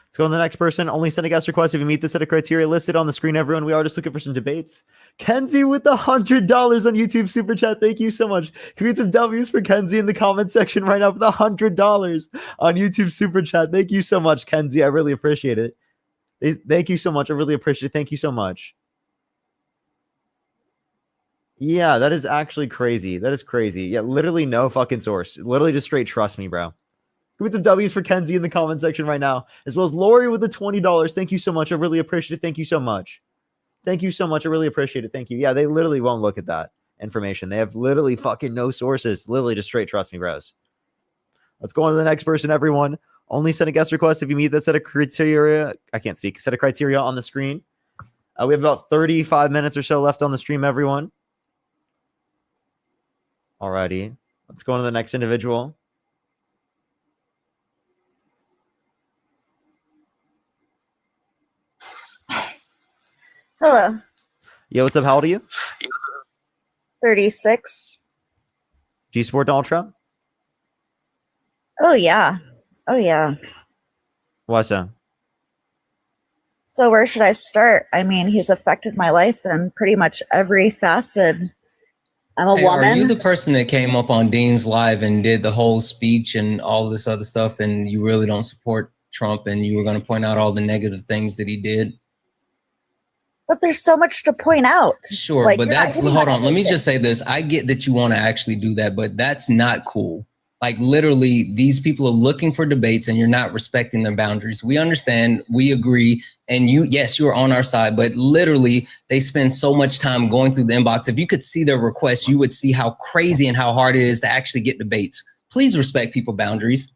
S1: Let's go on to the next person. Only send a guest request if you meet the set of criteria listed on the screen, everyone. We are just looking for some debates. Kenzie with the $100 on YouTube Super Chat. Thank you so much. Can we get some W's for Kenzie in the comment section right now for the $100 on YouTube Super Chat? Thank you so much, Kenzie. I really appreciate it. Thank you so much. I really appreciate it. Thank you so much. Yeah, that is actually crazy. That is crazy. Yeah, literally no fucking source. Literally just straight trust me, bro. Give me some W's for Kenzie in the comment section right now, as well as Lori with the $20. Thank you so much. I really appreciate it. Thank you so much. Thank you so much. I really appreciate it. Thank you. Yeah, they literally won't look at that information. They have literally fucking no sources. Literally just straight trust me, bros. Let's go on to the next person, everyone. Only send a guest request if you meet that set of criteria. I can't speak. Set of criteria on the screen. We have about 35 minutes or so left on the stream, everyone. Alrighty. Let's go on to the next individual.
S15: Hello.
S1: Yo, what's up? How old are you?
S15: 36.
S1: Do you support Donald Trump?
S15: Oh, yeah. Oh, yeah.
S1: Why so?
S15: So where should I start? I mean, he's affected my life in pretty much every facet. I'm a woman.
S2: Are you the person that came up on Dean's Live and did the whole speech and all this other stuff, and you really don't support Trump, and you were going to point out all the negative things that he did?
S15: But there's so much to point out.
S2: Sure,
S15: like,
S2: but that's, hold on, let me just say this. I get that you want to actually do that, but that's not cool. Like, literally, these people are looking for debates and you're not respecting their boundaries. We understand, we agree, and yes, you're on our side, but literally, they spend so much time going through the inbox. If you could see their requests, you would see how crazy and how hard it is to actually get debates. Please respect people's boundaries.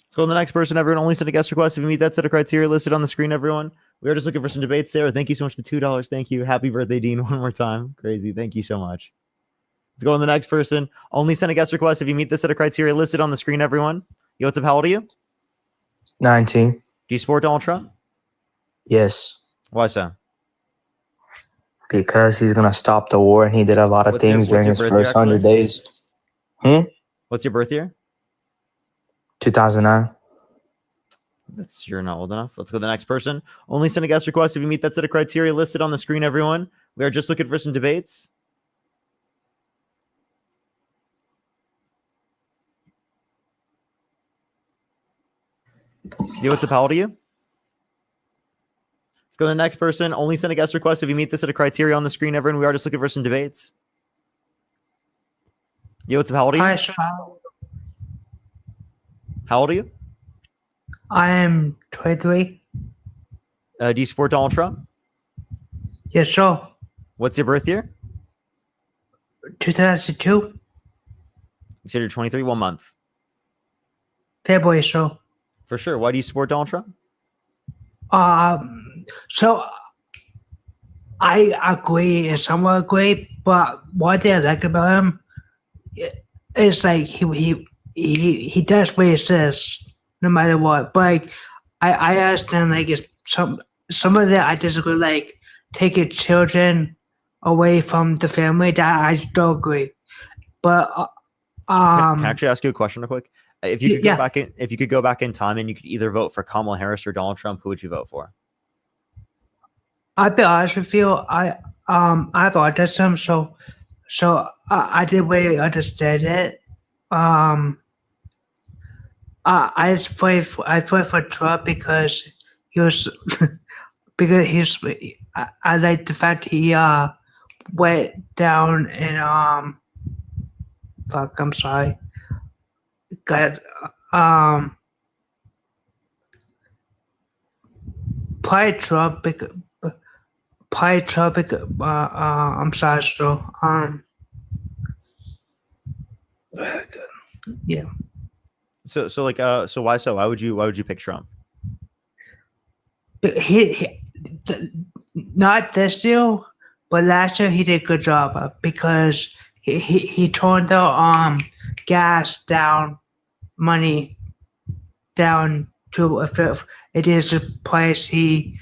S1: Let's go to the next person, everyone. Only send a guest request if you meet that set of criteria listed on the screen, everyone. We are just looking for some debates. Sarah, thank you so much for $2. Thank you. Happy birthday, Dean, one more time. Crazy. Thank you so much. Let's go on the next person. Only send a guest request if you meet the set of criteria listed on the screen, everyone. Yo, what's up? How old are you?
S16: 19.
S1: Do you support Donald Trump?
S16: Yes.
S1: Why so?
S16: Because he's going to stop the war, and he did a lot of things during his first 100 days.
S1: What's your birth year?
S16: 2009.
S1: You're not old enough. Let's go to the next person. Only send a guest request if you meet that set of criteria listed on the screen, everyone. We are just looking for some debates. Yo, what's up? How old are you? Let's go to the next person. Only send a guest request if you meet the set of criteria on the screen, everyone. We are just looking for some debates. Yo, what's up? How old are you?
S17: Hi, sir.
S1: How old are you?
S17: I am 23.
S1: Do you support Donald Trump?
S17: Yes, sir.
S1: What's your birth year?
S17: 2002.
S1: You said you're 23. One month.
S17: February, sir.
S1: For sure. Why do you support Donald Trump?
S17: So I agree and somewhat agree, but what I like about him is like he does what he says no matter what. But like I understand like it's some of that I disagree. Like taking children away from the family, that I don't agree. But
S1: Can I actually ask you a question real quick? If you could
S17: yeah.
S1: go back in, if you could go back in time and you could either vote for Kamala Harris or Donald Trump, who would you vote for?
S17: I'll be honest with you. I have autism, so I didn't really understand it. I played for Trump because he was because I like the fact he went down and fuck, I'm sorry. Got probably Trump because I'm sorry, so yeah.
S1: So why so? Why would you pick Trump?
S17: Not this year, but last year he did a good job because he turned the gas down, money down to a fifth. It is a place he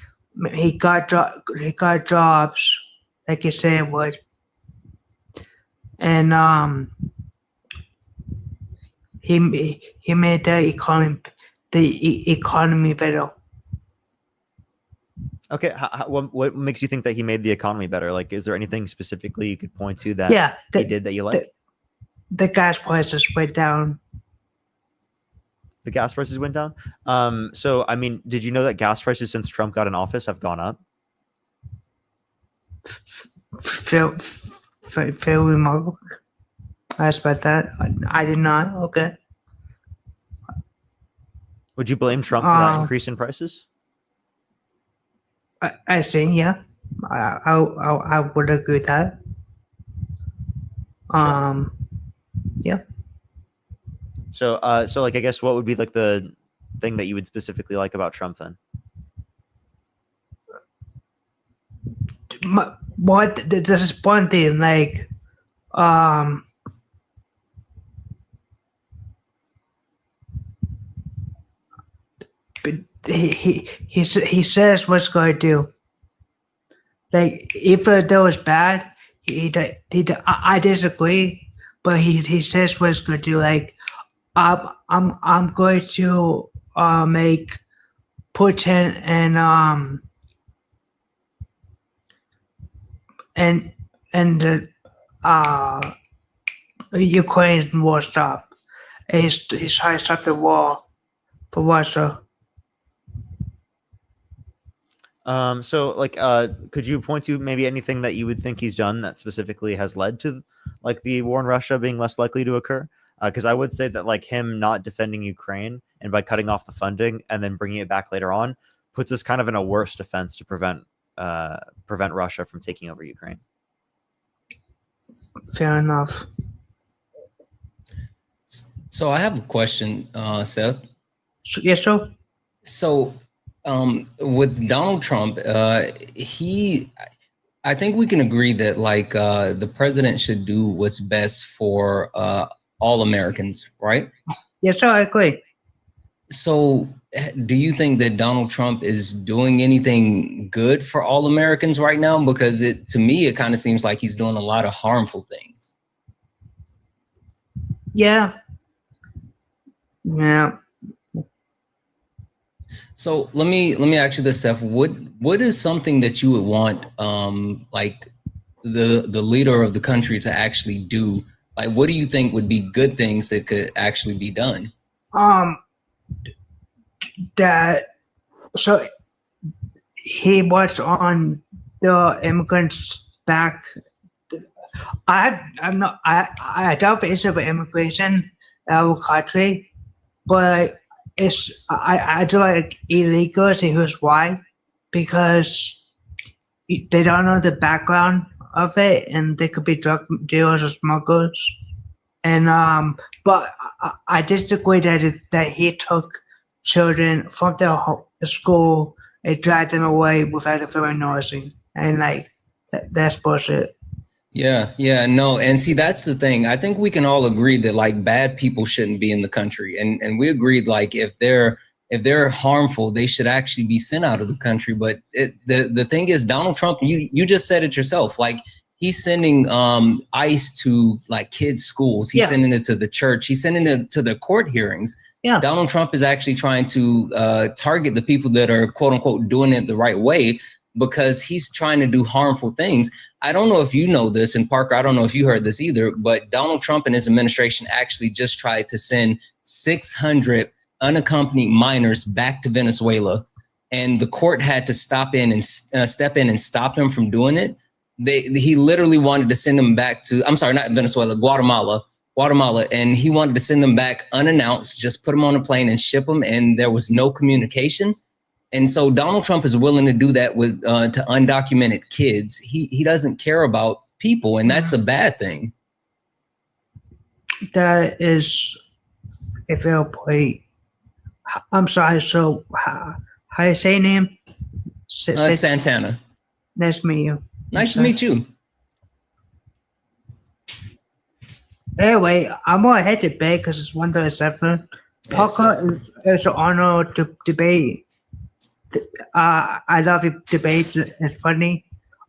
S17: got jobs like he said it would, and he made the economy better.
S1: Okay, what makes you think that he made the economy better? Like, is there anything specifically you could point to that he did that you like?
S17: The gas prices went down.
S1: The gas prices went down. So I mean, did you know that gas prices since Trump got in office have gone up?
S17: Fair remark. I expect that. I did not. Okay.
S1: Would you blame Trump for that increase in prices?
S17: I think, yeah. I would agree with that. Yeah.
S1: So like, I guess what would be like the thing that you would specifically like about Trump then?
S17: This is one thing, like, he says what's going to do. Like, if there was bad, I disagree, but he says what's going to do. Like, I'm going to make Putin and the Ukraine war stop. He's trying to stop the war for Russia.
S1: So like, could you point to maybe anything that you would think he's done that specifically has led to like the war in Russia being less likely to occur? Because I would say that like him not defending Ukraine and by cutting off the funding and then bringing it back later on puts us kind of in a worse defense to prevent Russia from taking over Ukraine.
S17: Fair enough.
S2: So I have a question, Seth.
S17: Yes, sir.
S2: So with Donald Trump, I think we can agree that like the president should do what's best for all Americans, right?
S17: Yes, sir, I agree.
S2: So do you think that Donald Trump is doing anything good for all Americans right now? Because to me, it kind of seems like he's doing a lot of harmful things.
S17: Yeah. Yeah.
S2: So let me ask you this, Seth. What is something that you would want like the leader of the country to actually do? Like, what do you think would be good things that could actually be done?
S17: So he was on the immigrants back. I don't think it's of immigration in our country, but I do like illegals. Here's why: because they don't know the background of it, and they could be drug dealers or smugglers. And but I disagree that he took children from their school and dragged them away without a fair noticing, and like that's bullshit.
S2: Yeah, no, and see, that's the thing. I think we can all agree that like bad people shouldn't be in the country, and we agreed like if they're if they're harmful, they should actually be sent out of the country. But the thing is, Donald Trump, you just said it yourself. Like, he's sending ICE to like kids' schools. He's sending it to the church. He's sending it to the court hearings.
S17: Yeah.
S2: Donald Trump is actually trying to target the people that are quote unquote doing it the right way, because he's trying to do harmful things. I don't know if you know this, and Parker, I don't know if you heard this either, but Donald Trump and his administration actually just tried to send 600 unaccompanied minors back to Venezuela, and the court had to step in and stop him from doing it. He literally wanted to send them back to, I'm sorry, not Venezuela, Guatemala, and he wanted to send them back unannounced, just put them on a plane and ship them, and there was no communication. And so Donald Trump is willing to do that with to undocumented kids. He doesn't care about people, and that's a bad thing.
S17: That is a fair point. I'm sorry. So how you say your name?
S2: Santana.
S17: Nice to meet you.
S2: Nice to meet you.
S17: Anyway, I'm gonna head to bed because it's 1:37. Parker, it's an honor to debate. I love your debates. It's funny.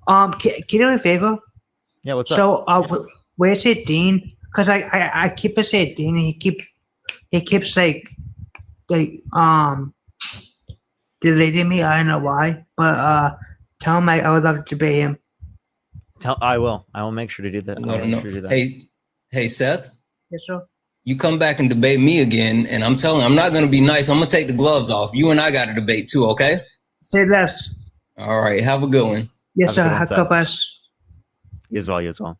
S17: Can you do me a favor?
S1: Yeah, what's up?
S17: So, where's it, Dean? Because I keep saying Dean, and he keeps like deleting me. I don't know why, but tell him I would love to debate him.
S1: I will make sure to do that.
S2: Hey, Seth.
S17: Yes, sir.
S2: You come back and debate me again, and I'm telling you, I'm not going to be nice. I'm going to take the gloves off. You and I got to debate too, okay?
S17: Say less.
S2: All right. Have a good one.
S17: Yes, sir. God bless.
S1: You as well.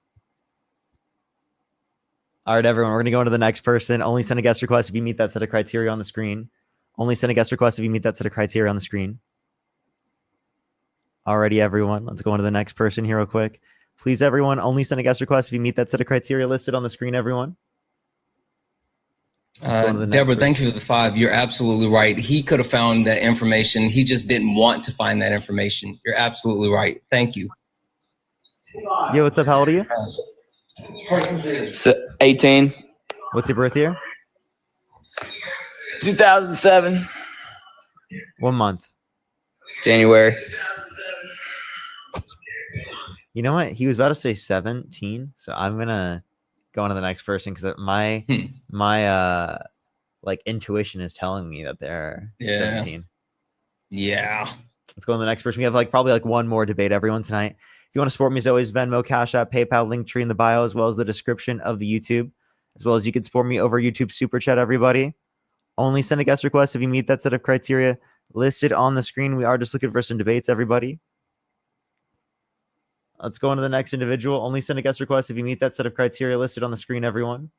S1: All right, everyone. We're going to go into the next person. Only send a guest request if you meet that set of criteria on the screen. Only send a guest request if you meet that set of criteria on the screen. Alrighty, everyone. Let's go into the next person here real quick. Please, everyone, only send a guest request if you meet that set of criteria listed on the screen, everyone.
S2: Deborah, thank you for the 5. You're absolutely right. He could have found that information. He just didn't want to find that information. You're absolutely right. Thank you.
S1: Yo, what's up? How old are you?
S18: 18.
S1: What's your birth year?
S18: 2007.
S1: What month?
S18: January.
S1: You know what? He was about to say 17, so I'm gonna go on to the next person because my like intuition is telling me that they're 17.
S2: Yeah.
S1: Let's go on to the next person. We have probably one more debate, everyone, tonight. If you want to support me, as always, Venmo, Cash App, PayPal, link tree in the bio, as well as the description of the YouTube, as well as you can support me over YouTube Super Chat, everybody. Only send a guest request if you meet that set of criteria listed on the screen. We are just looking for some debates, everybody. Let's go on to the next individual. Only send a guest request if you meet that set of criteria listed on the screen, everyone.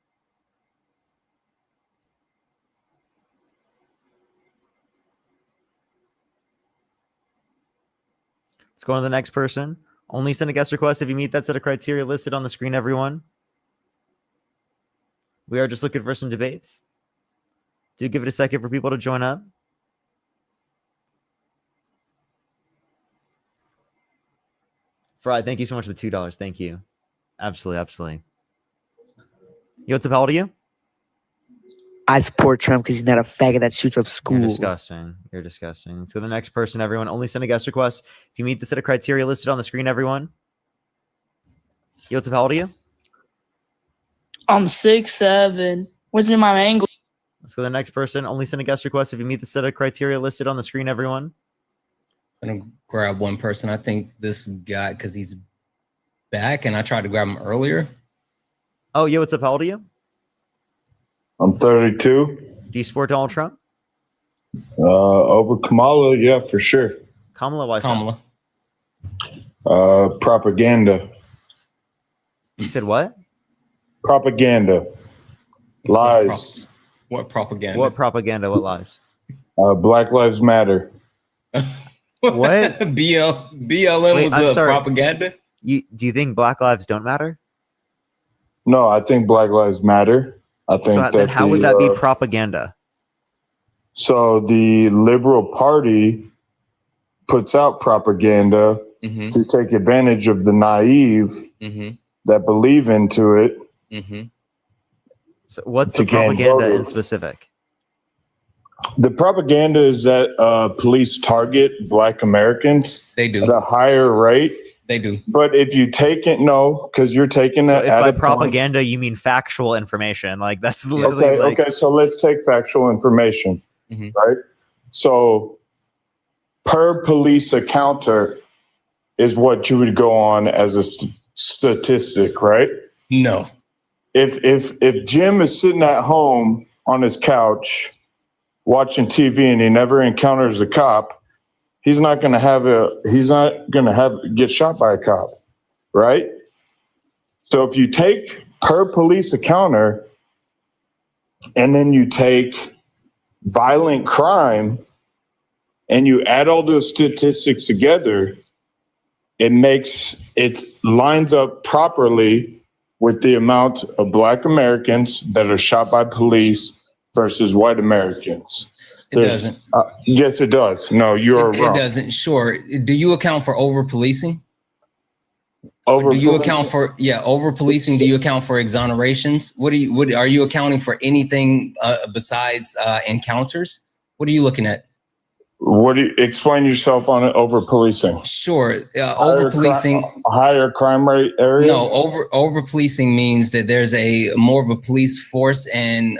S1: Let's go on to the next person. Only send a guest request if you meet that set of criteria listed on the screen, everyone. We are just looking for some debates. Do give it a second for people to join up. Fry, thank you so much for the $2. Thank you. Absolutely. Yo, what's up? How old are you?
S19: I support Trump because he's not a faggot that shoots up schools.
S1: You're disgusting. Let's go to the next person, everyone. Only send a guest request if you meet the set of criteria listed on the screen, everyone. Yo, what's up? How old are you?
S20: I'm 6'7". Where's my angle?
S1: Let's go to the next person. Only send a guest request if you meet the set of criteria listed on the screen, everyone.
S2: I'm going to grab one person. I think this guy, because he's back, and I tried to grab him earlier.
S1: Oh, yo, what's up? How old are you?
S21: I'm 32.
S1: Do you support Donald Trump?
S21: Over Kamala, yeah, for sure.
S1: Kamala, why?
S2: Kamala.
S21: Propaganda.
S1: You said what?
S21: Propaganda. Lies.
S2: What propaganda?
S1: What propaganda? What lies?
S21: Black Lives Matter.
S1: What?
S2: BLM was propaganda?
S1: Do you think Black Lives don't matter?
S21: No, I think Black Lives Matter. I think
S1: then how would that be propaganda?
S21: So the Liberal Party puts out propaganda to take advantage of the naive that believe into it.
S1: So what's the propaganda in specific?
S21: The propaganda is that police target Black Americans.
S2: They do
S21: at a higher rate.
S2: They do.
S21: But if you take it, no, because you're taking
S1: So
S21: it
S1: if
S21: at
S1: by
S21: a point.
S1: propaganda you mean factual information, like that's literally
S21: Okay,
S1: like
S21: okay. So let's take factual information, right? So per police encounter is what you would go on as a statistic, right?
S2: No.
S21: If Jim is sitting at home on his couch watching TV and he never encounters a cop, he's not going to get shot by a cop, right? So if you take per police encounter and then you take violent crime and you add all those statistics together, it lines up properly with the amount of Black Americans that are shot by police versus white Americans.
S2: It doesn't.
S21: Yes, it does. No, you're wrong.
S2: It doesn't. Sure. Do you account for over policing?
S21: Over
S2: do you account for over policing? Do you account for exonerations? What are you accounting for anything besides encounters? What are you looking at?
S21: What do you explain yourself on it over policing?
S2: Sure. Over policing,
S21: higher crime rate area.
S2: No, over policing means that there's a more of a police force in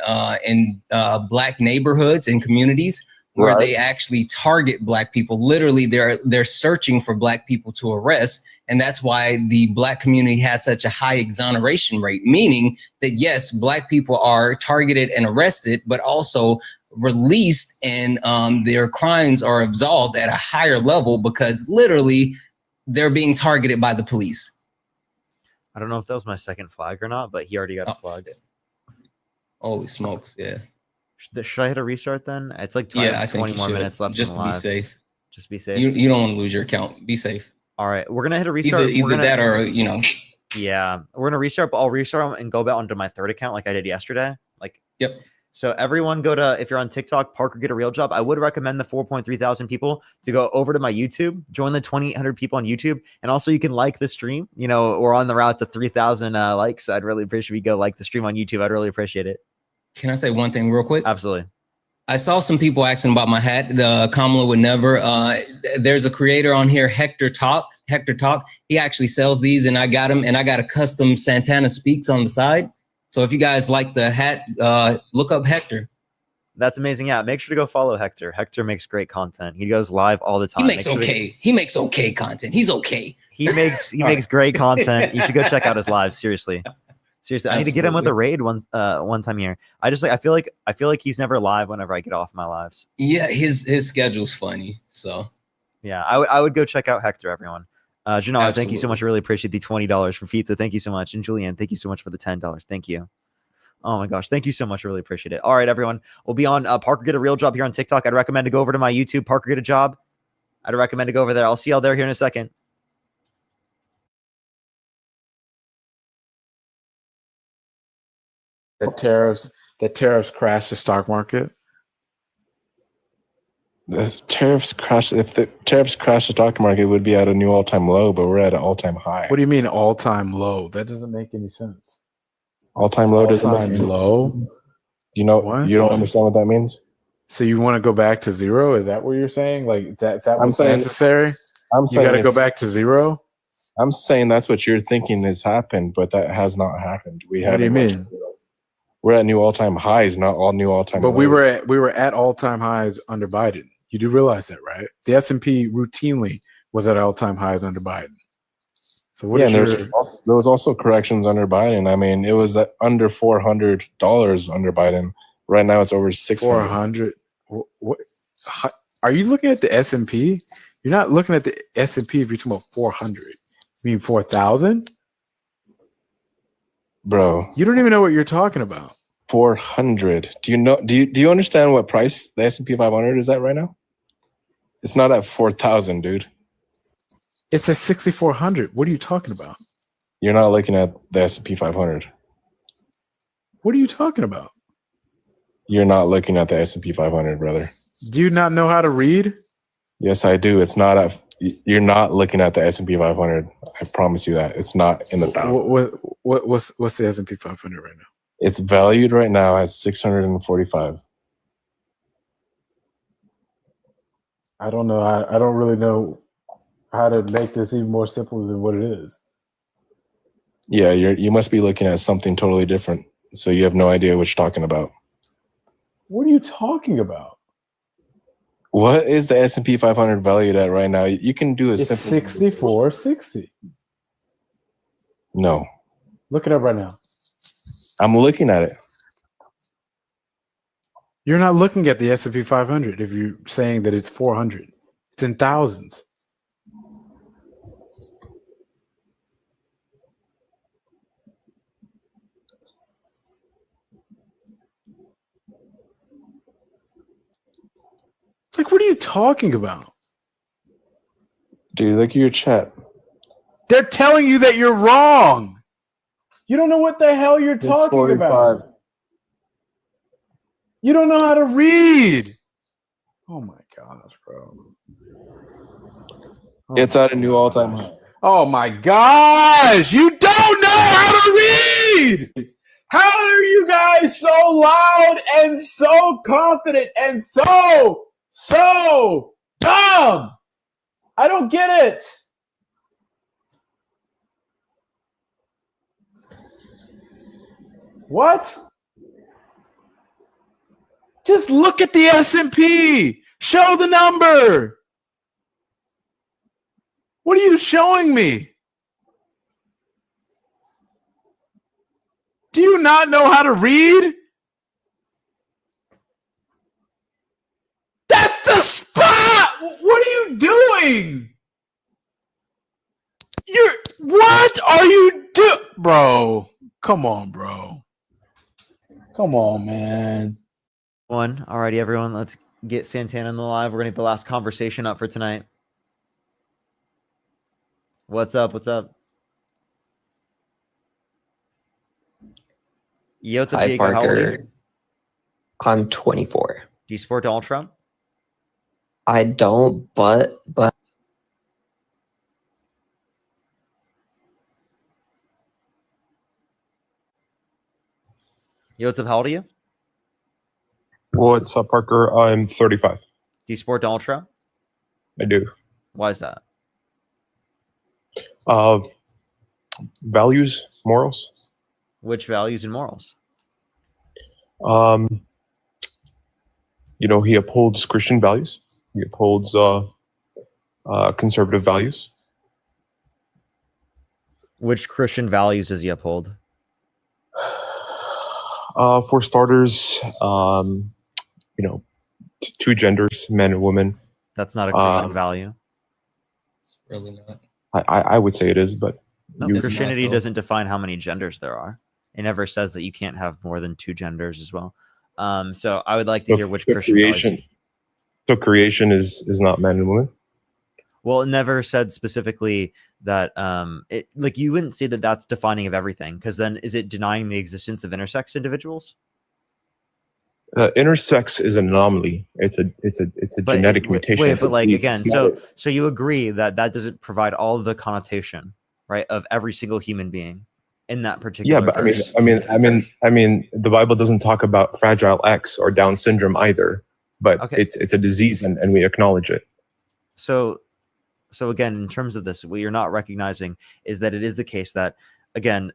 S2: Black neighborhoods and communities where they actually target Black people. Literally, they're searching for Black people to arrest, and that's why the Black community has such a high exoneration rate. Meaning that yes, Black people are targeted and arrested, but also released, and their crimes are absolved at a higher level because literally they're being targeted by the police.
S1: I don't know if that was my second flag or not, but he already got a flag.
S2: Holy smokes! Yeah.
S1: Should I hit a restart then? It's like 20 more minutes left.
S2: Just to be safe.
S1: Just be safe.
S2: You don't want to lose your account. Be safe.
S1: All right, we're gonna hit a restart.
S2: Either that or
S1: Yeah, we're gonna restart, but I'll restart and go back onto my third account like I did yesterday.
S2: Yep.
S1: So everyone go to, if you're on TikTok, Parker Get a Real Job. I would recommend the 4.3 thousand people to go over to my YouTube, join the 2,800 people on YouTube. And also you can like the stream. You know, we're on the route to 3,000 likes. I'd really appreciate you go like the stream on YouTube. I'd really appreciate it.
S2: Can I say one thing real quick?
S1: Absolutely.
S2: I saw some people asking about my hat. The Kamala would never. There's a creator on here, Hector Talk. He actually sells these, and I got him, and I got a custom Santana Speaks on the side. So if you guys like the hat, look up Hector.
S1: That's amazing. Yeah, make sure to go follow Hector. Hector makes great content. He goes live all the time.
S2: He makes He makes okay content. He's okay.
S1: He makes great content. You should go check out his lives. Seriously. I need to get him with a raid one time here. I feel like he's never live whenever I get off my lives.
S2: Yeah, his schedule's funny. So
S1: yeah, I would go check out Hector, everyone. Janelle, thank you so much. I really appreciate the $20 for pizza. Thank you so much. And Julianne, thank you so much for the $10. Thank you. Oh my gosh, thank you so much. I really appreciate it. All right, everyone. We'll be on Parker Get a Real Job here on TikTok. I'd recommend to go over to my YouTube, Parker Get a Job. I'd recommend to go over there. I'll see y'all there here in a second.
S11: The tariffs crashed the stock market. The tariffs crash. If the tariffs crash the stock market, it would be at a new all-time low, but we're at an all-time high.
S4: What do you mean all-time low? That doesn't make any sense.
S11: All-time low doesn't make any sense.
S4: Low?
S11: You know
S4: What?
S11: You don't understand what that means?
S4: So you want to go back to zero? Is that what you're saying? Like is that
S11: I'm
S4: what's
S11: saying-
S4: necessary?
S11: I'm
S4: You
S11: saying
S4: got to
S11: if-
S4: go back to zero.
S11: I'm saying that's what you're thinking has happened, but that has not happened.
S4: What do you mean?
S11: We're at new all-time highs, not all new all-time
S4: But
S11: lows.
S4: we were at all-time highs under Biden. You do realize that, right? The S&P routinely was at all-time highs under Biden. So what is
S11: and
S4: your
S11: there was also corrections under Biden. I mean, it was at under $400 under Biden. Right now, it's over $600.
S4: 400? What? Are you looking at the S&P? You're not looking at the S&P if you're talking about 400. You mean 4,000?
S11: Bro,
S4: You don't even know what you're talking about.
S11: 400. Do you know? Do you understand what price the S&P 500 is at right now? It's not at 4,000, dude.
S4: It's at 6,400. What are you talking about?
S11: You're not looking at the S&P 500.
S4: What are you talking about?
S11: You're not looking at the S&P 500, brother.
S4: Do you not know how to read?
S11: Yes, I do. It's not at. You're not looking at the S&P 500. I promise you that. It's not in the down.
S4: What's the S&P 500 right now?
S11: It's valued right now at 645.
S4: I don't know. I don't really know how to make this even more simple than what it is.
S11: Yeah, you must be looking at something totally different. So you have no idea what you're talking about.
S4: What are you talking about?
S11: What is the S&P 500 valued at right now? You can do a
S4: It's
S11: simple
S4: 6460.
S11: No.
S4: Look it up right now.
S11: I'm looking at it.
S4: You're not looking at the S&P 500 if you're saying that it's 400. It's in thousands. Like, what are you talking about?
S11: Dude, look at your chat.
S4: They're telling you that you're wrong. You don't know what the hell you're talking about. You don't know how to read. Oh my gosh, bro.
S11: It's at a new all-time high.
S4: Oh my gosh, you don't know how to read. How are you guys so loud and so confident and so dumb? I don't get it. What? Just look at the S&P. Show the number. What are you showing me? Do you not know how to read? That's the spot. What are you doing? What are you doing? Bro, come on, bro. Come on, man.
S1: Alrighty, everyone, let's get Santana on the live. We're gonna get the last conversation up for tonight. What's up? What's up? Yo,
S6: Hi,
S1: Diego, how old are you?
S6: Parker. I'm 24.
S1: Do you support Donald Trump?
S6: I don't, but
S1: Yo, what's up? How old are you?
S8: What's up, Parker? I'm 35.
S1: Do you support Donald Trump?
S8: I do.
S1: Why is that?
S8: Values, morals.
S1: Which values and morals?
S8: He upholds Christian values. He upholds conservative values.
S1: Which Christian values does he uphold?
S8: For starters, two genders, men and women.
S1: That's not a Christian value.
S2: It's really not.
S8: I would say it is, but
S1: No, Christianity doesn't define how many genders there are. It never says that you can't have more than two genders as well. So I would like to hear which Christian values.
S8: So creation is not men and women.
S1: Well, it never said specifically that you wouldn't say that that's defining of everything, because then is it denying the existence of intersex individuals?
S8: Intersex is an anomaly. It's a genetic mutation.
S1: Wait, but again, so you agree that that doesn't provide all of the connotation, right, of every single human being in that particular.
S8: Yeah, but
S1: verse.
S8: I mean, the Bible doesn't talk about Fragile X or Down syndrome either. But
S1: okay.
S8: It's a disease, and we acknowledge it.
S1: So again, in terms of this, what you're not recognizing is that it is the case that, again,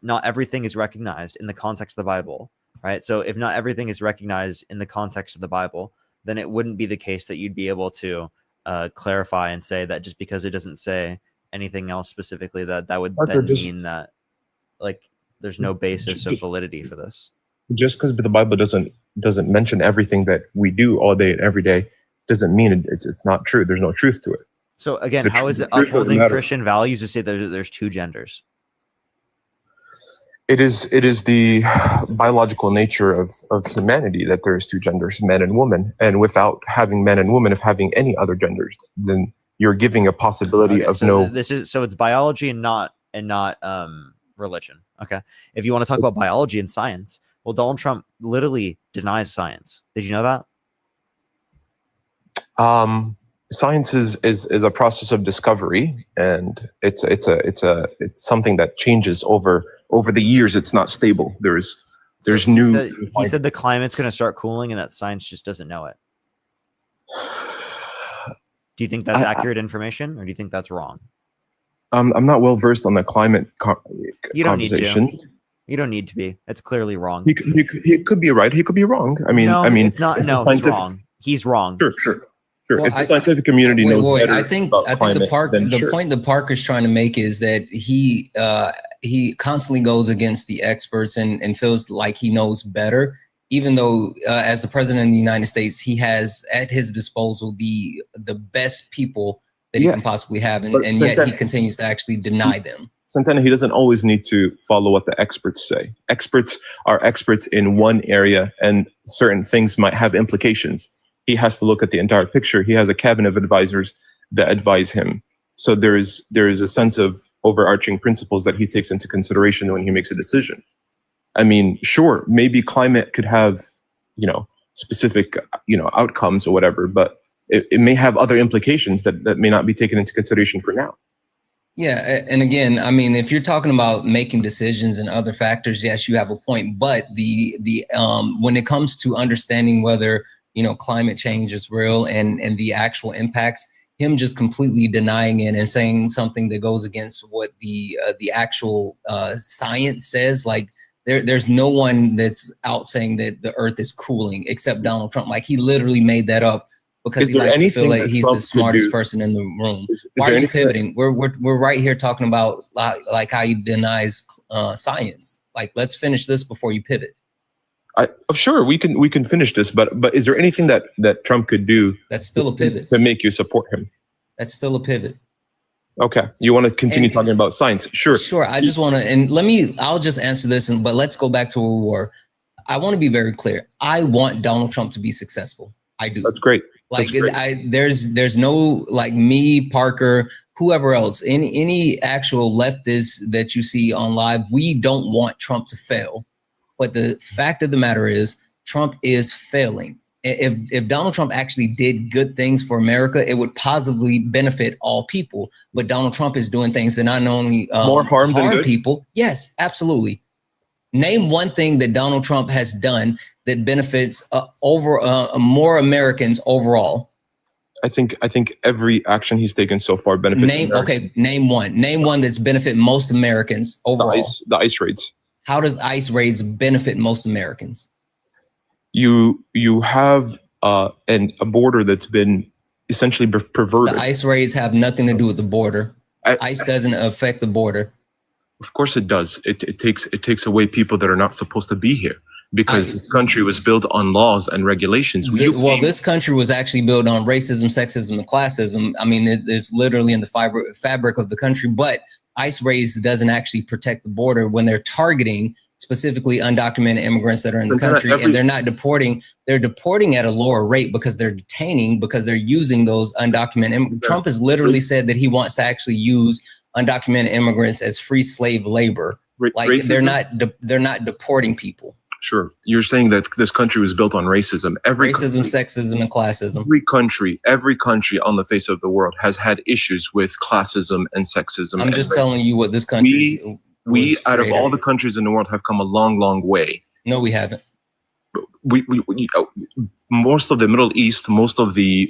S1: not everything is recognized in the context of the Bible, right? So if not everything is recognized in the context of the Bible, then it wouldn't be the case that you'd be able to clarify and say that just because it doesn't say anything else specifically, that would then mean that there's no basis of validity for this.
S8: Just because the Bible doesn't mention everything that we do all day and every day doesn't mean it's not true. There's no truth to it.
S1: So again, how is it upholding Christian values to say that there's two genders?
S8: It is the biological nature of humanity that there's two genders, men and women. And without having men and women, if having any other genders, then you're giving a possibility of no.
S1: It's biology and not religion. Okay, if you want to talk about biology and science, well, Donald Trump literally denies science. Did you know that?
S8: Science is a process of discovery, and it's something that changes over the years. It's not stable. There's
S1: He said the climate's going to start cooling, and that science just doesn't know it. Do you think that's accurate information, or do you think that's wrong?
S8: I'm not well versed on the climate
S1: You don't
S8: conversation.
S1: need to. You don't need to be. It's clearly wrong.
S8: He could be right. He could be wrong. I mean,
S1: it's not. No, he's wrong. He's wrong.
S8: Sure.
S2: Well,
S8: if the scientific community knows better
S2: I think
S8: about climate,
S2: the point that Parker's trying to make is that he constantly goes against the experts and feels like he knows better, even though as the president of the United States, he has at his disposal the best people that he can possibly have, and yet he continues to actually deny them.
S8: Santana, he doesn't always need to follow what the experts say. Experts are experts in one area, and certain things might have implications. He has to look at the entire picture. He has a cabinet of advisors that advise him. So there is a sense of overarching principles that he takes into consideration when he makes a decision. I mean, sure, maybe climate could have, specific, outcomes or whatever, but it may have other implications that may not be taken into consideration for now.
S2: Yeah, and again, I mean, if you're talking about making decisions and other factors, yes, you have a point. But the when it comes to understanding whether climate change is real and the actual impacts, him just completely denying it and saying something that goes against what the actual science says, like there's no one that's out saying that the Earth is cooling except Donald Trump. Like he literally made that up because he likes to feel like he's the smartest person in the room. Why are you pivoting? We're right here talking about like how he denies science. Like, let's finish this before you pivot.
S8: Sure, we can finish this, but is there anything that Trump could do
S2: that's still a pivot
S8: to make you support him?
S2: That's still a pivot.
S8: Okay, you want to continue talking about science? Sure.
S2: I just want to, and I'll just answer this, but let's go back to where we were. I want to be very clear. I want Donald Trump to be successful. I do.
S8: That's great.
S2: There's no like me, Parker, whoever else, any actual leftist that you see on live. We don't want Trump to fail. But the fact of the matter is, Trump is failing. If Donald Trump actually did good things for America, it would positively benefit all people. But Donald Trump is doing things that not only
S8: more harm than good?
S2: People. Yes, absolutely. Name one thing that Donald Trump has done that benefits more Americans overall.
S8: I think every action he's taken so far benefits.
S2: Name one. Name one that's benefit most Americans overall.
S8: The ICE raids.
S2: How does ICE raids benefit most Americans?
S8: You have a border that's been essentially perverted.
S2: The ICE raids have nothing to do with the border. ICE doesn't affect the border.
S8: Of course it does. It takes away people that are not supposed to be here, because this country was built on laws and regulations.
S2: This country was actually built on racism, sexism, and classism. I mean, it's literally in the fabric of the country, but ICE raids doesn't actually protect the border when they're targeting specifically undocumented immigrants that are in the country, and they're not deporting. They're deporting at a lower rate because they're detaining, because they're using those undocumented immigrants. Trump has literally said that he wants to actually use undocumented immigrants as free slave labor. Like they're not deporting people.
S8: Sure. You're saying that this country was built on racism.
S2: Racism, sexism, and classism.
S8: Every country on the face of the world has had issues with classism and sexism.
S2: I'm just telling you what this country
S8: we out of all the countries in the world have come a long, long way.
S2: No, we haven't.
S8: We most of the Middle East, most of the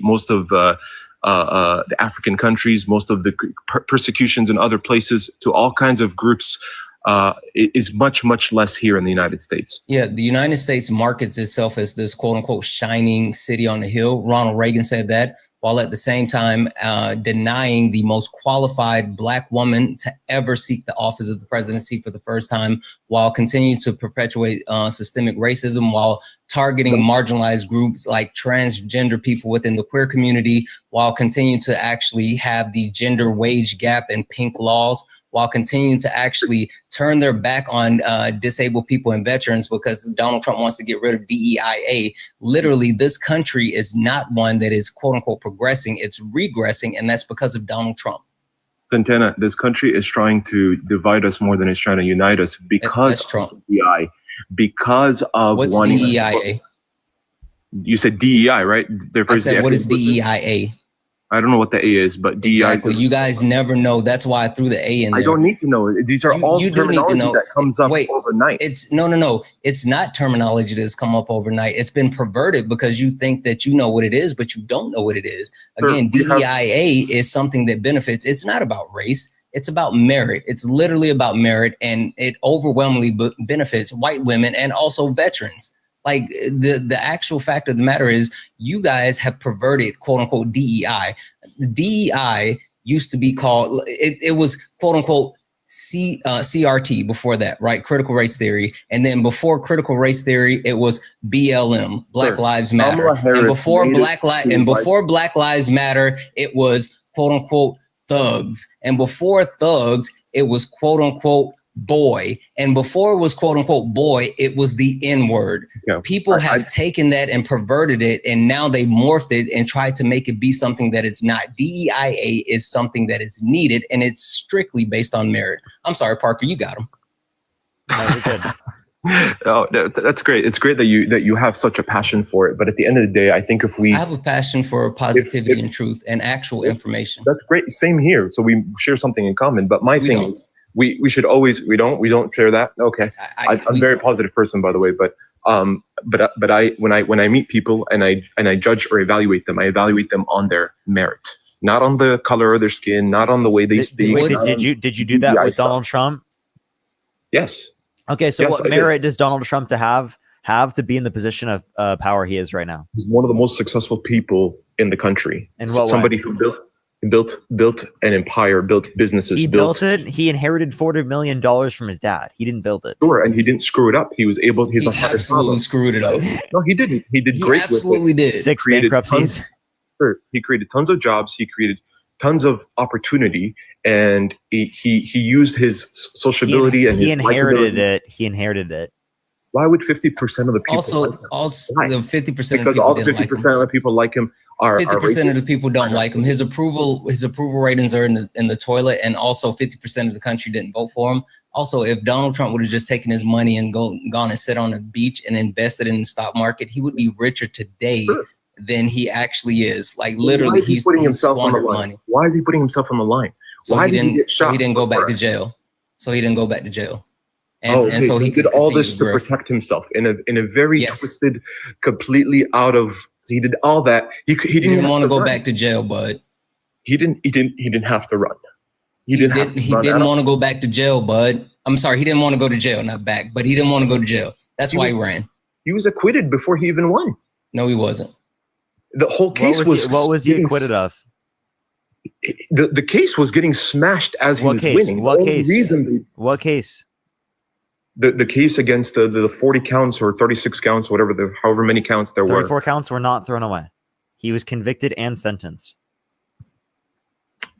S8: African countries, most of the persecutions in other places to all kinds of groups is much, much less here in the United States.
S2: Yeah, the United States markets itself as this quote unquote shining city on the hill. Ronald Reagan said that, while at the same time denying the most qualified Black woman to ever seek the office of the presidency for the first time, while continuing to perpetuate systemic racism, while targeting marginalized groups like transgender people within the queer community, while continuing to actually have the gender wage gap and pink laws, while continuing to actually turn their back on disabled people and veterans because Donald Trump wants to get rid of DEIA. Literally, this country is not one that is quote unquote progressing, it's regressing, and that's because of Donald Trump.
S8: Santana, this country is trying to divide us more than it's trying to unite us because
S2: Trump.
S8: Of DEI. Because of
S2: what's DEIA?
S8: You said DEI, right?
S2: I said, what is DEIA?
S8: I don't know what the A is, but DEI.
S2: Exactly. You guys never know. That's why I threw the A in there.
S8: I don't need to know. These are all terminology that comes up overnight.
S2: It's no. It's not terminology that's come up overnight. It's been perverted because you think that you know what it is, but you don't know what it is. Again, DEIA is something that benefits. It's not about race. It's about merit. It's literally about merit, and it overwhelmingly benefits white women and also veterans. Like the actual fact of the matter is you guys have perverted quote unquote DEI. The DEI used to be called, it was quote unquote CRT before that, right? Critical race theory. And then before critical race theory, it was BLM, Black Lives Matter. And before Black Lives Matter, it was quote unquote thugs. And before thugs, it was quote unquote boy. And before it was quote unquote boy, it was the N-word. Yeah. People have taken that and perverted it, and now they morphed it and tried to make it be something that it's not. DEIA is something that is needed, and it's strictly based on merit. I'm sorry, Parker, you got him.
S1: No, you're good.
S8: Oh, that's great. It's great that you have such a passion for it. But at the end of the day, I think I
S2: have a passion for positivity and truth and actual information.
S8: That's great. Same here. So we share something in common. But my thing is, we should always we don't share that. Okay, I'm a very positive person, by the way. But when I meet people and I judge or evaluate them, I evaluate them on their merit, not on the color of their skin, not on the way they speak.
S1: Wait, did you do that with Donald Trump?
S8: Yes.
S1: Okay, so what merit does Donald Trump have to be in the position of power he is right now?
S8: He's one of the most successful people in the country.
S1: And somebody who
S8: built an empire, built businesses.
S1: He built it. He inherited $40 million from his dad. He didn't build it.
S8: Sure, and he didn't screw it up. He was able.
S2: He absolutely screwed it up.
S8: No, he didn't. He did great.
S2: Absolutely
S8: with it.
S2: did.
S1: 6 bankruptcies.
S8: He created tons of jobs. He created tons of opportunity, and he used his sociability and
S1: he inherited it. He inherited it.
S8: Why would 50% of the people
S2: also
S8: like him?
S2: The 50% of
S8: because
S2: people
S8: all the
S2: didn't
S8: 50%
S2: like him.
S8: of the people like him are
S2: 50% of the people don't like him. His approval ratings are in the toilet, and also 50% of the country didn't vote for him. Also, if Donald Trump would have just taken his money and gone and sit on a beach and invested in the stock market, he would be richer today than he actually is. Like literally, he's
S8: putting himself on the
S2: squandered
S8: line.
S2: money.
S8: Why is he putting himself on the line?
S2: So
S8: Why
S2: he
S8: did he get shot?
S2: So he didn't go back to jail. And
S8: so he did all this to protect himself in a very twisted, completely out of. He did all that. He didn't
S2: want to go back to jail, bud.
S8: He didn't have to run. He
S2: didn't want to go back to jail, bud. I'm sorry, he didn't want to go to jail, not back, but he didn't want to go to jail. That's why he ran.
S8: He was acquitted before he even won.
S2: No, he wasn't.
S8: The whole case
S1: what was he acquitted of?
S8: The case was getting smashed as he was winning.
S1: What case?
S8: The case against the 40 counts or 36 counts, however many counts there were.
S1: 34 counts were not thrown away. He was convicted and sentenced.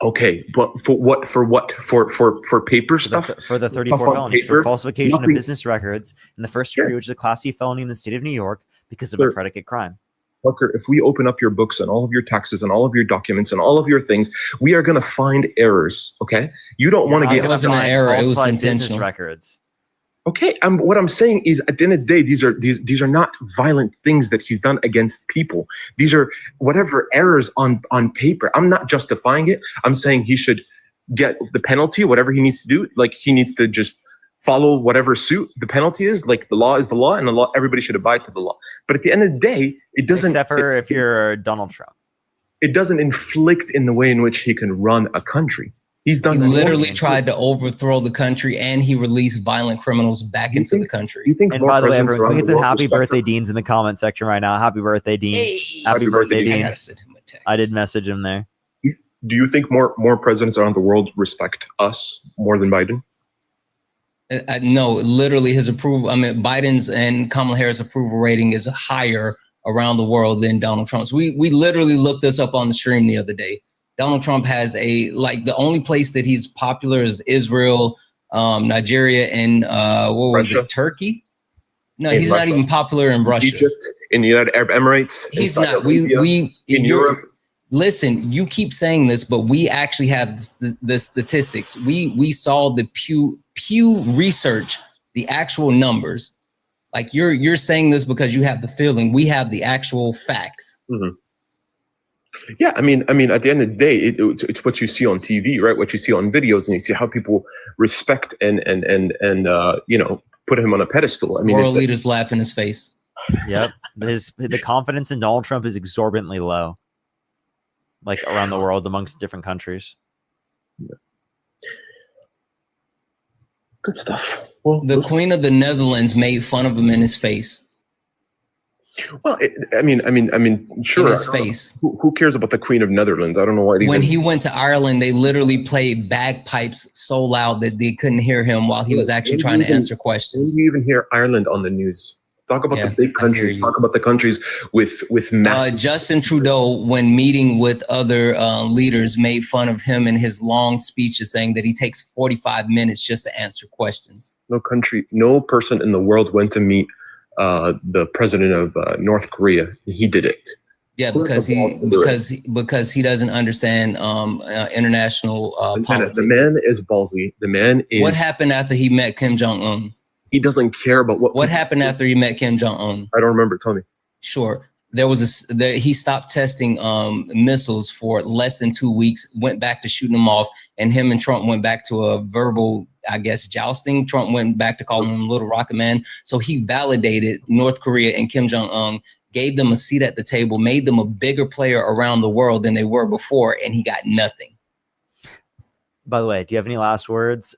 S8: Okay, but for what? For paper stuff?
S1: For the 34 felonies, for falsification of business records in the first degree, which is a Class C felony in the state of New York because of a predicate crime.
S8: Parker, if we open up your books and all of your taxes and all of your documents and all of your things, we are going to find errors. Okay, you don't want to get.
S2: It wasn't an error. It was intentional.
S1: Business records.
S8: Okay, what I'm saying is, at the end of the day, these are not violent things that he's done against people. These are whatever errors on paper. I'm not justifying it. I'm saying he should get the penalty, whatever he needs to do. Like he needs to just follow whatever suit the penalty is. Like the law is the law, and the law, everybody should abide to the law. But at the end of the day, it doesn't.
S1: Except for if you're Donald Trump,
S8: it doesn't inflict in the way in which he can run a country. He
S2: literally tried to overthrow the country, and he released violent criminals back into the country.
S1: And by the way, everyone, can we get some happy birthday Deans in the comment section right now? Happy birthday, Dean.
S2: Hey.
S1: Happy birthday, Dean. I did message him there.
S8: Do you think more presidents around the world respect us more than Biden?
S2: No, literally his approval. I mean, Biden's and Kamala Harris' approval rating is higher around the world than Donald Trump's. We literally looked this up on the stream the other day. Donald Trump has the only place that he's popular is Israel, Nigeria, and Turkey? No, he's not even popular in Russia.
S8: Egypt, in the United Arab Emirates.
S2: He's not. We in Europe. Listen, you keep saying this, but we actually have the statistics. We saw the Pew research, the actual numbers. Like you're saying this because you have the feeling. We have the actual facts.
S8: Mm-hmm. Yeah, I mean, at the end of the day, it's what you see on TV, right? What you see on videos, and you see how people respect and put him on a pedestal. I mean,
S2: world leaders laugh in his face.
S1: Yep, the confidence in Donald Trump is exorbitantly low, like around the world amongst different countries.
S8: Yeah. Good stuff.
S2: Well, the Queen of the Netherlands made fun of him in his face.
S8: Well, I mean, sure.
S2: In his face.
S8: Who cares about the Queen of Netherlands? I don't know why.
S2: When he went to Ireland, they literally played bagpipes so loud that they couldn't hear him while he was actually trying to answer questions.
S8: You even hear Ireland on the news. Talk about the big countries. Talk about the countries with massive.
S2: Justin Trudeau, when meeting with other leaders, made fun of him in his long speeches, saying that he takes 45 minutes just to answer questions.
S8: No country, no person in the world went to meet the president of North Korea. He did it.
S2: Yeah, because he doesn't understand international politics.
S8: The man is ballsy. The man is.
S2: What happened after he met Kim Jong-un?
S8: He doesn't care about what
S2: happened after he met Kim Jong-un.
S8: I don't remember. Tell me.
S2: Sure. There was he stopped testing missiles for less than 2 weeks, went back to shooting them off, and him and Trump went back to a verbal, I guess, jousting. Trump went back to calling him Little Rocket Man. So he validated North Korea and Kim Jong-un, gave them a seat at the table, made them a bigger player around the world than they were before, and he got nothing.
S1: By the way, do you have any last words,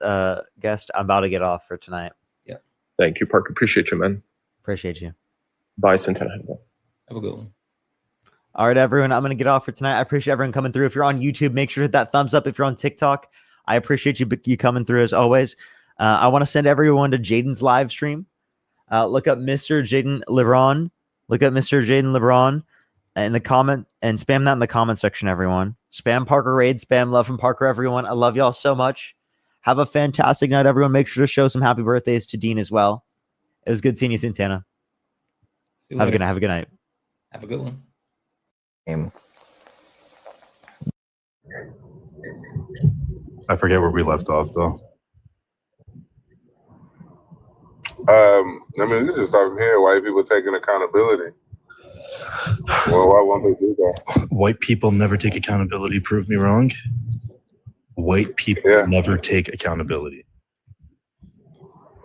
S1: guest? I'm about to get off for tonight.
S2: Yeah.
S8: Thank you, Parker. Appreciate you, man.
S1: Appreciate you.
S8: Bye, Santana.
S2: Have a good one.
S1: All right, everyone. I'm going to get off for tonight. I appreciate everyone coming through. If you're on YouTube, make sure to hit that thumbs up. If you're on TikTok, I appreciate you coming through as always. I want to send everyone to Jaden's live stream. Look up Mr. Jaden LeBron. Look up Mr. Jaden LeBron in the comment and spam that in the comment section, everyone. Spam Parker Raid, spam love from Parker, everyone. I love y'all so much. Have a fantastic night, everyone. Make sure to show some happy birthdays to Dean as well. It was good seeing you, Santana. Have a good night. Have a good night.
S2: Have a good one.
S7: I forget where we left off, though.
S22: I mean, we just talking here. White people taking accountability. Well, why won't they do that?
S7: White people never take accountability. Prove me wrong. White people never take accountability.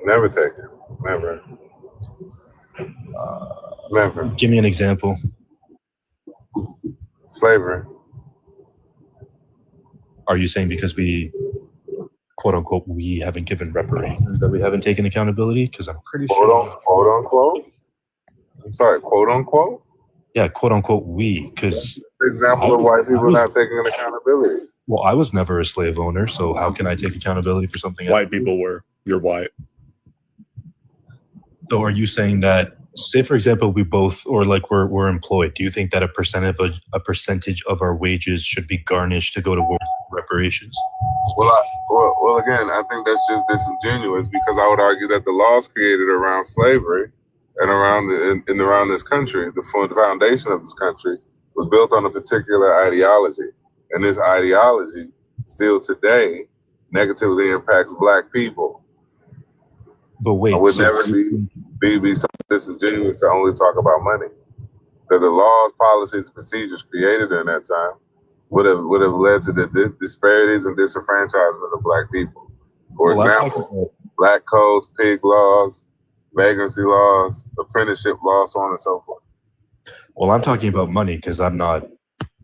S22: Never take it. Never. Never.
S7: Give me an example.
S22: Slavery.
S7: Are you saying because we, quote unquote, we haven't given reparations that we haven't taken accountability? Because I'm pretty sure.
S22: Quote unquote. I'm sorry. Quote unquote.
S7: Yeah, quote unquote, we. Because
S22: example of white people not taking accountability.
S7: Well, I was never a slave owner, so how can I take accountability for something?
S21: White people were. You're white.
S7: So are you saying that, say for example, we both, or like we're employed, do you think that a percentage of our wages should be garnished to go towards reparations?
S22: Well, again, I think that's just disingenuous because I would argue that the laws created around slavery and around this country, the foundation of this country, was built on a particular ideology, and this ideology still today negatively impacts Black people.
S7: But wait,
S22: I would never be so disingenuous to only talk about money. That the laws, policies, and procedures created during that time would have led to the disparities and disenfranchisement of Black people. For example, Black codes, pig laws, vagrancy laws, apprenticeship laws, so on and so forth.
S7: Well, I'm talking about money because I'm not.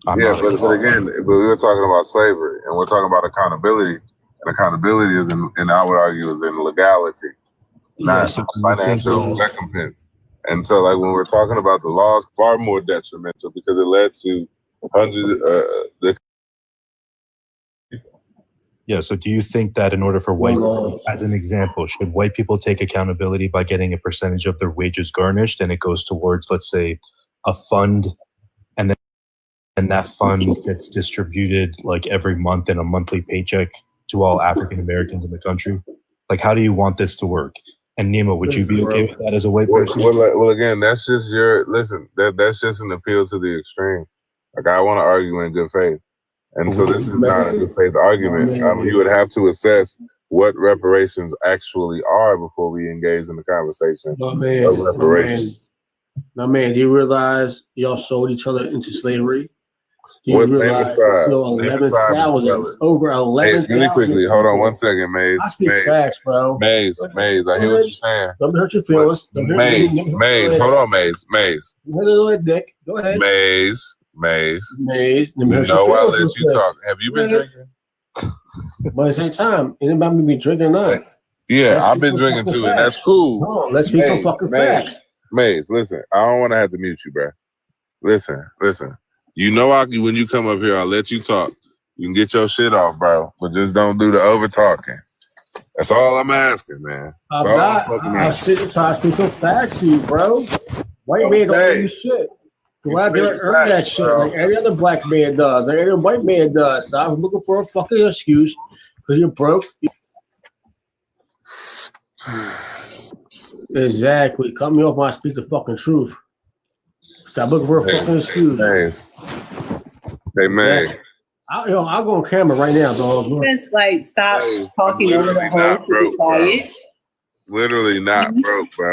S22: But again, we were talking about slavery and we're talking about accountability. And accountability is and I would argue is in legality, not financial recompense. And so, like when we're talking about the laws, far more detrimental because it led to hundreds.
S7: Yeah. So, do you think that in order for white, as an example, should white people take accountability by getting a percentage of their wages garnished, and it goes towards, let's say, a fund, and that fund gets distributed like every month in a monthly paycheck to all African Americans in the country? Like, how do you want this to work? And Nemo, would you be okay with that as a white person?
S22: Well, again, that's just that's just an appeal to the extreme. Like, I want to argue in good faith. And so this is not a good faith argument. You would have to assess what reparations actually are before we engage in the conversation of reparations.
S23: Now, man, do you realize y'all sold each other into slavery?
S5: You
S22: What
S5: realize
S22: name a
S5: you
S22: tribe?
S5: feel
S22: Name a tribe and
S5: 11,000,
S22: spell it.
S5: over
S22: Hey,
S5: 11,000.
S22: really quickly, hold on one second, Maze.
S5: I speak
S22: Maze,
S5: facts, bro.
S22: Maze, Maze. I hear what you're saying.
S5: Don't hurt your feelings. Don't hurt
S22: Maze,
S5: me.
S22: Maze. Hold on, Maze, Maze.
S5: Dick. Go ahead.
S22: Maze, Maze.
S5: Maze.
S22: You know I let you talk. Have you been drinking?
S5: But at the same time, anybody be drinking or not?
S22: Yeah, I've been drinking too, and that's cool.
S5: Come on, let's be some fucking facts.
S22: Maze, listen, I don't want to have to mute you, bro. Listen. You know, when you come up here, I'll let you talk. You can get your shit off, bro, but just don't do the over talking. That's all I'm asking, man.
S5: I'm sitting trying to speak some facts to you, bro. White man don't do shit. Go out there and earn that shit like every other black man does, like every other white man does. So I'm looking for a fucking excuse because you're broke. Exactly. Cut me off when I speak the fucking truth. Stop looking for a fucking excuse.
S22: Hey, man.
S5: I'll go on camera right now, dog.
S9: It's like stop talking over the whole
S22: Literally not broke, bro.